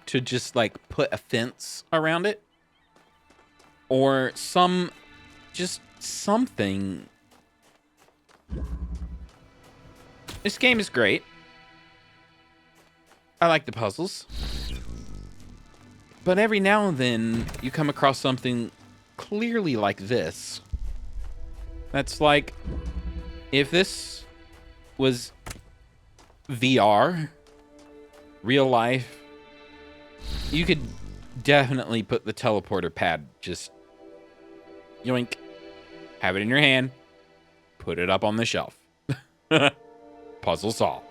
to just, like, put a fence around it or just something. This game is great. I like the puzzles, but every now and then you come across something clearly like this. That's like, if this was VR, real life, you could definitely put the teleporter pad, just yoink, have it in your hand, put it up on the shelf. Puzzle solved.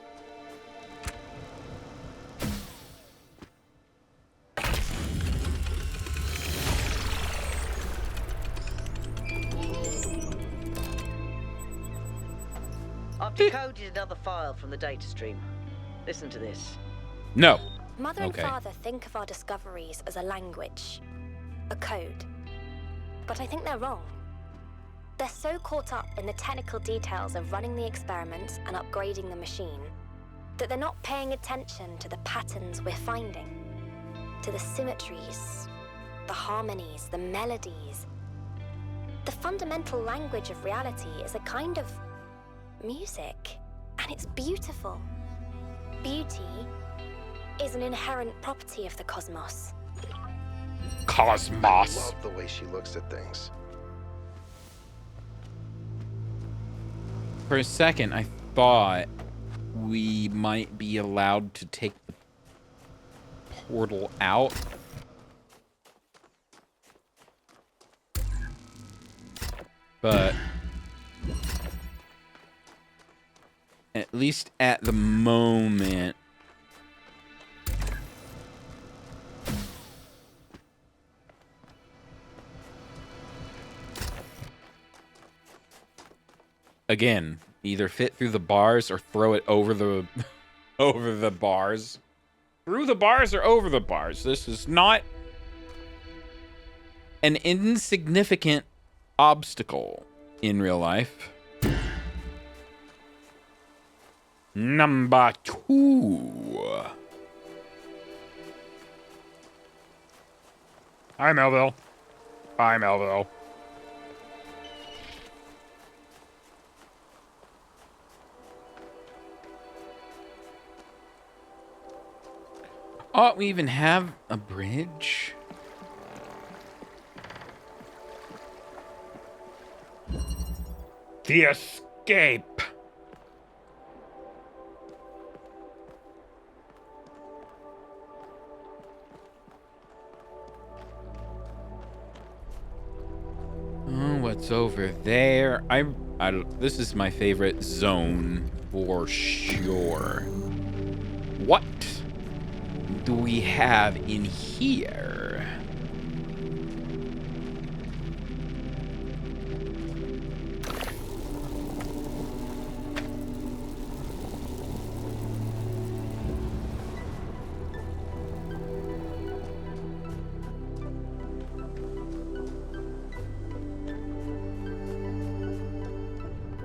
I've decoded another file from the data stream. Listen to this. No. Mother and father think of our discoveries as a language, a code. But I think they're wrong. They're so caught up in the technical details of running the experiments and upgrading the machine that they're not paying attention to the patterns we're finding, to the symmetries, the harmonies, the melodies. The fundamental language of reality is a kind of music, and it's beautiful. Beauty is an inherent property of the cosmos. I love the way she looks at things. For a second, I thought we might be allowed to take the portal out. But at least at the moment, again, either fit through the bars or throw it over the over the bars. through the bars or over the bars. This is not an insignificant obstacle in real life. Number 2. Hi, Melville. Hi, Melville. Oh, we even have a bridge. The escape. Oh, what's over there? This is my favorite zone for sure. What do we have in here?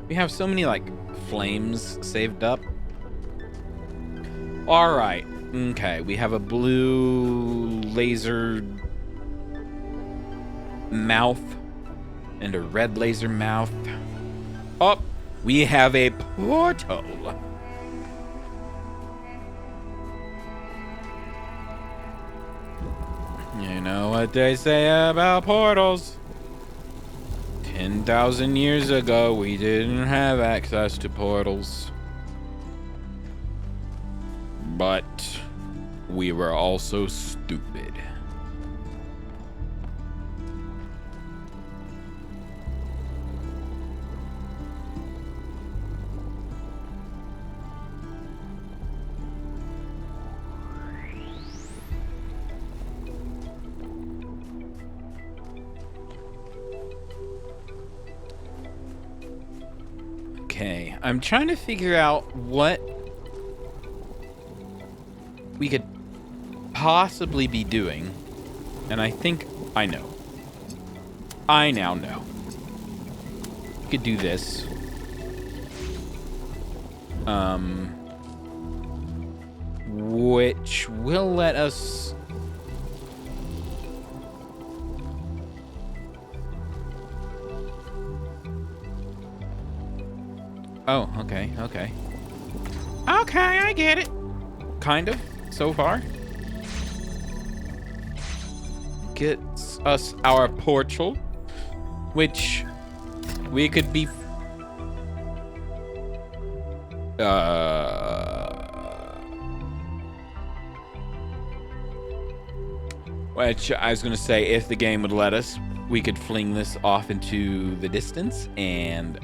We have so many, like, flames saved up. All right. Okay, we have a blue laser mouth and a red laser mouth. Oh, we have a portal. You know what they say about portals? 10,000 years ago, we didn't have access to portals. But we were also stupid. Okay, I'm trying to figure out what we could possibly be doing, and I think I know. I now know. We could do this. Which will let us Oh, okay, okay. Okay, I get it. Kind of, so far. Gets us our portal, which we could be... Which I was going to say, if the game would let us, we could fling this off into the distance and...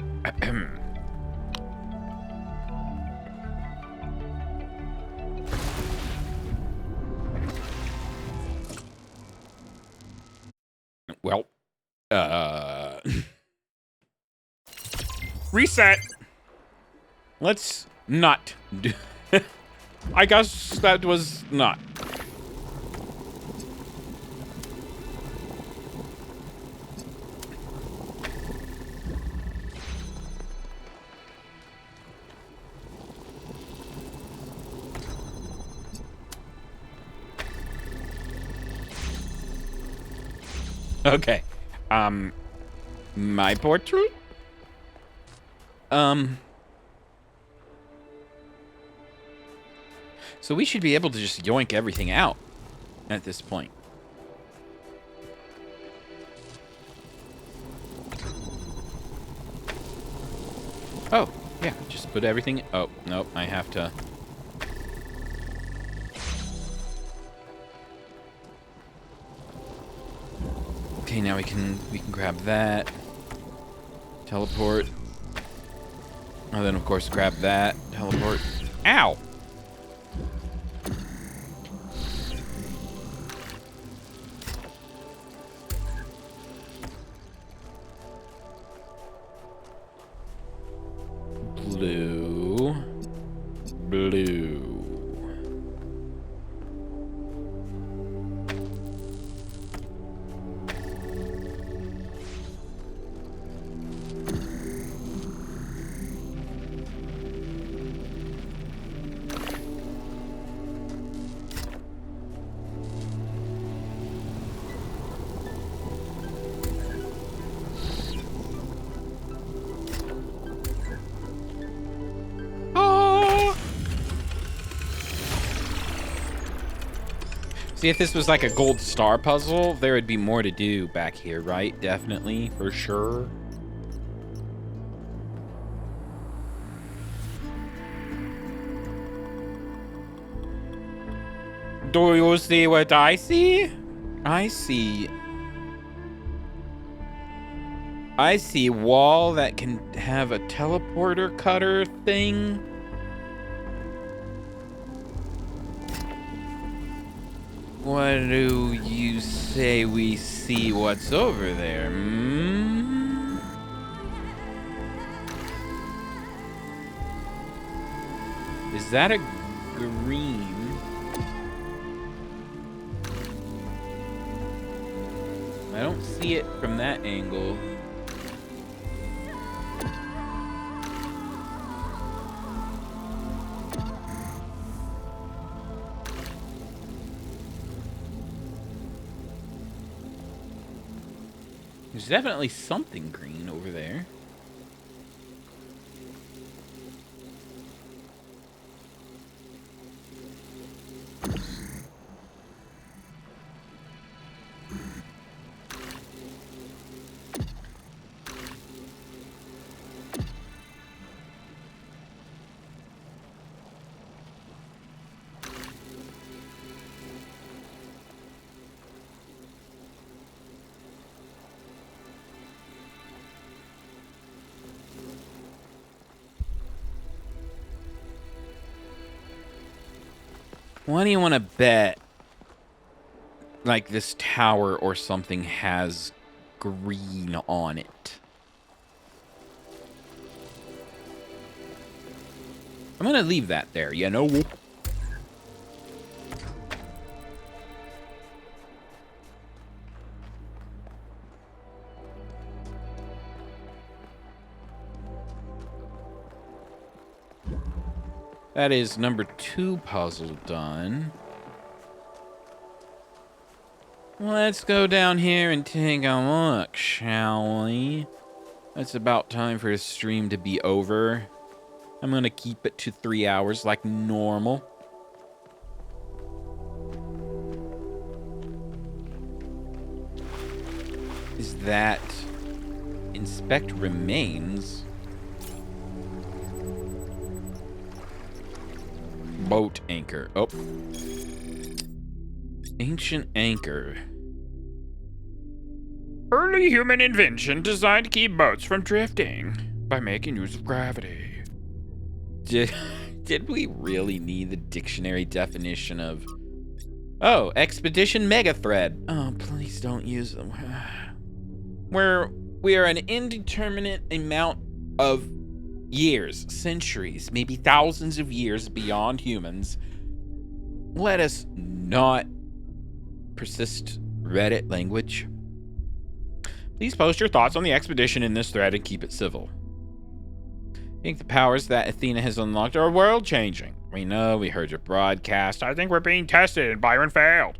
Well, reset. Let's not do... I guess that was not. Okay. My portrait? So we should be able to just yoink everything out at this point. Oh, yeah, just put everything... Oh, nope, I have to... Okay, now we can grab that. Teleport. And then, of course, grab that. Teleport. Ow! Blue. Blue. See, if this was like a gold star puzzle, there would be more to do back here, right? Definitely, for sure. Do you see what I see? I see a wall that can have a teleporter cutter thing. What do you say we see what's over there? Hmm? Is that a green? I don't see it from that angle. There's definitely something green over there. What do you want to bet? Like this tower or something has green on it. I'm gonna leave that there, you know? That is number 2 puzzle done. Let's go down here and take a look, shall we? It's about time for the stream to be over. I'm gonna keep it to 3 hours like normal. Is that inspect remains? Boat anchor. Oh. Ancient anchor. Early human invention designed to keep boats from drifting by making use of gravity. Did we really need the dictionary definition of... Oh, expedition mega thread. Oh, please don't use them. We are an indeterminate amount of years, centuries, maybe thousands of years beyond humans. Let us not persist Reddit language. Please post your thoughts on the expedition in this thread and keep it civil. I think the powers that Athena has unlocked are world-changing. We know, we heard your broadcast. I think we're being tested and Byron failed.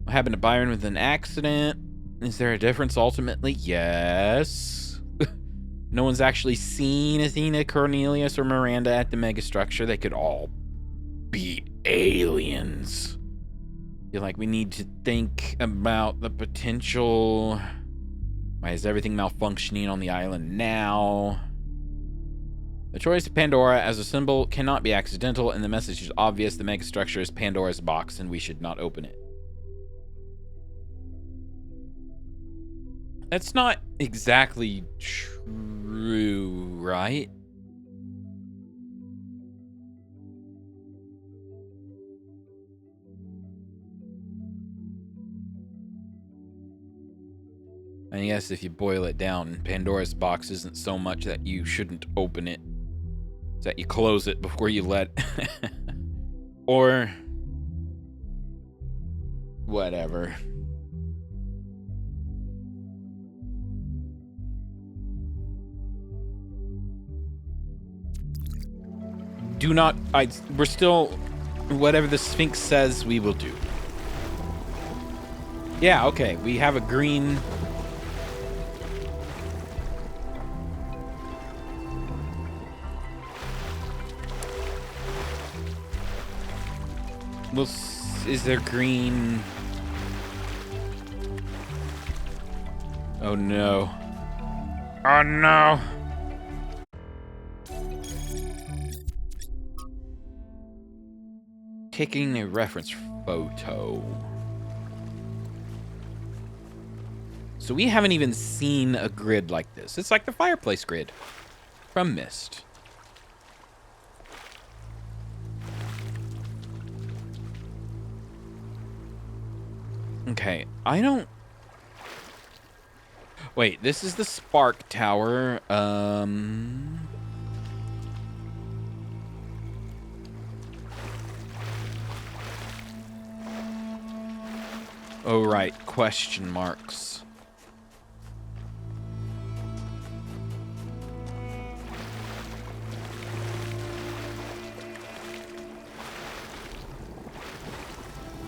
What happened to Byron with an accident? Is there a difference ultimately? Yes. No one's actually seen Athena, Cornelius, or Miranda at the megastructure. They could all be aliens. I feel like we need to think about the potential. Why is everything malfunctioning on the island now? The choice of Pandora as a symbol cannot be accidental, and the message is obvious. The megastructure is Pandora's box, and we should not open it. That's not exactly true, right? I guess if you boil it down, Pandora's box isn't so much that you shouldn't open it. It's that you close it before you let... or... whatever. Do not... we're still... Whatever the Sphinx says, we will do. Yeah, okay. We have a green... We'll Is there green? Oh no. Oh no. Taking a reference photo. So we haven't even seen a grid like this. It's like the fireplace grid from Myst. Okay, I don't... Wait, this is the Spark Tower. Oh, right. Question marks.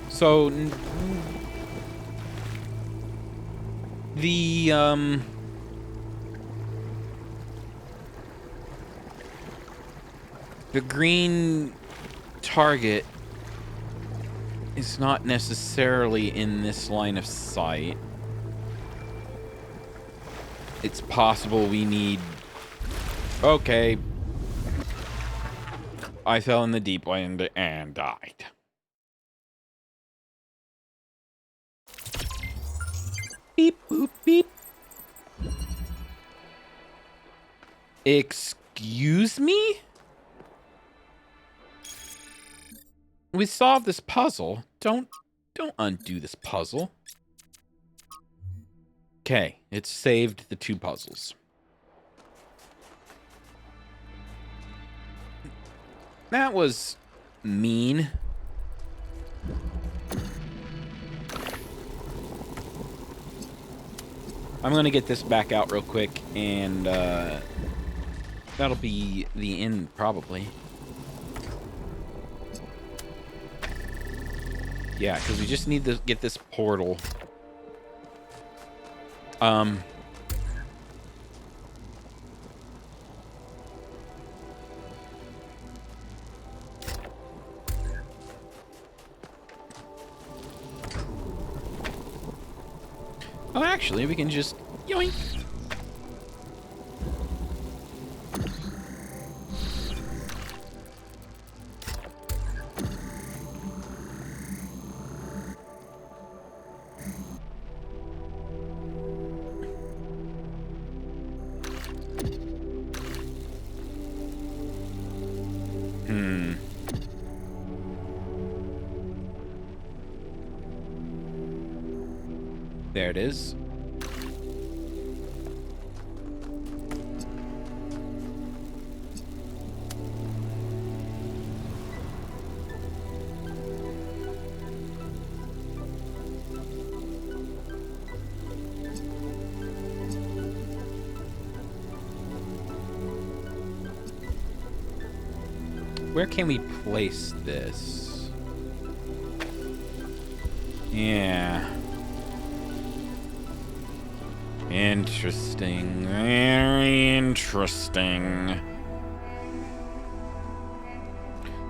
So... The green target is not necessarily in this line of sight. It's possible we need... Okay. I fell in the deep end and died. Beep, boop, beep. Excuse me? We solved this puzzle. Don't undo this puzzle. Okay, it's saved the 2 puzzles. That was mean. I'm gonna get this back out real quick, and that'll be the end, probably. Yeah, because we just need to get this portal. Oh, actually, we can just yoink. There it is. Where can we place this? Yeah. Interesting. Very interesting.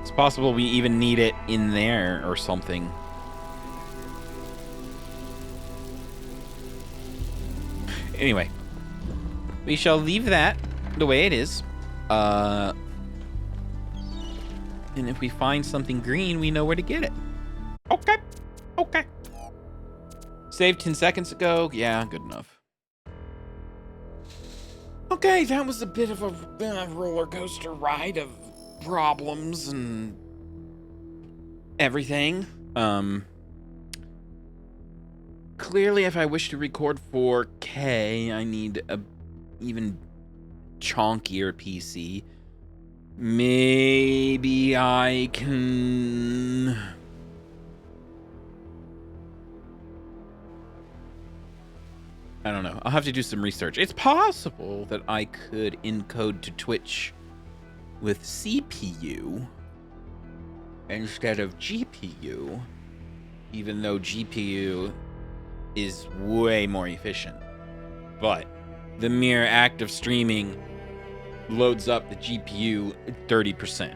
It's possible we even need it in there or something. Anyway. We shall leave that the way it is. And if we find something green, we know where to get it. Okay. Okay. Saved 10 seconds ago. Yeah, good enough. Okay, that was a bit of a roller coaster ride of problems and everything. Clearly, if I wish to record 4K, I need a even chonkier PC. Maybe I can... I don't know. I'll have to do some research. It's possible that I could encode to Twitch with CPU instead of GPU, even though GPU is way more efficient. But the mere act of streaming loads up the GPU 30%.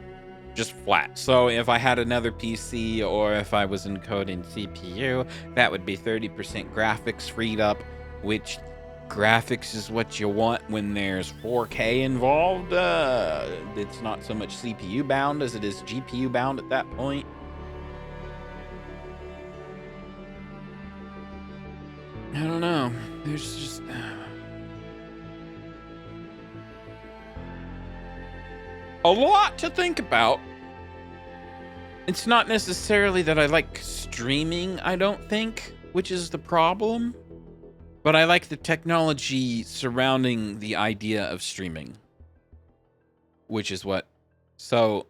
just flat. So if I had another PC or if I was encoding CPU, that would be 30% graphics freed up, which graphics is what you want when there's 4K involved. It's not so much CPU bound as it is GPU bound at that point. I don't know. There's just... a lot to think about. It's not necessarily that I like streaming, I don't think, which is the problem. But I like the technology surrounding the idea of streaming. Which is what... So...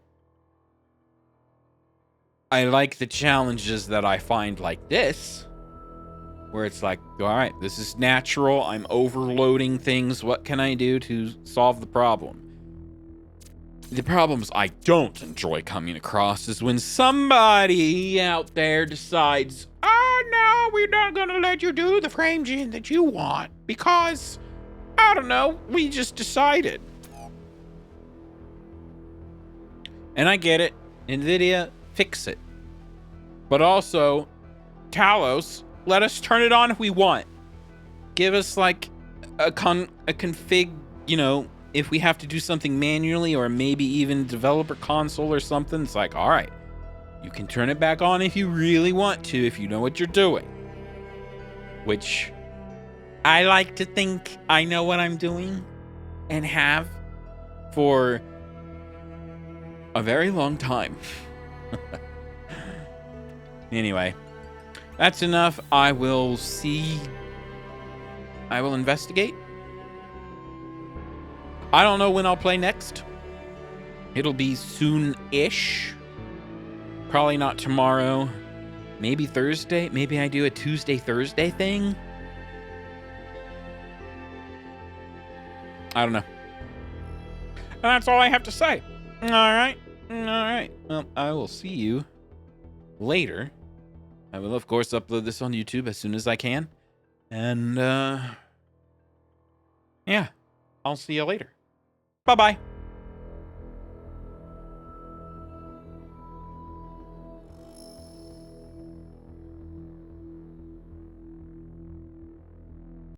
I like the challenges that I find like this. Where it's like, alright, this is natural. I'm overloading things. What can I do to solve the problem? The problems I don't enjoy coming across is when somebody out there decides, oh no, we're not gonna let you do the frame gen that you want because, I don't know, we just decided. And I get it. NVIDIA, fix it. But also, Talos, let us turn it on if we want. Give us like a config, you know, if we have to do something manually or maybe even developer console or something. It's like, all right, you can turn it back on if you really want to, if you know what you're doing. Which I like to think I know what I'm doing and have for a very long time. Anyway. That's enough. I will investigate. I don't know when I'll play next. It'll be soon-ish. Probably not tomorrow. Maybe Thursday. Maybe I do a Tuesday-Thursday thing. I don't know. And that's all I have to say. All right. All right. Well, I will see you later. I will, of course, upload this on YouTube as soon as I can. And, yeah, I'll see you later. Bye-bye.